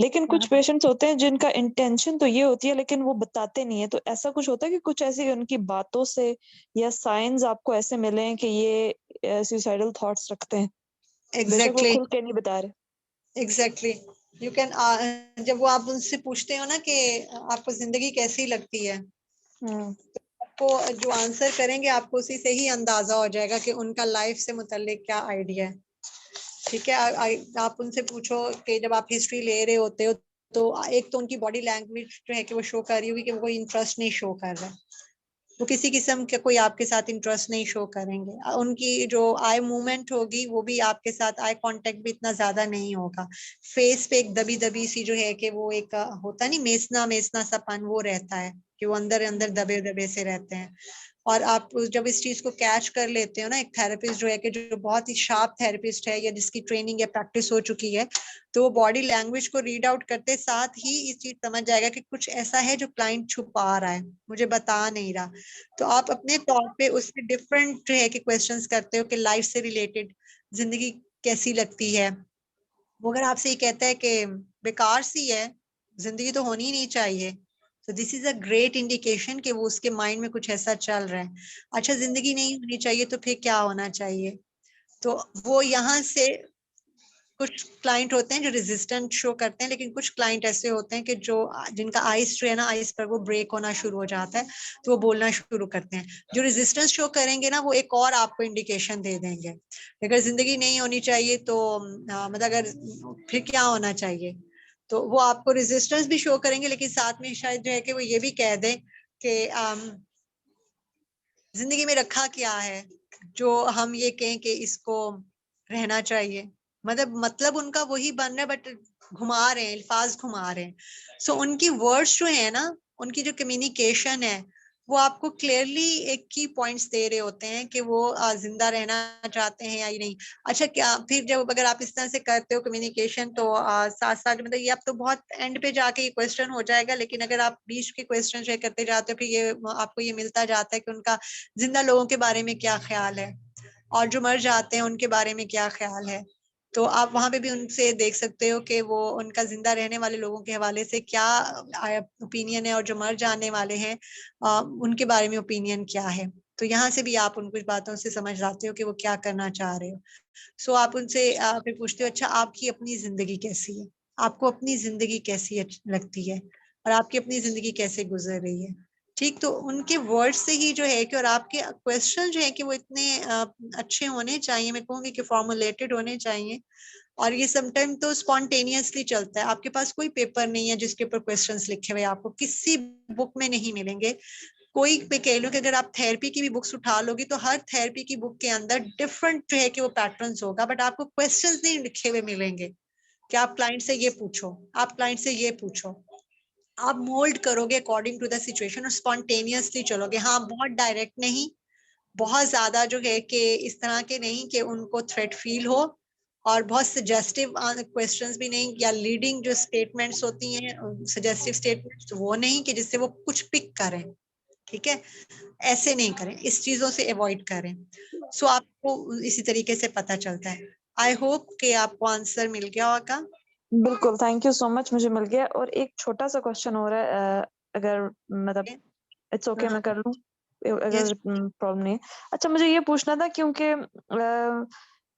लेकिन कुछ पेशेंट्स होते हैं जिनका इंटेंशन तो ये होती है लेकिन वो बताते नहीं है। तो ऐसा कुछ होता है कि कुछ ऐसी उनकी बातों से या साइंस आपको ऐसे मिले हैं कि ये सुसाइडल थॉट्स रखते हैं, बेशक वो एग्जैक्टली, खुल के नहीं बता रहे। एग्जैक्टली। यू कैन, जब वो आप उनसे पूछते हो ना कि आपको जिंदगी कैसी लगती है, आपको जो आंसर करेंगे आपको उसी से ही अंदाजा हो जाएगा कि उनका लाइफ से मुतल्लिक क्या आइडिया है। ठीक है, आप उनसे पूछो कि जब आप हिस्ट्री ले रहे होते हो तो एक तो उनकी बॉडी लैंग्वेज जो है कि वो शो कर रही होगी कि वो कोई इंटरेस्ट नहीं शो कर रहा है, वो किसी किस्म के कोई आपके साथ इंटरेस्ट नहीं शो करेंगे। उनकी जो आई मूवमेंट होगी वो भी आपके साथ, आई कांटेक्ट भी इतना ज्यादा नहीं होगा। फेस पे एक दबी दबी सी जो है कि वो एक होता नहीं मेसना मेसना सापन, वो रहता है कि वो अंदर अंदर दबे दबे से रहते हैं। और आप जब इस चीज को कैच कर लेते हो ना, एक थेरेपिस्ट जो है कि जो बहुत ही शार्प थेरेपिस्ट है या जिसकी ट्रेनिंग या प्रैक्टिस हो चुकी है, तो वो बॉडी लैंग्वेज को रीड आउट करते साथ ही इस चीज समझ जाएगा कि कुछ ऐसा है जो क्लाइंट छुपा रहा है, मुझे बता नहीं रहा। तो आप अपने तौर पे उससे डिफरेंट जो है कि क्वेश्चंस करते हो कि लाइफ से रिलेटेड, जिंदगी कैसी लगती है। वो अगर आपसे ये कहता है कि बेकार सी है, जिंदगी तो होनी ही नहीं चाहिए, तो this is a great indication कि वो उसके माइंड में कुछ ऐसा चल रहा है। अच्छा, जिंदगी नहीं होनी चाहिए तो फिर क्या होना चाहिए? तो वो यहाँ से कुछ क्लाइंट होते हैं जो रेजिस्टेंट शो करते हैं, लेकिन कुछ क्लाइंट ऐसे होते हैं कि जो जिनका आइस जो है ना, आइस पर वो ब्रेक होना शुरू हो जाता है, तो वो बोलना शुरू करते हैं। जो रेजिस्टेंस शो करेंगे ना, वो एक और आपको इंडिकेशन दे देंगे। अगर जिंदगी नहीं होनी चाहिए तो मतलब अगर फिर क्या होना चाहिए, तो वो आपको रेजिस्टेंस भी शो करेंगे, लेकिन साथ में शायद जो है कि वो ये भी कह दें कि जिंदगी में रखा क्या है जो हम ये कहें कि इसको रहना चाहिए। मतलब उनका वही बन रहा है, बट घुमा रहे हैं, अल्फाज घुमा रहे हैं। सो उनकी वर्ड्स जो है ना, उनकी जो कम्युनिकेशन है, वो आपको क्लियरली एक की पॉइंट्स दे रहे होते हैं कि वो जिंदा रहना चाहते हैं या नहीं। अच्छा, क्या फिर जब अगर आप इस तरह से करते हो कम्युनिकेशन, तो साथ साथ मतलब ये अब तो बहुत एंड पे जाके ये क्वेश्चन हो जाएगा, लेकिन अगर आप बीच के क्वेश्चन शेयर करते जाते हो, फिर ये आपको ये मिलता जाता है कि उनका जिंदा लोगों के बारे में क्या ख्याल है और जो मर जाते हैं उनके बारे में क्या ख्याल है। तो आप वहां पे भी उनसे देख सकते हो कि वो उनका जिंदा रहने वाले लोगों के हवाले से क्या ओपिनियन है, और जो मर जाने वाले हैं उनके बारे में ओपिनियन क्या है। तो यहाँ से भी आप उन कुछ बातों से समझ जाते हो कि वो क्या करना चाह रहे हो। सो आप उनसे फिर पूछते हो, अच्छा आपकी अपनी जिंदगी कैसी है, आपको अपनी जिंदगी कैसी लगती है, और आपकी अपनी जिंदगी कैसे गुजर रही है। ठीक, तो उनके वर्ड से ही जो है कि, और आपके क्वेश्चन जो है कि वो इतने अच्छे होने चाहिए, मैं कहूँगी कि फॉर्मुलेटेड होने चाहिए। और ये समटाइम तो स्पॉन्टेनियसली चलता है, आपके पास कोई पेपर नहीं है जिसके ऊपर क्वेश्चंस लिखे हुए आपको किसी बुक में नहीं मिलेंगे। कोई पे कह लो कि अगर आप थेरेपी की भी बुक्स उठा लोगी, तो हर थेरेपी की बुक के अंदर डिफरेंट जो है कि वो पैटर्न्स होगा, बट आपको क्वेश्चंस नहीं लिखे हुए मिलेंगे कि आप क्लाइंट से ये पूछो, आप क्लाइंट से ये पूछो। आप मोल्ड करोगे अकॉर्डिंग टू द सिचुएशन और स्पॉन्टेनियसली चलोगे। हाँ, बहुत डायरेक्ट नहीं, बहुत ज्यादा जो है कि इस तरह के नहीं कि उनको थ्रेट फील हो, और बहुत सजेस्टिव क्वेश्चंस भी नहीं, या लीडिंग जो स्टेटमेंट्स होती हैं सजेस्टिव स्टेटमेंट्स, वो नहीं कि जिससे वो कुछ पिक करें। ठीक है, ऐसे नहीं करें, इस चीजों से अवॉइड करें। सो आपको इसी तरीके से पता चलता है। आई होप कि आपको आंसर मिल गया होगा। बिल्कुल, थैंक यू सो मच, मुझे मिल गया। और एक छोटा सा क्वेश्चन हो रहा है, अगर मतलब इट्स ओके मैं कर लूं, यस। अगर प्रॉब्लम नहीं है। अच्छा, मुझे ये पूछना था क्योंकि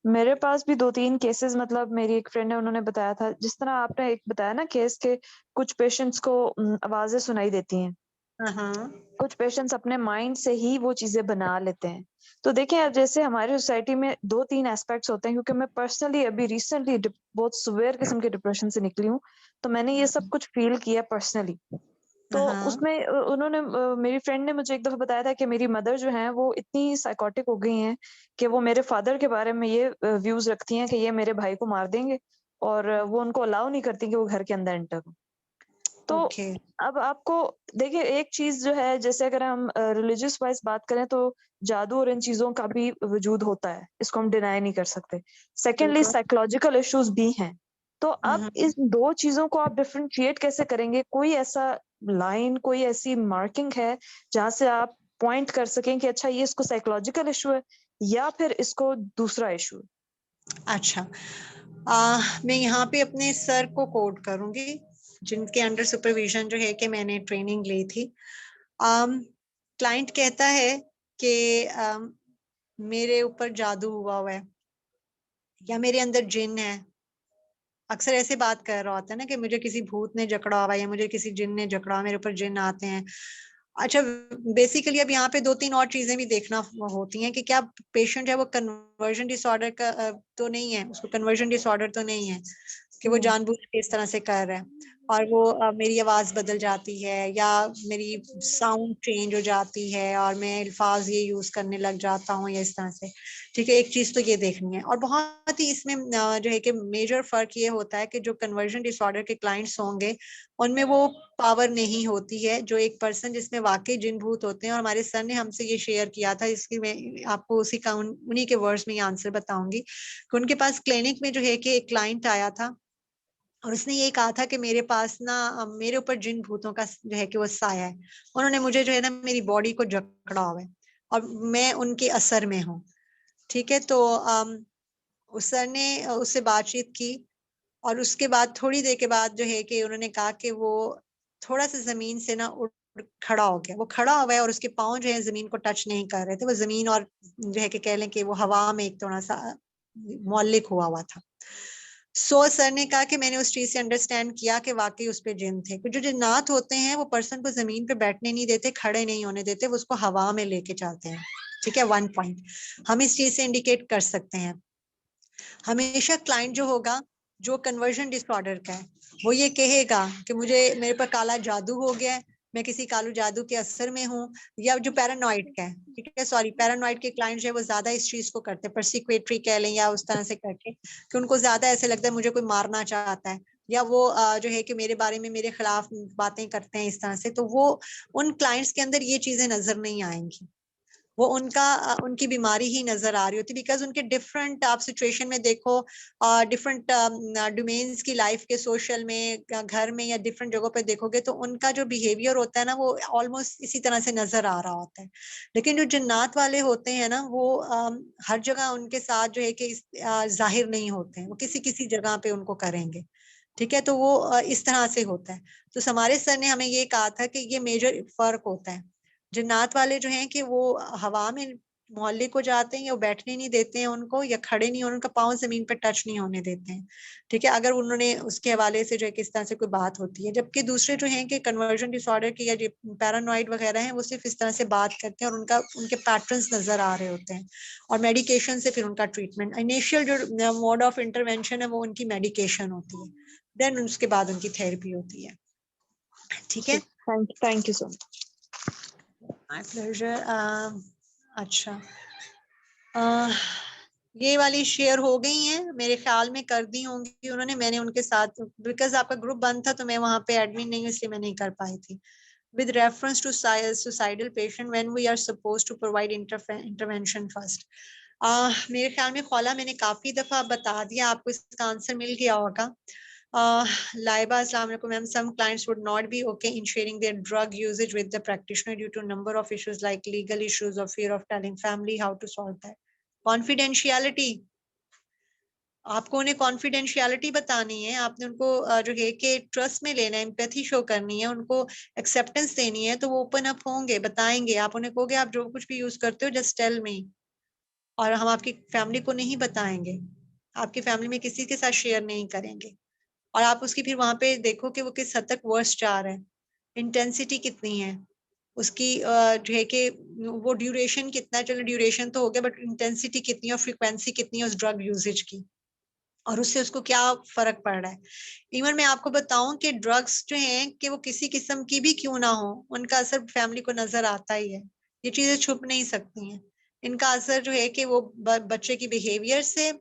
मेरे पास भी 2-3 केसेस, मतलब मेरी एक फ्रेंड है, उन्होंने बताया था, जिस तरह आपने एक बताया ना केस के कुछ पेशेंट्स को आवाजें सुनाई देती हैं, हाँ, कुछ पेशेंट्स अपने माइंड से ही वो चीजें बना लेते हैं। तो देखिए, अब जैसे हमारी सोसाइटी में 2-3 एस्पेक्ट्स होते हैं, क्योंकि मैं पर्सनली अभी रिसेंटली बहुत सीवियर किस्म के डिप्रेशन से निकली हूँ, तो मैंने ये सब कुछ फील किया पर्सनली। तो हाँ, उसमें उन्होंने मेरी फ्रेंड ने मुझे एक दफा बताया था कि मेरी मदर जो है वो इतनी साइकोटिक हो गई हैं कि वो मेरे फादर के बारे में ये व्यूज रखती हैं कि ये मेरे भाई को मार देंगे, और वो उनको अलाउ नहीं करती कि वो घर के अंदर एंटर हो। तो ओके, अब आपको देखिए, एक चीज जो है, जैसे अगर हम रिलीजियस वाइज बात करें, तो जादू और इन चीजों का भी वजूद होता है, इसको हम डिनाई नहीं कर सकते। सेकेंडली, बिल्कुल। साइकोलॉजिकल इश्यूज भी हैं। तो अब हम्म, इस दो चीजों को आप डिफरेंशिएट कैसे करेंगे? कोई ऐसा लाइन, कोई ऐसी मार्किंग है जहां से आप पॉइंट कर सकें कि अच्छा, ये इसको साइकोलॉजिकल इशू है या फिर इसको दूसरा इशू है? अच्छा, मैं यहाँ पे अपने सर को कोट करूंगी, जिनके अंडर सुपरविजन जो है कि मैंने ट्रेनिंग ली थी। क्लाइंट कहता है कि मेरे ऊपर जादू हुआ हुआ है, या मेरे अंदर जिन है। अक्सर ऐसे बात कर रहा होता है ना कि मुझे किसी भूत ने जकड़ा हुआ है, या मुझे किसी जिन ने जकड़ा, मेरे ऊपर जिन आते हैं। अच्छा, बेसिकली अब यहाँ पे 2-3 और चीजें भी देखना होती हैं कि क्या पेशेंट है वो कन्वर्जन डिसऑर्डर का तो नहीं है, उसको कन्वर्जन डिसऑर्डर तो नहीं है कि वो जानबूझ के इस तरह से कर रहा है, और वो मेरी आवाज बदल जाती है, या मेरी साउंड चेंज हो जाती है और मैं अल्फाज ये यूज करने लग जाता हूँ, या इस तरह से। ठीक है, एक चीज तो ये देखनी है। और बहुत ही इसमें जो है कि मेजर फर्क ये होता है कि जो कन्वर्जन डिसऑर्डर के क्लाइंट्स होंगे, उनमें वो पावर नहीं होती है जो एक पर्सन जिसमें वाकई जिन भूत होते हैं। और हमारे सर ने हमसे ये शेयर किया था, इसकी मैं आपको उसी का उन्हीं के वर्ड्स में ये आंसर बताऊंगी कि उनके पास क्लिनिक में जो है कि एक क्लाइंट आया था, और उसने ये कहा था कि मेरे पास ना मेरे ऊपर जिन भूतों का जो है कि वो साया है, उन्होंने मुझे जो है ना मेरी बॉडी को जकड़ा हुआ है, और मैं उनके असर में हूँ। ठीक है, तो उस सर ने उससे बातचीत की, और उसके बाद थोड़ी देर के बाद जो है कि उन्होंने कहा कि वो थोड़ा सा जमीन से ना उठ खड़ा हो गया। वो खड़ा हुआ है और उसके पाँव जो है जमीन को टच नहीं कर रहे थे, वो जमीन और जो है कि कह लें कि वो हवा में एक थोड़ा सा मौलिक हुआ हुआ था। सर ने कहा कि मैंने उस चीज से अंडरस्टैंड किया कि वाकई उस पे जिन थे। जो जिन्नात होते हैं वो पर्सन को जमीन पे बैठने नहीं देते, खड़े नहीं होने देते, वो उसको हवा में लेके चलते हैं। ठीक है, 1 पॉइंट हम इस चीज से इंडिकेट कर सकते हैं। हमेशा क्लाइंट जो होगा जो कन्वर्जन डिसऑर्डर का है, वो ये कहेगा कि मुझे मेरे पर काला जादू हो गया है, मैं किसी कालू जादू के असर में हूँ। या जो पैरानॉइड का है, ठीक है, सॉरी, पैरानॉइड के क्लाइंट जो है वो ज्यादा इस चीज को करते हैं, परसिक्वेटरी कह लें या उस तरह से करके कि उनको ज्यादा ऐसे लगता है मुझे कोई मारना चाहता है, या वो जो है कि मेरे बारे में मेरे खिलाफ बातें करते हैं इस तरह से। तो वो उन क्लाइंट्स के अंदर ये चीजें नजर नहीं आएंगी, वो उनकी बीमारी ही नजर आ रही होती, बिकॉज उनके डिफरेंट आप सिचुएशन में देखो, डिफरेंट डोमेन्स की लाइफ के, सोशल में, घर में या डिफरेंट जगहों पे देखोगे तो उनका जो बिहेवियर होता है ना वो ऑलमोस्ट इसी तरह से नजर आ रहा होता है। लेकिन जो जिन्नात वाले होते हैं ना वो हर जगह उनके साथ जो है कि जाहिर नहीं होते हैं, वो किसी किसी जगह पे उनको करेंगे। ठीक है, तो वो इस तरह से होता है। तो हमारे सर ने हमें ये कहा था कि ये मेजर फर्क होता है। जन्नात वाले जो हैं कि वो हवा में मोहल्ले को जाते हैं, या बैठने नहीं देते हैं उनको, या खड़े नहीं होने, उनका पाँव जमीन पर टच नहीं होने देते हैं। ठीक है, अगर उन्होंने उसके हवाले से जो है किस तरह से कोई बात होती है। जबकि दूसरे जो हैं कि कन्वर्जन डिसऑर्डर की या पैरानॉइड वगैरह हैं, वो सिर्फ इस तरह से बात करते हैं और उनके पैटर्न्स नजर आ रहे होते हैं, और मेडिकेशन से फिर उनका ट्रीटमेंट, इनिशियल जो मोड ऑफ इंटरवेंशन है वो उनकी मेडिकेशन होती है, देन उसके बाद उनकी थेरेपी होती है। ठीक है, thank you so much. My pleasure. अच्छा, ये वाली शेयर हो गई हैं मेरे ख्याल में, कर दी होंगी उन्होंने, मैंने उनके साथ, बिकॉज आपका ग्रुप बंद था तो मैं वहां पे एडमिन नहीं हूँ इसलिए मैं नहीं कर पाई थी। With reference to suicidal patient, when we are supposed to provide intervention first. मेरे ख्याल में खौला मैंने काफी दफा बता दिया, आपको इसका आंसर मिल गया होगा। Laiba, Assalamu alaikum ma'am. Some clients would not be okay in sharing their drug usage with the practitioner due to a number of issues like legal issues or fear of telling family. How to solve that? Confidentiality. आपको उन्हें confidentiality बतानी है, आपने उनको जो है कि trust में लेना है, एम्पैथी शो करनी है, उनको एक्सेप्टेंस देनी है, तो वो ओपन अप होंगे, बताएंगे। आप उन्हें कहोगे आप जो कुछ भी यूज करते हो जस्ट टेल मी, और हम आपकी फैमिली को नहीं बताएंगे, आपकी फैमिली में किसी के साथ शेयर नहीं करेंगे। और आप उसकी फिर वहां पे देखो कि वो किस हद तक वर्स्ट जा रहा है, इंटेंसिटी कितनी है उसकी, जो है कि वो ड्यूरेशन कितना है, चलो ड्यूरेशन तो हो गया, बट इंटेंसिटी कितनी है और फ्रीक्वेंसी कितनी है उस ड्रग यूजेज की, और उससे उसको क्या फर्क पड़ रहा है। इवन मैं आपको बताऊं कि ड्रग्स जो हैं कि वो किसी किस्म की भी क्यों ना हो, उनका असर फैमिली को नजर आता ही है, ये चीजें छुप नहीं सकती हैं। इनका असर जो है कि वो बच्चे की बिहेवियर से,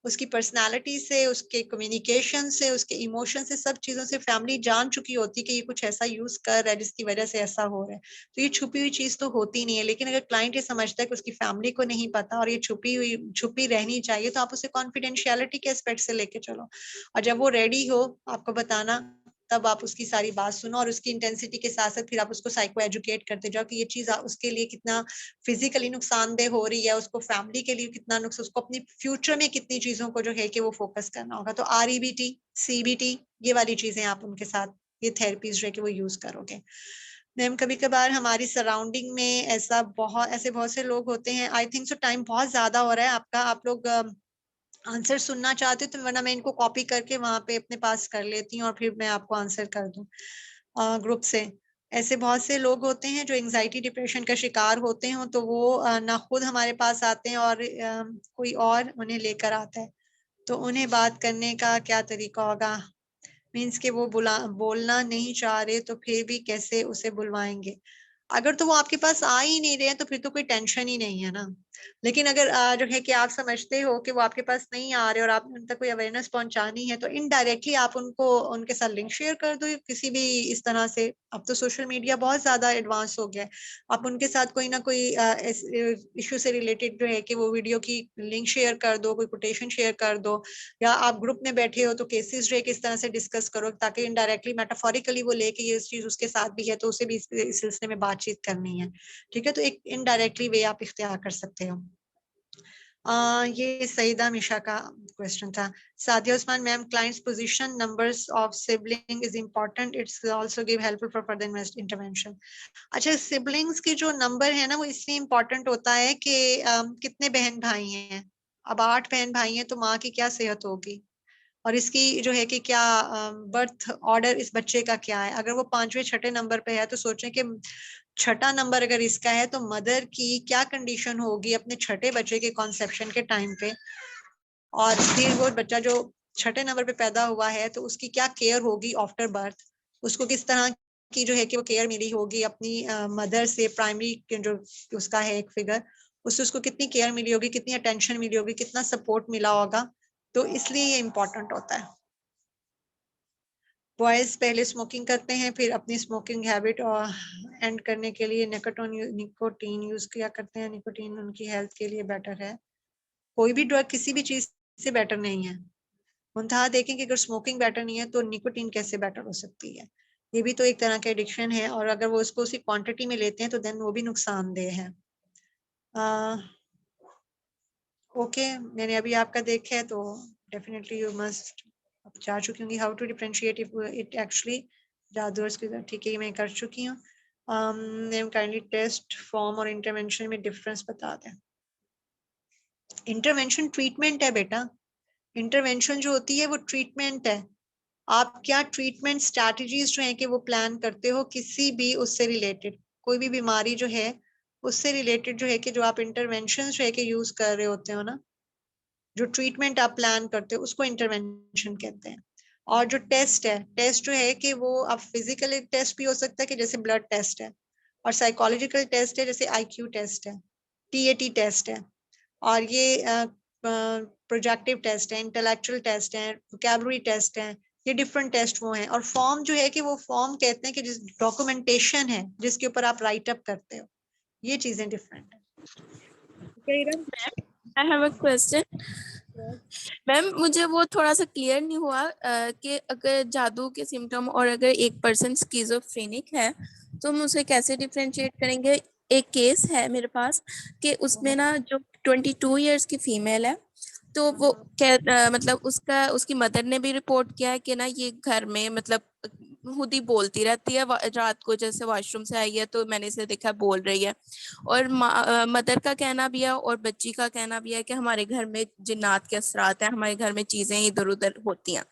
उसकी पर्सनालिटी से, उसके कम्युनिकेशन से, उसके इमोशन से, सब चीजों से फैमिली जान चुकी होती है कि ये कुछ ऐसा यूज कर रहा है जिसकी वजह से ऐसा हो रहा है। तो ये छुपी हुई चीज तो होती नहीं है, लेकिन अगर क्लाइंट ये समझता है कि उसकी फैमिली को नहीं पता और ये छुपी रहनी चाहिए, तो आप उसे कॉन्फिडेंशियलिटी के एस्पेक्ट से लेके चलो, और जब वो रेडी हो आपको बताना, तब आप उसकी सारी बात सुनो, और उसकी इंटेंसिटी के साथ साथ फिर आप उसको साइको एजुकेट करते जाओ कि ये चीज उसके लिए कितना फिजिकली नुकसानदेह हो रही है, उसको फैमिली के लिए कितना नुकसान, उसको अपनी फ्यूचर में कितनी चीजों को जो है कि वो फोकस करना होगा। तो REBT, CBT, ये वाली चीजें आप उनके साथ, ये थेरेपीज जो है कि वो यूज करोगे। मैम कभी कभार हमारी सराउंडिंग में ऐसे बहुत से लोग होते हैं। आई थिंक सो टाइम बहुत ज्यादा हो रहा है आपका, आप लोग आंसर सुनना चाहते हो तो, वरना मैं इनको कॉपी करके वहां पे अपने पास कर लेती हूँ और फिर मैं आपको आंसर कर दूं ग्रुप से। ऐसे बहुत से लोग होते हैं जो एंजाइटी डिप्रेशन का शिकार होते हैं, तो वो ना खुद हमारे पास आते हैं और कोई और उन्हें लेकर आता है। तो उन्हें बात करने का क्या तरीका होगा? मीन्स के वो बोलना नहीं चाह रहे तो फिर भी कैसे उसे बुलवाएंगे? अगर तो वो आपके पास आ ही नहीं रहे हैं तो फिर तो कोई टेंशन ही नहीं है ना। लेकिन अगर जो है कि आप समझते हो कि वो आपके पास नहीं आ रहे और आपने उन तक कोई अवेयरनेस पहुंचानी है, तो इनडायरेक्टली आप उनके साथ लिंक शेयर कर दो किसी भी इस तरह से। अब तो सोशल मीडिया बहुत ज्यादा एडवांस हो गया है, आप उनके साथ कोई ना कोई इश्यू से रिलेटेड जो है कि वो वीडियो की लिंक शेयर कर दो, कोई कोटेशन शेयर कर दो, या आप ग्रुप में बैठे हो तो केसेस जो है किस तरह से डिस्कस करो, ताकि इनडायरेक्टली मेटाफोरिकली वो लेके ये चीज उसके साथ भी है तो उसे भी इस सिलसिले में बातचीत करनी है। ठीक है, तो एक इनडायरेक्टली वे आप इख्तियार कर सकते हो। ये सईदा मिशा का क्वेश्चन था। Sadia Usman ma'am, clients position, numbers of sibling is important, it's also give helpful for further intervention. अच्छा, सिबलिंग्स की जो नंबर है ना वो इसलिए इम्पोर्टेंट होता है कि कितने बहन भाई हैं। अब 8 बहन भाई हैं तो माँ की क्या सेहत होगी, और इसकी जो है कि क्या बर्थ ऑर्डर इस बच्चे का क्या है। अगर वो 5वें 6ठे नंबर पे है तो सोचें कि 6ठा नंबर अगर इसका है तो मदर की क्या कंडीशन होगी अपने 6ठे बच्चे के कॉन्सेप्शन के टाइम पे, और फिर वो बच्चा जो 6ठे नंबर पे पैदा हुआ है तो उसकी क्या केयर होगी आफ्टर बर्थ, उसको किस तरह की जो है कि वो केयर मिली होगी अपनी मदर से, प्राइमरी जो उसका है एक फिगर, उससे उसको कितनी केयर मिली होगी, कितनी अटेंशन मिली होगी, कितना सपोर्ट मिला होगा। तो इसलिए ये इम्पोर्टेंट होता है। बॉयज पहले स्मोकिंग करते हैं, फिर अपनी स्मोकिंग हैबिट एंड करने के लिए निकोटीन यूज किया करते हैं। निकोटीन उनकी हेल्थ के लिए बेटर है। कोई भी ड्रग किसी भी चीज से बेटर नहीं है। मुंतहा देखें कि अगर स्मोकिंग बेटर नहीं है तो निकोटीन कैसे बेटर हो सकती है। ये भी तो एक तरह का एडिक्शन है, और अगर वो उसको उसी क्वांटिटी में लेते हैं तो देन वो भी नुकसानदेह है। ओके, मैंने अभी आपका देखा है तो डेफिनेटली यू मस्ट जा चुकी होंगी। How to differentiate it actually जादूर्स की, ठीक है मैं कर चुकी हूँ। काइंडली टेस्ट फॉर्म और इंटरवेंशन में डिफरेंस बता दें। इंटरवेंशन ट्रीटमेंट है बेटा, इंटरवेंशन जो होती है वो ट्रीटमेंट है। आप क्या ट्रीटमेंट स्ट्रैटेजीज जो है कि वो प्लान करते हो किसी भी उससे रिलेटेड, कोई भी बीमारी जो है उससे रिलेटेड जो है कि जो आप इंटरवेंशन जो है कि यूज कर रहे होते हो ना, जो ट्रीटमेंट आप प्लान करते हो उसको इंटरवेंशन कहते हैं। और जो टेस्ट है, टेस्ट जो है कि वो आप फिजिकल टेस्ट भी हो सकता है कि जैसे ब्लड टेस्ट है, और साइकोलॉजिकल टेस्ट है जैसे IQ टेस्ट है, TAT टेस्ट है, और ये प्रोजेक्टिव टेस्ट है, इंटेलेक्चुअल टेस्ट है, वोकैबुलरी टेस्ट है। ये डिफरेंट टेस्ट वो हैं। और फॉर्म जो है कि वो फॉर्म कहते हैं कि जिस डॉक्यूमेंटेशन है जिसके ऊपर आप राइट अप करते हो, ये चीजें डिफरेंट है। I have a question ma'am, मुझे वो थोड़ा सा क्लियर नहीं हुआ कि अगर जादू के सिम्टम और अगर एक पर्सन स्किज़ोफ्रेनिक है तो हम उसे कैसे डिफरेंशिएट करेंगे। एक केस है मेरे पास कि उसमें ना जो 22 इयर्स की फीमेल है, तो वो मतलब उसकी मदर ने भी रिपोर्ट किया है कि ना ये घर में मतलब खुद ही बोलती रहती है। रात को जैसे वॉशरूम से आई है तो मैंने इसे देखा बोल रही है। और मदर का कहना भी है और बच्ची का कहना भी है कि हमारे घर में जिन्नात के असरात हैं, हमारे घर में चीजें इधर उधर होती हैं।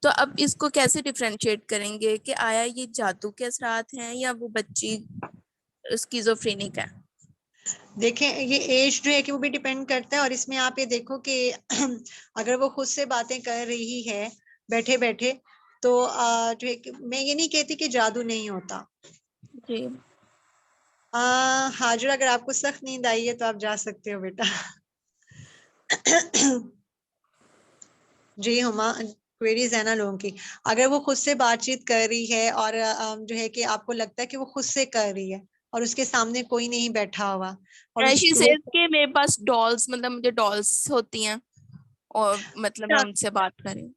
तो अब इसको कैसे डिफरेंशिएट करेंगे कि आया ये जादू के असरात हैं या वो बच्ची स्किज़ोफ्रेनिक है। देखें ये एज जो है कि वो भी डिपेंड करता है, और इसमें आप ये देखो कि अगर वो खुद से बातें कर रही है बैठे बैठे तो जो है मैं ये नहीं कहती कि जादू नहीं होता जी। हाजिर, अगर आपको सख्त नींद आई है तो आप जा सकते हो बेटा। जी हुमा, क्वेरीज है ना लोगों की। अगर वो खुद से बातचीत कर रही है और जो है कि आपको लगता है कि वो खुद से कर रही है और उसके सामने कोई नहीं बैठा हुआ और शी सेज कि मेरे पास डॉल्स, मतलब मुझे डॉल्स होती हैं और मतलब मैं उनसे बात करूं।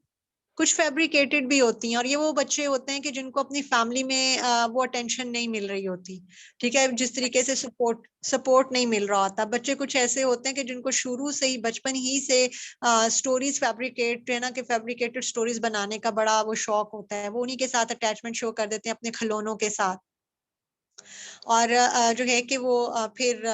कुछ फैब्रिकेटेड भी होती हैं, और ये वो बच्चे होते हैं कि जिनको अपनी फैमिली में वो अटेंशन नहीं मिल रही होती, ठीक है, जिस तरीके से सपोर्ट नहीं मिल रहा होता। बच्चे कुछ ऐसे होते हैं कि जिनको शुरू से ही बचपन ही से स्टोरीज फैब्रिकेट है ना कि फैब्रिकेटेड स्टोरीज बनाने का बड़ा वो शौक होता है, वो उन्हीं के साथ अटैचमेंट शो कर देते हैं अपने खिलौनों के साथ। और जो है कि वो फिर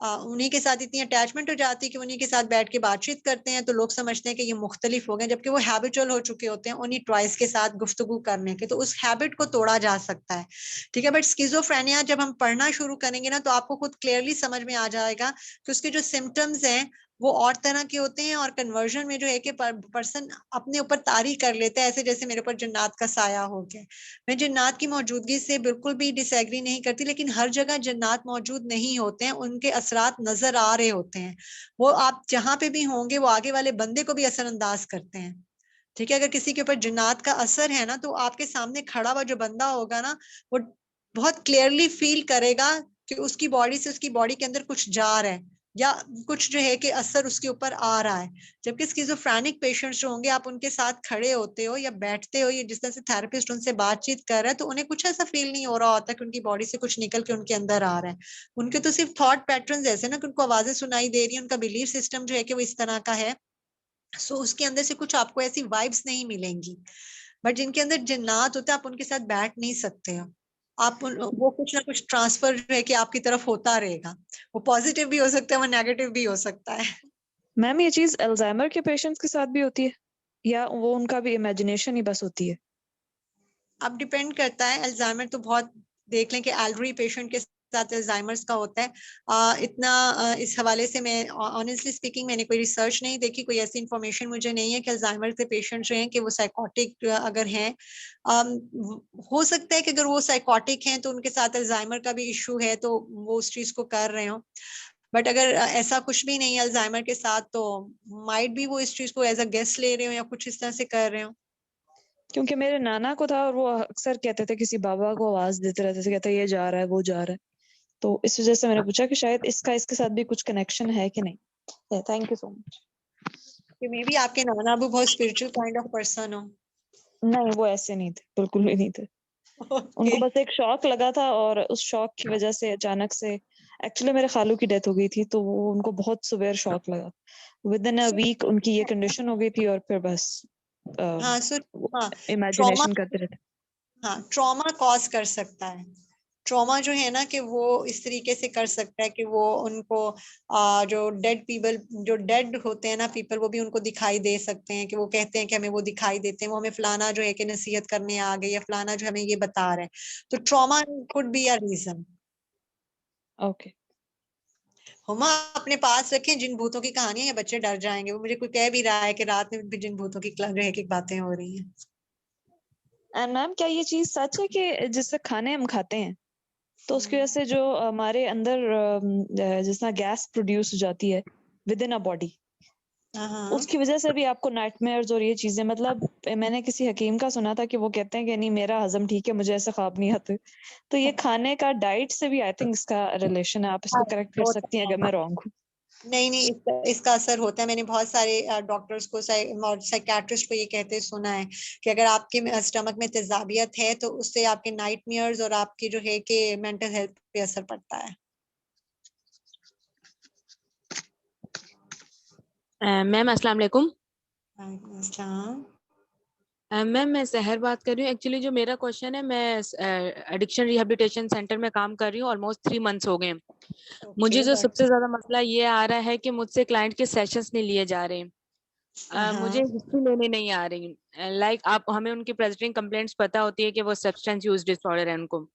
उन्हीं के साथ इतनी अटैचमेंट हो जाती है कि उन्हीं के साथ बैठ के बातचीत करते हैं तो लोग समझते हैं कि ये मुख्तलिफ हो गए, जबकि वो हैबिचुअल हो चुके होते हैं उन्हीं टॉयज के साथ गुफ्तगू करने के। तो उस हैबिट को तोड़ा जा सकता है, ठीक है। बट स्किज़ोफ्रेनिया जब हम पढ़ना शुरू करेंगे ना तो आपको खुद क्लियरली समझ में आ जाएगा कि उसके जो सिम्टम्स हैं वो और तरह के होते हैं, और कन्वर्जन में जो है कि पर्सन अपने ऊपर तारी कर लेता है, ऐसे जैसे मेरे ऊपर जन्नात का साया हो गया। मैं जन्नात की मौजूदगी से बिल्कुल भी डिसएग्री नहीं करती, लेकिन हर जगह जन्नात मौजूद नहीं होते हैं, उनके असरात नजर आ रहे होते हैं। वो आप जहां पे भी होंगे वो आगे वाले बंदे को भी असरअंदाज करते हैं, ठीक है। अगर किसी के ऊपर जन्नात का असर है ना तो आपके सामने खड़ा हुआ जो बंदा होगा ना वो बहुत क्लियरली फील करेगा कि उसकी बॉडी से उसकी बॉडी के अंदर कुछ जा रहा है या कुछ जो है कि असर उसके ऊपर आ रहा है। जबकि स्किज़ोफ्रेनिक पेशेंट्स जो होंगे आप उनके साथ खड़े होते हो या बैठते हो या जिस तरह से थेरेपिस्ट उनसे बातचीत कर रहा है तो उन्हें कुछ ऐसा फील नहीं हो रहा होता कि उनकी बॉडी से कुछ निकल के उनके अंदर आ रहा है। उनके तो सिर्फ थॉट पैटर्न ऐसे ना कि उनको आवाजें सुनाई दे रही है, उनका बिलीफ सिस्टम जो है कि वो इस तरह का है। सो उसके अंदर से कुछ आपको ऐसी वाइब्स नहीं मिलेंगी। बट जिनके अंदर जिन्नात होते हैं आप उनके साथ बैठ नहीं सकते हो, आप वो कुछ ना कुछ ट्रांसफर है कि आपकी तरफ होता रहेगा। वो पॉजिटिव भी हो सकता है, वो नेगेटिव भी हो सकता है। मैम ये चीज अल्जाइमर के पेशेंट्स के साथ भी होती है या वो उनका भी इमेजिनेशन ही बस होती है? अब डिपेंड करता है। अल्जाइमर तो बहुत देख लें कि एल्डरली पेशेंट के साथ अल्जाइमर्स का होता है। इस हवाले से मैं ऑनेस्टली स्पीकिंग मैंने कोई रिसर्च नहीं देखी, कोई ऐसी इंफॉर्मेशन मुझे नहीं है कि अल्जाइमर के पेशेंट जो हैं कि वो साइकोटिक अगर हैं। हो सकता है कि अगर वो साइकोटिक हैं तो उनके साथ अल्जाइमर का भी इशू है तो वो उस चीज को कर रहे हो। बट अगर ऐसा कुछ भी नहीं है अल्जाइमर के साथ तो माइट भी वो इस चीज को एज अ गेस्ट ले रहे हो या कुछ इस तरह से कर रहे हो। क्योंकि मेरे नाना को था और वो अक्सर कहते थे किसी बाबा को आवाज देते रहते थे, कहते ये जा रहा है वो जा रहा है। तो इस वजह से मैंने पूछा कि शायद इसका इसके साथ भी कुछ कनेक्शन है कि नहीं। Thank you so much. कि मे बी आपके नाना भी बहुत स्पिरिचुअल काइंड ऑफ पर्सन हो। नहीं, वो ऐसे नहीं थे, बिल्कुल भी नहीं थे। उनको ओके। बस एक शौक लगा था और उस शौक की वजह से अचानक से, एक्चुअली मेरे खालू की डेथ हो गई थी तो वो उनको बहुत सुवेयर शौक लगा। विद इन अ वीक उनकी ये कंडीशन हो गई थी और फिर बस हाँ सो हाँ ट्रॉमा, इमेजिनेशन करते रहते। हाँ ट्रॉमा कॉज कर सकता है। ट्रॉमा जो है ना कि वो इस तरीके से कर सकता है कि वो उनको जो डेड पीपल, जो डेड होते हैं ना पीपल, वो भी उनको दिखाई दे सकते हैं कि वो कहते हैं कि हमें वो दिखाई देते हैं, वो हमें फलाना जो है कि नसीहत करने आ गए या फलाना जो हमें ये बता रहे हैं। तो trauma could be a reason. Okay. Huma अपने पास रखें जिन भूतों की कहानियां, ये बच्चे डर जाएंगे। वो मुझे कोई कह भी रहा है कि रात में भी जिन भूतों की जो है कि बातें हो रही हैं। एंड मैम, क्या ये चीज सच है कि जिससे खाने हम खाते हैं तो उसकी वजह से जो हमारे अंदर जिस तरह गैस प्रोड्यूस हो जाती है विद इन अ बॉडी, हाँ उसकी वजह से भी आपको नाइटमेयर्स और ये चीजें, मतलब मैंने किसी हकीम का सुना था कि वो कहते हैं कि नहीं मेरा हजम ठीक है, मुझे ऐसे ख्वाब नहीं आते। तो ये खाने का डाइट से भी आई थिंक इसका रिलेशन है। आप इसको करेक्ट कर होता सकती हैं अगर है। मैं रॉन्ग हूँ। नहीं नहीं, इसका असर होता है। मैंने बहुत सारे डॉक्टर्स को और साइकेट्रिस्ट को ये कहते सुना है कि अगर आपके स्टमक में तेजाबियत है तो उससे आपके नाइटमेयर्स और आपकी जो है कि मेंटल हेल्थ पे असर पड़ता है। मैम अस्सलाम वालेकुम। वालेकुम अस्सलाम। मैम मैं सहर बात कर रही हूँ। एक्चुअली जो मेरा क्वेश्चन है, मैं एडिक्शन रिहैबिलिटेशन सेंटर में काम कर रही हूँ, ऑलमोस्ट 3 मंथ्स हो गए हैं। मुझे ओके जो दैट। सबसे ज्यादा मसला ये आ रहा है कि मुझसे क्लाइंट के सेशंस नहीं लिए जा रहे हैं। मुझे हाँ हिस्ट्री लेने नहीं आ रही। लाइक आप हमें उनकी प्रेजेंटिंग कंप्लेंट्स पता होती है कि वो सब्सटेंस यूज डिसऑर्डर है उनको,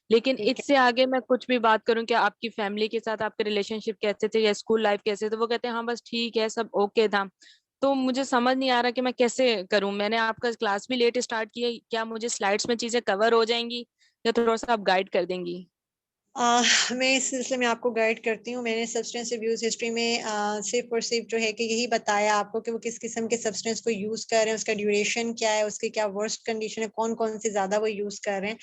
लेकिन ठीक है। इससे आगे मैं कुछ भी बात करूं कि आपकी फैमिली के साथ आपके रिलेशनशिप कैसे थे या स्कूल लाइफ कैसे, तो वो कहते हैं हाँ बस ठीक है सब ओके था। तो मुझे समझ नहीं आ रहा कि मैं कैसे करूं। मैंने आपका क्लास भी लेट स्टार्ट किया, क्या मुझे स्लाइड्स में चीजें कवर हो जाएंगी या थोड़ा सा आप गाइड कर देंगी? मैं इस सिलसिले में आपको गाइड करती हूँ। मैंने सब्सटेंस अब्यूज हिस्ट्री में सिर्फ और सिर्फ जो है कि यही बताया आपको कि वो किस किस्म के सब्सटेंस को यूज कर रहे हैं, उसका ड्यूरेशन क्या है, उसकी क्या वर्स्ट कंडीशन है, कौन कौन से ज्यादा वो यूज कर रहे हैं।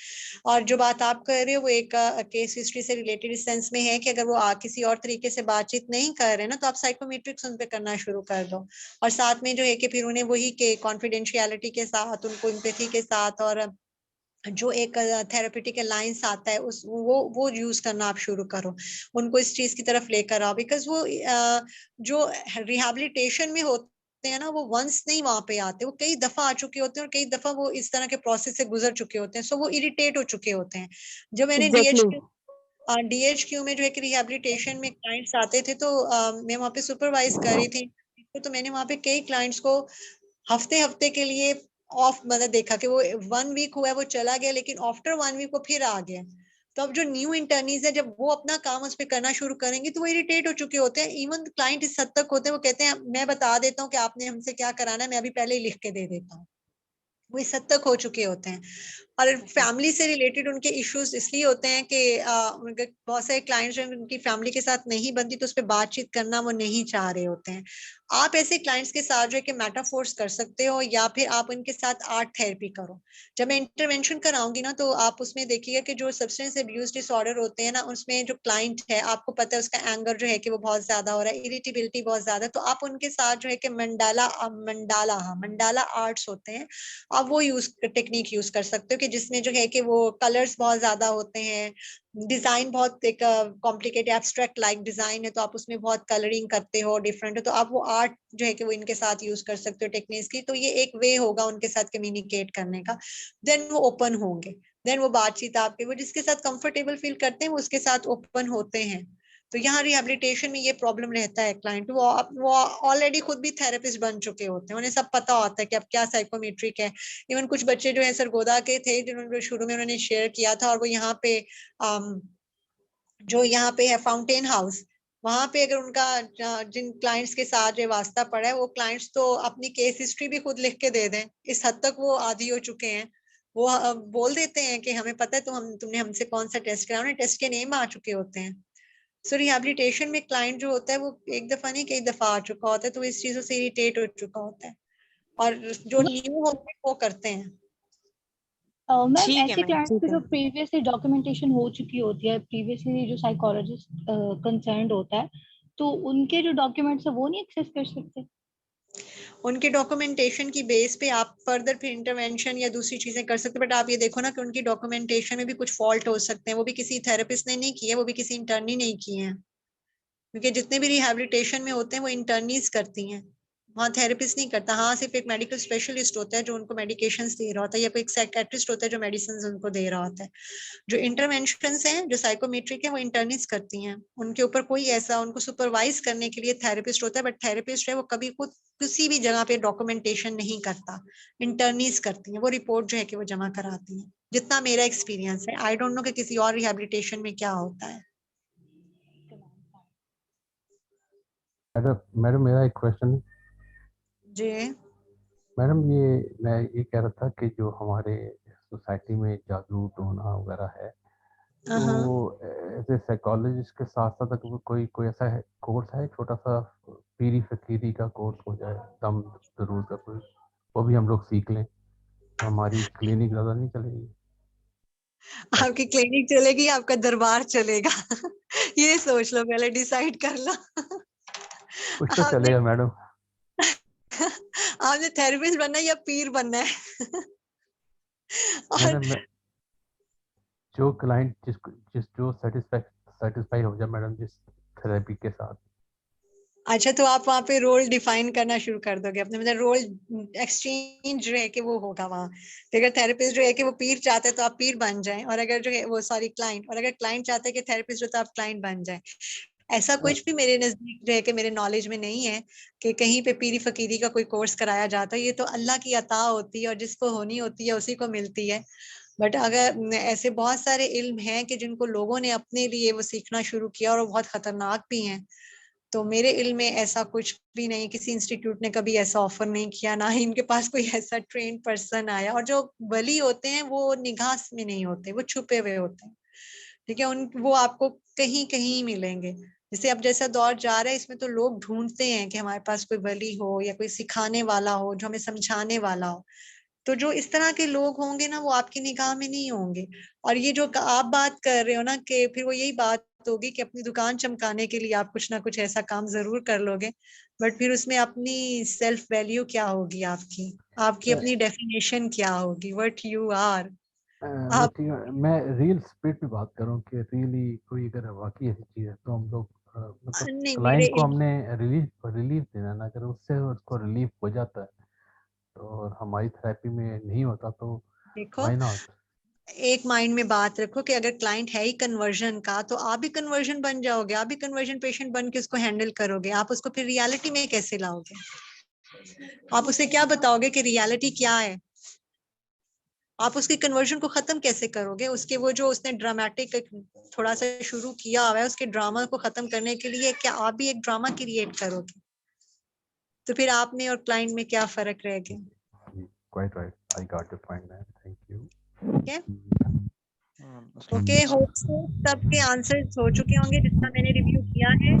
और जो बात आप कर रहे हो वो एक केस हिस्ट्री से रिलेटेड इस सेंस में है कि अगर वो किसी और तरीके से बातचीत नहीं कर रहे ना तो आप साइकोमेट्रिक्स उन पे करना शुरू कर दो। और साथ में जो है कि फिर उन्हें वही के कॉन्फिडेंशियलिटी के साथ, उनको एम्पैथी के साथ और जो एक थेरेपेटिक अलायंस आता है उस वो यूज करना आप शुरू करो। उनको इस चीज की तरफ लेकर आओ। बिकॉज वो जो रिहैबिलिटेशन में होते हैं ना वो वंस नहीं वहां पे आते, वो कई दफा आ चुके होते हैं और कई दफा वो इस तरह के प्रोसेस से गुजर चुके होते हैं। सो वो इरिटेट हो चुके होते हैं। जब मैंने एग्जैक्टली। डीएचक्यू में जो है कि रिहैबिलिटेशन में क्लाइंट्स आते थे तो मैं वहाँ पे सुपरवाइज कर रही थी। तो मैंने वहाँ पे कई क्लाइंट्स को हफ्ते हफ्ते के लिए ऑफ, मतलब देखा कि वो 1 वीक हुआ है वो चला गया, लेकिन आफ्टर 1 वीक वो फिर आ गया। तो अब जो न्यू इंटर्नीज है जब वो अपना काम उस पर करना शुरू करेंगे तो वो इरिटेट हो चुके होते हैं। इवन क्लाइंट इस हद तक होते हैं वो कहते हैं मैं बता देता हूँ कि आपने हमसे क्या कराना है, मैं अभी पहले ही लिख के दे देता हूँ। वो इस हद तक हो चुके होते हैं। और फैमिली से रिलेटेड उनके इश्यूज इसलिए होते हैं कि उनके बहुत सारे क्लाइंट्स जो उनकी फैमिली के साथ नहीं बनती तो उस पर बातचीत करना वो नहीं चाह रहे होते हैं। आप ऐसे क्लाइंट्स के साथ जो है कि मेटाफोर्स कर सकते हो या फिर आप उनके साथ आर्ट थेरेपी करो। जब मैं इंटरवेंशन कराऊंगी ना तो आप उसमें देखिएगा कि जो सब्सटेंस अब्यूज डिसऑर्डर होते हैं ना उसमें जो क्लाइंट है आपको पता है उसका एंगर जो है कि वो बहुत ज्यादा हो रहा है, इरिटेबिलिटी बहुत ज्यादा, तो आप उनके साथ जो है कि मंडाला आर्ट्स होते हैं, आप वो टेक्निक यूज कर सकते हो कि जिसमें जो है कि वो कलर्स बहुत ज्यादा होते हैं, डिजाइन बहुत एक कॉम्प्लिकेटेड एब्स्ट्रैक्ट लाइक डिजाइन है तो आप उसमें बहुत कलरिंग करते हो डिफरेंट है, तो आप वो आर्ट जो है कि वो इनके साथ यूज कर सकते हो टेक्निक्स की। तो ये एक वे होगा उनके साथ कम्युनिकेट करने का। देन वो ओपन होंगे, देन वो बातचीत आपके, वो जिसके साथ कंफर्टेबल फील करते हैं वो उसके साथ ओपन होते हैं। तो यहाँ रिहेबिलिटेशन में ये प्रॉब्लम रहता है, क्लाइंट वो ऑलरेडी खुद भी थेरेपिस्ट बन चुके होते हैं, उन्हें सब पता होता है कि अब क्या साइकोमेट्रिक है। इवन कुछ बच्चे जो है सरगोदा के थे जिन्होंने शुरू में उन्होंने शेयर किया था, और वो यहाँ पे जो यहाँ पे है फाउंटेन हाउस, वहां पे अगर उनका जिन क्लाइंट्स के साथ जो वास्ता पड़ा है, वो क्लाइंट्स तो अपनी केस हिस्ट्री भी खुद लिख के दे दें, इस हद तक वो आदी हो चुके हैं। वो बोल देते हैं कि हमें पता है तुमने हमसे कौन सा टेस्ट कराया, उन्हें टेस्ट के नेम आ चुके होते हैं। सो रिहेबिलिटेशन में क्लाइंट जो होता है वो एक दफा नहीं कई दफा आ चुका होता है, तो इस चीजों से इरिटेट हो चुका होता है, और जो न्यू होते हैं वो करते हैं। मैम ठीक है ऐसे मैम, क्लाइंट्स ठीक पे है। जो प्रीवियसली डॉक्यूमेंटेशन हो चुकी होती है, प्रीवियसली जो साइकोलॉजिस्ट कंसर्न्ड होता है, तो उनके जो डॉक्यूमेंट्स है वो नहीं एक्सेस कर सकते? उनके डॉक्यूमेंटेशन की बेस पे आप फर्दर फिर इंटरवेंशन या दूसरी चीजें कर सकते हैं, बट आप ये देखो ना कि उनकी डॉक्यूमेंटेशन में भी कुछ फॉल्ट हो सकते हैं, वो भी किसी थेरेपिस्ट ने नहीं किए, वो भी किसी इंटर्नी नहीं किए हैं, क्योंकि जितने भी रिहेबिलिटेशन में होते हैं वो इंटर्नीज करती हैं, वहाँ थेरेपिस्ट नहीं करता। हाँ, सिर्फ एक मेडिकल स्पेशलिस्ट होता है जो उनको मेडिकेशंस दे रहा होता है, या कोई साइकेट्रिस्ट होता है जो मेडिसिन उनको दे रहा होता है। जो इंटरवेंशंस हैं, जो साइकोमेट्रिक है, वो इंटर्निस्ट करती हैं, उनके ऊपर कोई ऐसा उनको सुपरवाइज करने के लिए थेरेपिस्ट होता है, बट थेरेपिस्ट है वो कभी खुद किसी भी जगह पे डॉक्यूमेंटेशन नहीं करता, इंटर्नीज करती हैं, वो रिपोर्ट जो है कि वो जमा कराती हैं, जितना मेरा एक्सपीरियंस है। आई डोंट नो कि किसी और रिहेबिलिटेशन में क्या होता है। मैडम मेरा एक क्वेश्चन जी मैडम, ये मैं ये कह रहा था कि जो हमारे सोसाइटी में जादू टोना वगैरह है, तो ऐसे साइकोलॉजिस्ट के साथ साथ अगर कोई ऐसा है कोर्स है, छोटा सा पीरी फकीरी का कोर्स हो जाए, दम जरूर का कोई, वो भी हम लोग सीख लें, तो हमारी क्लिनिक ज़्यादा नहीं चलेगी। आपकी क्लिनिक चलेगी, आपका दरबार चलेगा। ये सोच लो, पहले डिसाइड कर लो। कुछ तो आपने चलेगा मैडम। आपने थेरेपिस्ट बनना है या पीर बनना है? और मैडम जो क्लाइंट जो सेटिस्फाई हो जाए मैडम जिस थेरेपी के साथ। अच्छा, तो आप वहाँ पे रोल डिफाइन करना शुरू कर दोगे अपने, मतलब रोल एक्सचेंज जो है कि वो होगा वहाँ। तो अगर थेरेपिस्ट जो है कि वो पीर चाहते हैं तो आप पीर बन जाएं, और अगर जो है वो क्लाइंट, और अगर क्लाइंट चाहते हैं कि थेरेपिस्ट हो तो आप क्लाइंट बन जाएं। ऐसा कुछ भी मेरे नजदीक जो है कि मेरे नॉलेज में नहीं है कि कहीं पे पीरी फकीरी का कोई कोर्स कराया जाता है। ये तो अल्लाह की अता होती है, और जिसको होनी होती है उसी को मिलती है। बट अगर ऐसे बहुत सारे इल्म हैं कि जिनको लोगों ने अपने लिए वो सीखना शुरू किया, और वो बहुत खतरनाक भी हैं। तो मेरे इल्म में ऐसा कुछ भी नहीं, किसी इंस्टीट्यूट ने कभी ऐसा ऑफर नहीं किया, ना ही इनके पास कोई ऐसा ट्रेन पर्सन आया। और जो वली होते हैं वो निगाह में नहीं होते, वो छुपे हुए होते हैं, ठीक है। वो आपको कहीं कहीं मिलेंगे। जैसे अब जैसा दौर जा रहा है, इसमें तो लोग ढूंढते हैं कि हमारे पास कोई वली हो या कोई सिखाने वाला हो, जो हमें समझाने वाला हो। तो जो इस तरह के लोग होंगे ना, वो आपकी निगाह में नहीं होंगे। और ये जो आप बात कर रहे हो ना, कि फिर वो यही बात होगी कि अपनी दुकान चमकाने के लिए आप कुछ ना कुछ ऐसा काम जरूर कर लोगे, बट फिर उसमें अपनी सेल्फ वैल्यू क्या होगी, आपकी आपकी अपनी डेफिनेशन क्या होगी, व्हाट यू आर। मैं ठीक है, मैं रियल स्पिरिट पे बात कर रहा हूँ कि रियली कोई अगर वाकई ऐसी चीज़ है तो हम लोग मतलब नहीं, क्लाइंट को हमने रिलीफ देना है ना, अगर उससे उसको रिलीफ हो जाता है तो, और हमारी थेरेपी में नहीं होता तो देखो, व्हाई नॉट। एक माइंड में बात रखो कि अगर क्लाइंट है ही कन्वर्जन का, तो आप भी कन्वर्जन बन जाओगे, आप भी कन्वर्जन पेशेंट बन के उसको हैंडल करोगे। आप उसको फिर रियलिटी में कैसे लाओगे? आप उसे क्या बताओगे कि रियलिटी क्या है? आप उसकी कन्वर्जन को खत्म कैसे करोगे? उसके वो जो उसने ड्रामेटिक थोड़ा सा शुरू किया हुआ है, उसके ड्रामा को खत्म करने के लिए क्या आप भी एक ड्रामा क्रिएट करोगे? तो फिर आप में और क्लाइंट में क्या फर्क रह गया? Quite right, I got your point ma'am, thank you. ठीक है, ओके। होप सो सबके आंसर्स हो चुके होंगे, जितना मैंने रिव्यू किया है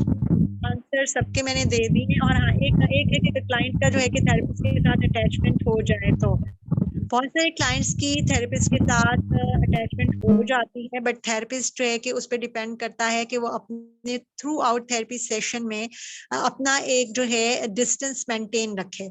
आंसर सबके मैंने दे दिए हैं। और हाँ, एक क्लाइंट का जो है कि थेरेपिस्ट के साथ अटैचमेंट हो जाए, तो बहुत सारे क्लाइंट्स की थेरेपिस्ट के साथ अटैचमेंट हो जाती है, बट थेरेपिस्ट जो है कि उस पर डिपेंड करता है कि वो अपने थ्रू आउट थेरेपी सेशन में अपना एक जो है डिस्टेंस मेंटेन रखे।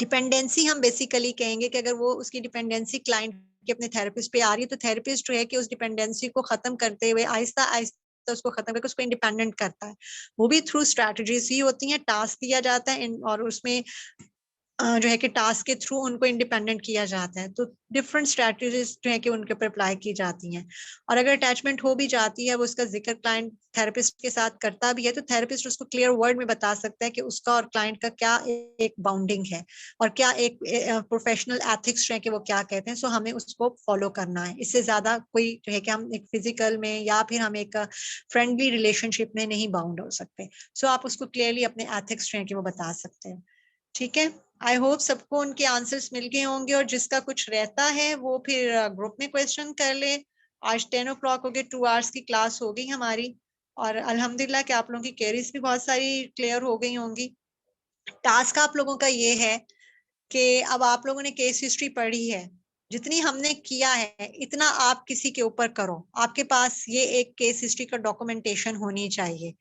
डिपेंडेंसी हम बेसिकली कहेंगे कि अगर वो उसकी डिपेंडेंसी क्लाइंट के अपने थेरेपिस्ट पे आ रही है, तो थेरेपिस्ट जो है कि उस डिपेंडेंसी को खत्म करते हुए आहिस्ता आहिस्ता उसको खत्म करके उसको इंडिपेंडेंट करता है। वो भी थ्रू स्ट्रैटेजीज ही होती हैं, टास्क दिया जाता है और उसमें जो है कि टास्क के थ्रू उनको इंडिपेंडेंट किया जाता है। तो डिफरेंट स्ट्रैटेजीज जो है कि उनके ऊपर अप्लाई की जाती हैं। और अगर अटैचमेंट हो भी जाती है, वो उसका जिक्र क्लाइंट थेरेपिस्ट के साथ करता भी है, तो थेरेपिस्ट उसको क्लियर वर्ड में बता सकता है कि उसका और क्लाइंट का क्या एक बाउंडिंग है और क्या एक प्रोफेशनल एथिक्स जो है कि वो क्या कहते हैं। सो हमें उसको फॉलो करना है। इससे ज्यादा कोई जो है कि हम एक फिजिकल में या फिर हम एक फ्रेंडली रिलेशनशिप में नहीं बाउंड हो सकते। सो आप उसको क्लियरली अपने एथिक्स जो है कि वो बता सकते हैं। ठीक है, आई होप सबको उनके आंसर्स मिल गए होंगे, और जिसका कुछ रहता है वो फिर ग्रुप में क्वेश्चन कर ले। आज 10 o'clock हो गए, 2 hours की क्लास हो गई हमारी, और अल्हम्दुलिल्लाह कि आप लोगों की क्वेरीज भी बहुत सारी क्लियर हो गई होंगी। टास्क आप लोगों का ये है कि अब आप लोगों ने केस हिस्ट्री पढ़ी है, जितनी हमने किया है इतना आप किसी के ऊपर करो। आपके पास ये एक केस हिस्ट्री का डॉक्यूमेंटेशन होनी चाहिए।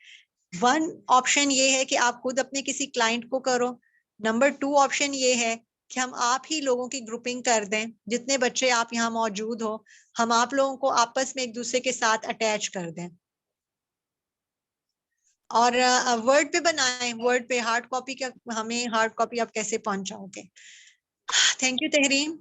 वन ऑप्शन ये है कि आप खुद अपने किसी क्लाइंट को करो। नंबर 2 ऑप्शन ये है कि हम आप ही लोगों की ग्रुपिंग कर दें, जितने बच्चे आप यहाँ मौजूद हो, हम आप लोगों को आपस में एक दूसरे के साथ अटैच कर दें और वर्ड पे बनाएं। वर्ड पे हार्ड कॉपी का, हमें हार्ड कॉपी आप कैसे पहुंचाओगे? Thank you Tahreem.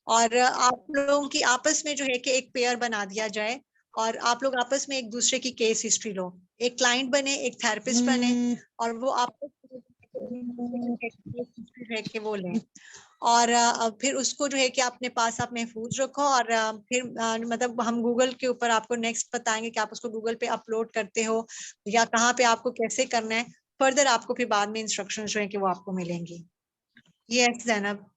और आप लोगों की आपस में जो है कि एक पेयर बना दिया जाए, और आप लोग आपस में एक दूसरे की केस हिस्ट्री लो। एक क्लाइंट बने, एक थेरेपिस्ट बने, और वो आपस में जो है कि वो लें, और फिर उसको जो है कि अपने पास आप महफूज रखो। और फिर मतलब हम गूगल के ऊपर आपको नेक्स्ट बताएंगे कि आप उसको गूगल पे अपलोड करते हो या कहाँ पे आपको कैसे करना है। फर्दर आपको फिर बाद में इंस्ट्रक्शंस जो है कि वो आपको मिलेंगी। Yes Zainab,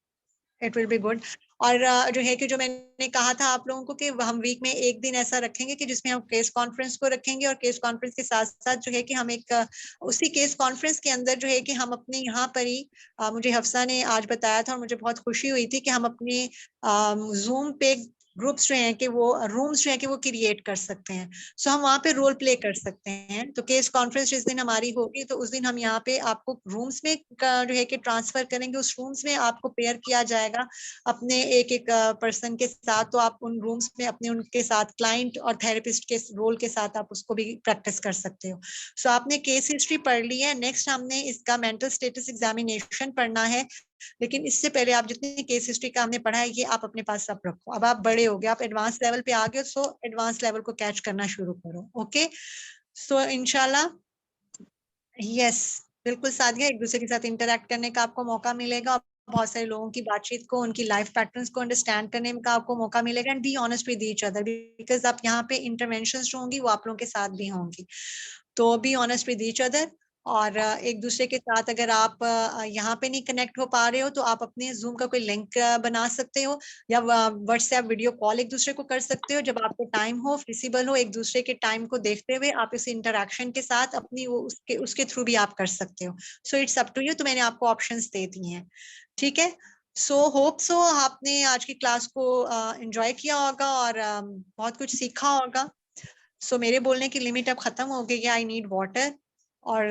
it will be good. और जो है कि जो मैंने कहा था आप लोगों को कि हम वीक में एक दिन ऐसा रखेंगे कि जिसमें हम केस कॉन्फ्रेंस को रखेंगे, और केस कॉन्फ्रेंस के साथ साथ जो है कि हम एक उसी केस कॉन्फ्रेंस के अंदर जो है कि हम अपने यहाँ पर ही मुझे हफ्सा ने आज बताया था और मुझे बहुत खुशी हुई थी कि हम अपने जूम पे ग्रुप्स जो हैं कि वो रूम्स जो हैं कि वो क्रिएट कर सकते हैं। सो हम वहाँ पे रोल प्ले कर सकते हैं। तो केस कॉन्फ्रेंस जिस दिन हमारी होगी, तो उस दिन हम यहाँ पे आपको रूम्स में जो है कि ट्रांसफर करेंगे। उस रूम्स में आपको पेयर किया जाएगा अपने एक एक पर्सन के साथ। तो आप उन रूम्स में अपने उनके साथ क्लाइंट और थेरेपिस्ट के रोल के साथ आप उसको भी प्रैक्टिस कर सकते हो। सो आपने केस हिस्ट्री पढ़ ली है। नेक्स्ट हमने इसका मेंटल स्टेटस एग्जामिनेशन पढ़ना है, लेकिन इससे पहले आप जितनी केस हिस्ट्री का हमने पढ़ा है ये आप अपने पास सब रखो। अब आप बड़े हो गए, आप एडवांस लेवल पे आ गए, सो एडवांस लेवल को कैच करना शुरू करो। ओके, सो इंशाल्लाह यस, बिल्कुल सादिया, एक दूसरे के साथ इंटरेक्ट करने का आपको मौका मिलेगा, और बहुत सारे लोगों की बातचीत को, उनकी लाइफ पैटर्न्स को अंडरस्टैंड करने का आपको मौका मिलेगा। And be honest with each other, because आप यहाँ पे इंटरवेंशंस जो होंगी वो आप लोगों के साथ भी होंगी। तो be honest with each other. और एक दूसरे के साथ अगर आप यहाँ पे नहीं कनेक्ट हो पा रहे हो, तो आप अपने जूम का कोई लिंक बना सकते हो, या व्हाट्सएप वीडियो कॉल एक दूसरे को कर सकते हो। जब आपको टाइम हो, फिजिबल हो, एक दूसरे के टाइम को देखते हुए आप इस इंटरेक्शन के साथ अपनी वो उसके थ्रू भी आप कर सकते हो। So it's up to you. तो मैंने आपको ऑप्शंस दे दिए हैं, ठीक है। सो होप सो आपने आज की क्लास को एंजॉय किया होगा और बहुत कुछ सीखा होगा। सो मेरे बोलने की लिमिट अब खत्म हो गई है। आई नीड वाटर और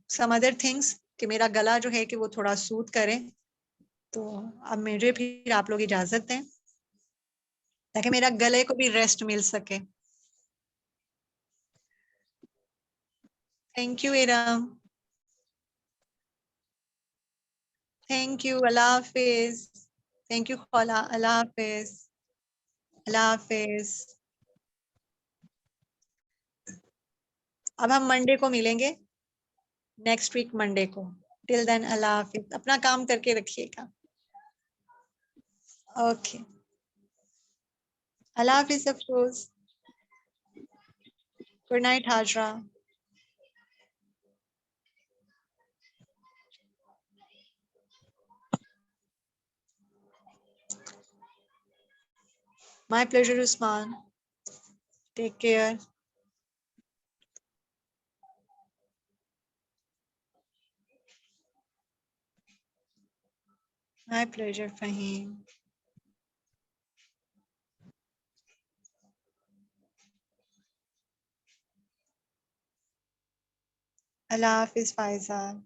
सम अदर थिंग्स, कि मेरा गला जो है कि वो थोड़ा सूद करे। तो अब मुझे फिर आप लोग इजाजत दें, ताकि मेरा गले को भी रेस्ट मिल सके। Thank you Iram, thank you, अल्लाह हाफिज। थैंक यू खौला, अल्लाह हाफिज, अल्लाह हाफिज। अब हम मंडे को मिलेंगे, नेक्स्ट वीक मंडे को। टिल देन अल्लाह हाफिज, अपना काम करके रखिएगा। ओके, अल्लाह हाफिज Afroz, good night Hajra. My pleasure, Usman. Take care. My pleasure, Fahim. Allah Hafiz, Faizal.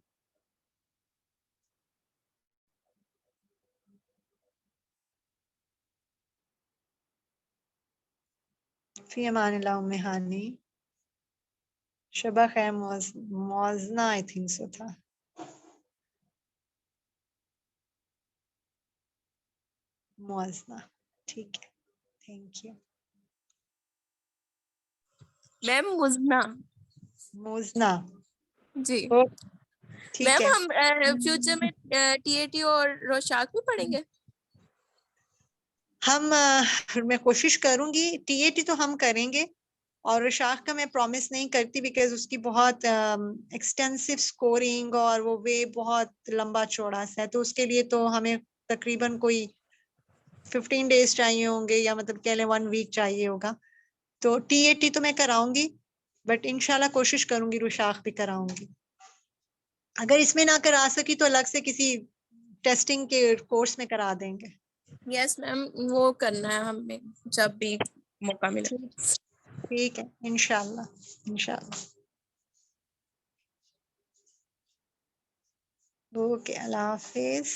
Fi amanillah, Umme Hani. Shaba khair, Mozna, I think so tha. मुआजना, ठीक है, थैंक यू। मैम मुजना। मुजना, जी ओ, ठीक मैम, है। हम फ्यूचर में टीएटी और रोशाक भी पढ़ेंगे। मैं कोशिश करूंगी, टीएटी तो हम करेंगे और रोशाक का मैं प्रॉमिस नहीं करती बिकॉज उसकी बहुत एक्सटेंसिव स्कोरिंग और वो वे बहुत लंबा चौड़ा सा है, तो उसके लिए तो हमें तकरीबन कोई 15 डेज चाहिए होंगे, या मतलब कह लें 1 वीक चाहिए होगा। तो टीएटी तो मैं कराऊंगी, बट इंशाल्लाह कोशिश करूंगी रोशाक भी कराऊंगी। अगर इसमें ना करा सकी तो अलग से किसी टेस्टिंग के कोर्स में करा देंगे। यस मैम, वो करना है हमें जब भी मौका मिले। ठीक है, इंशाल्लाह इंशाल्लाह। ओके, अल्लाह हाफिज।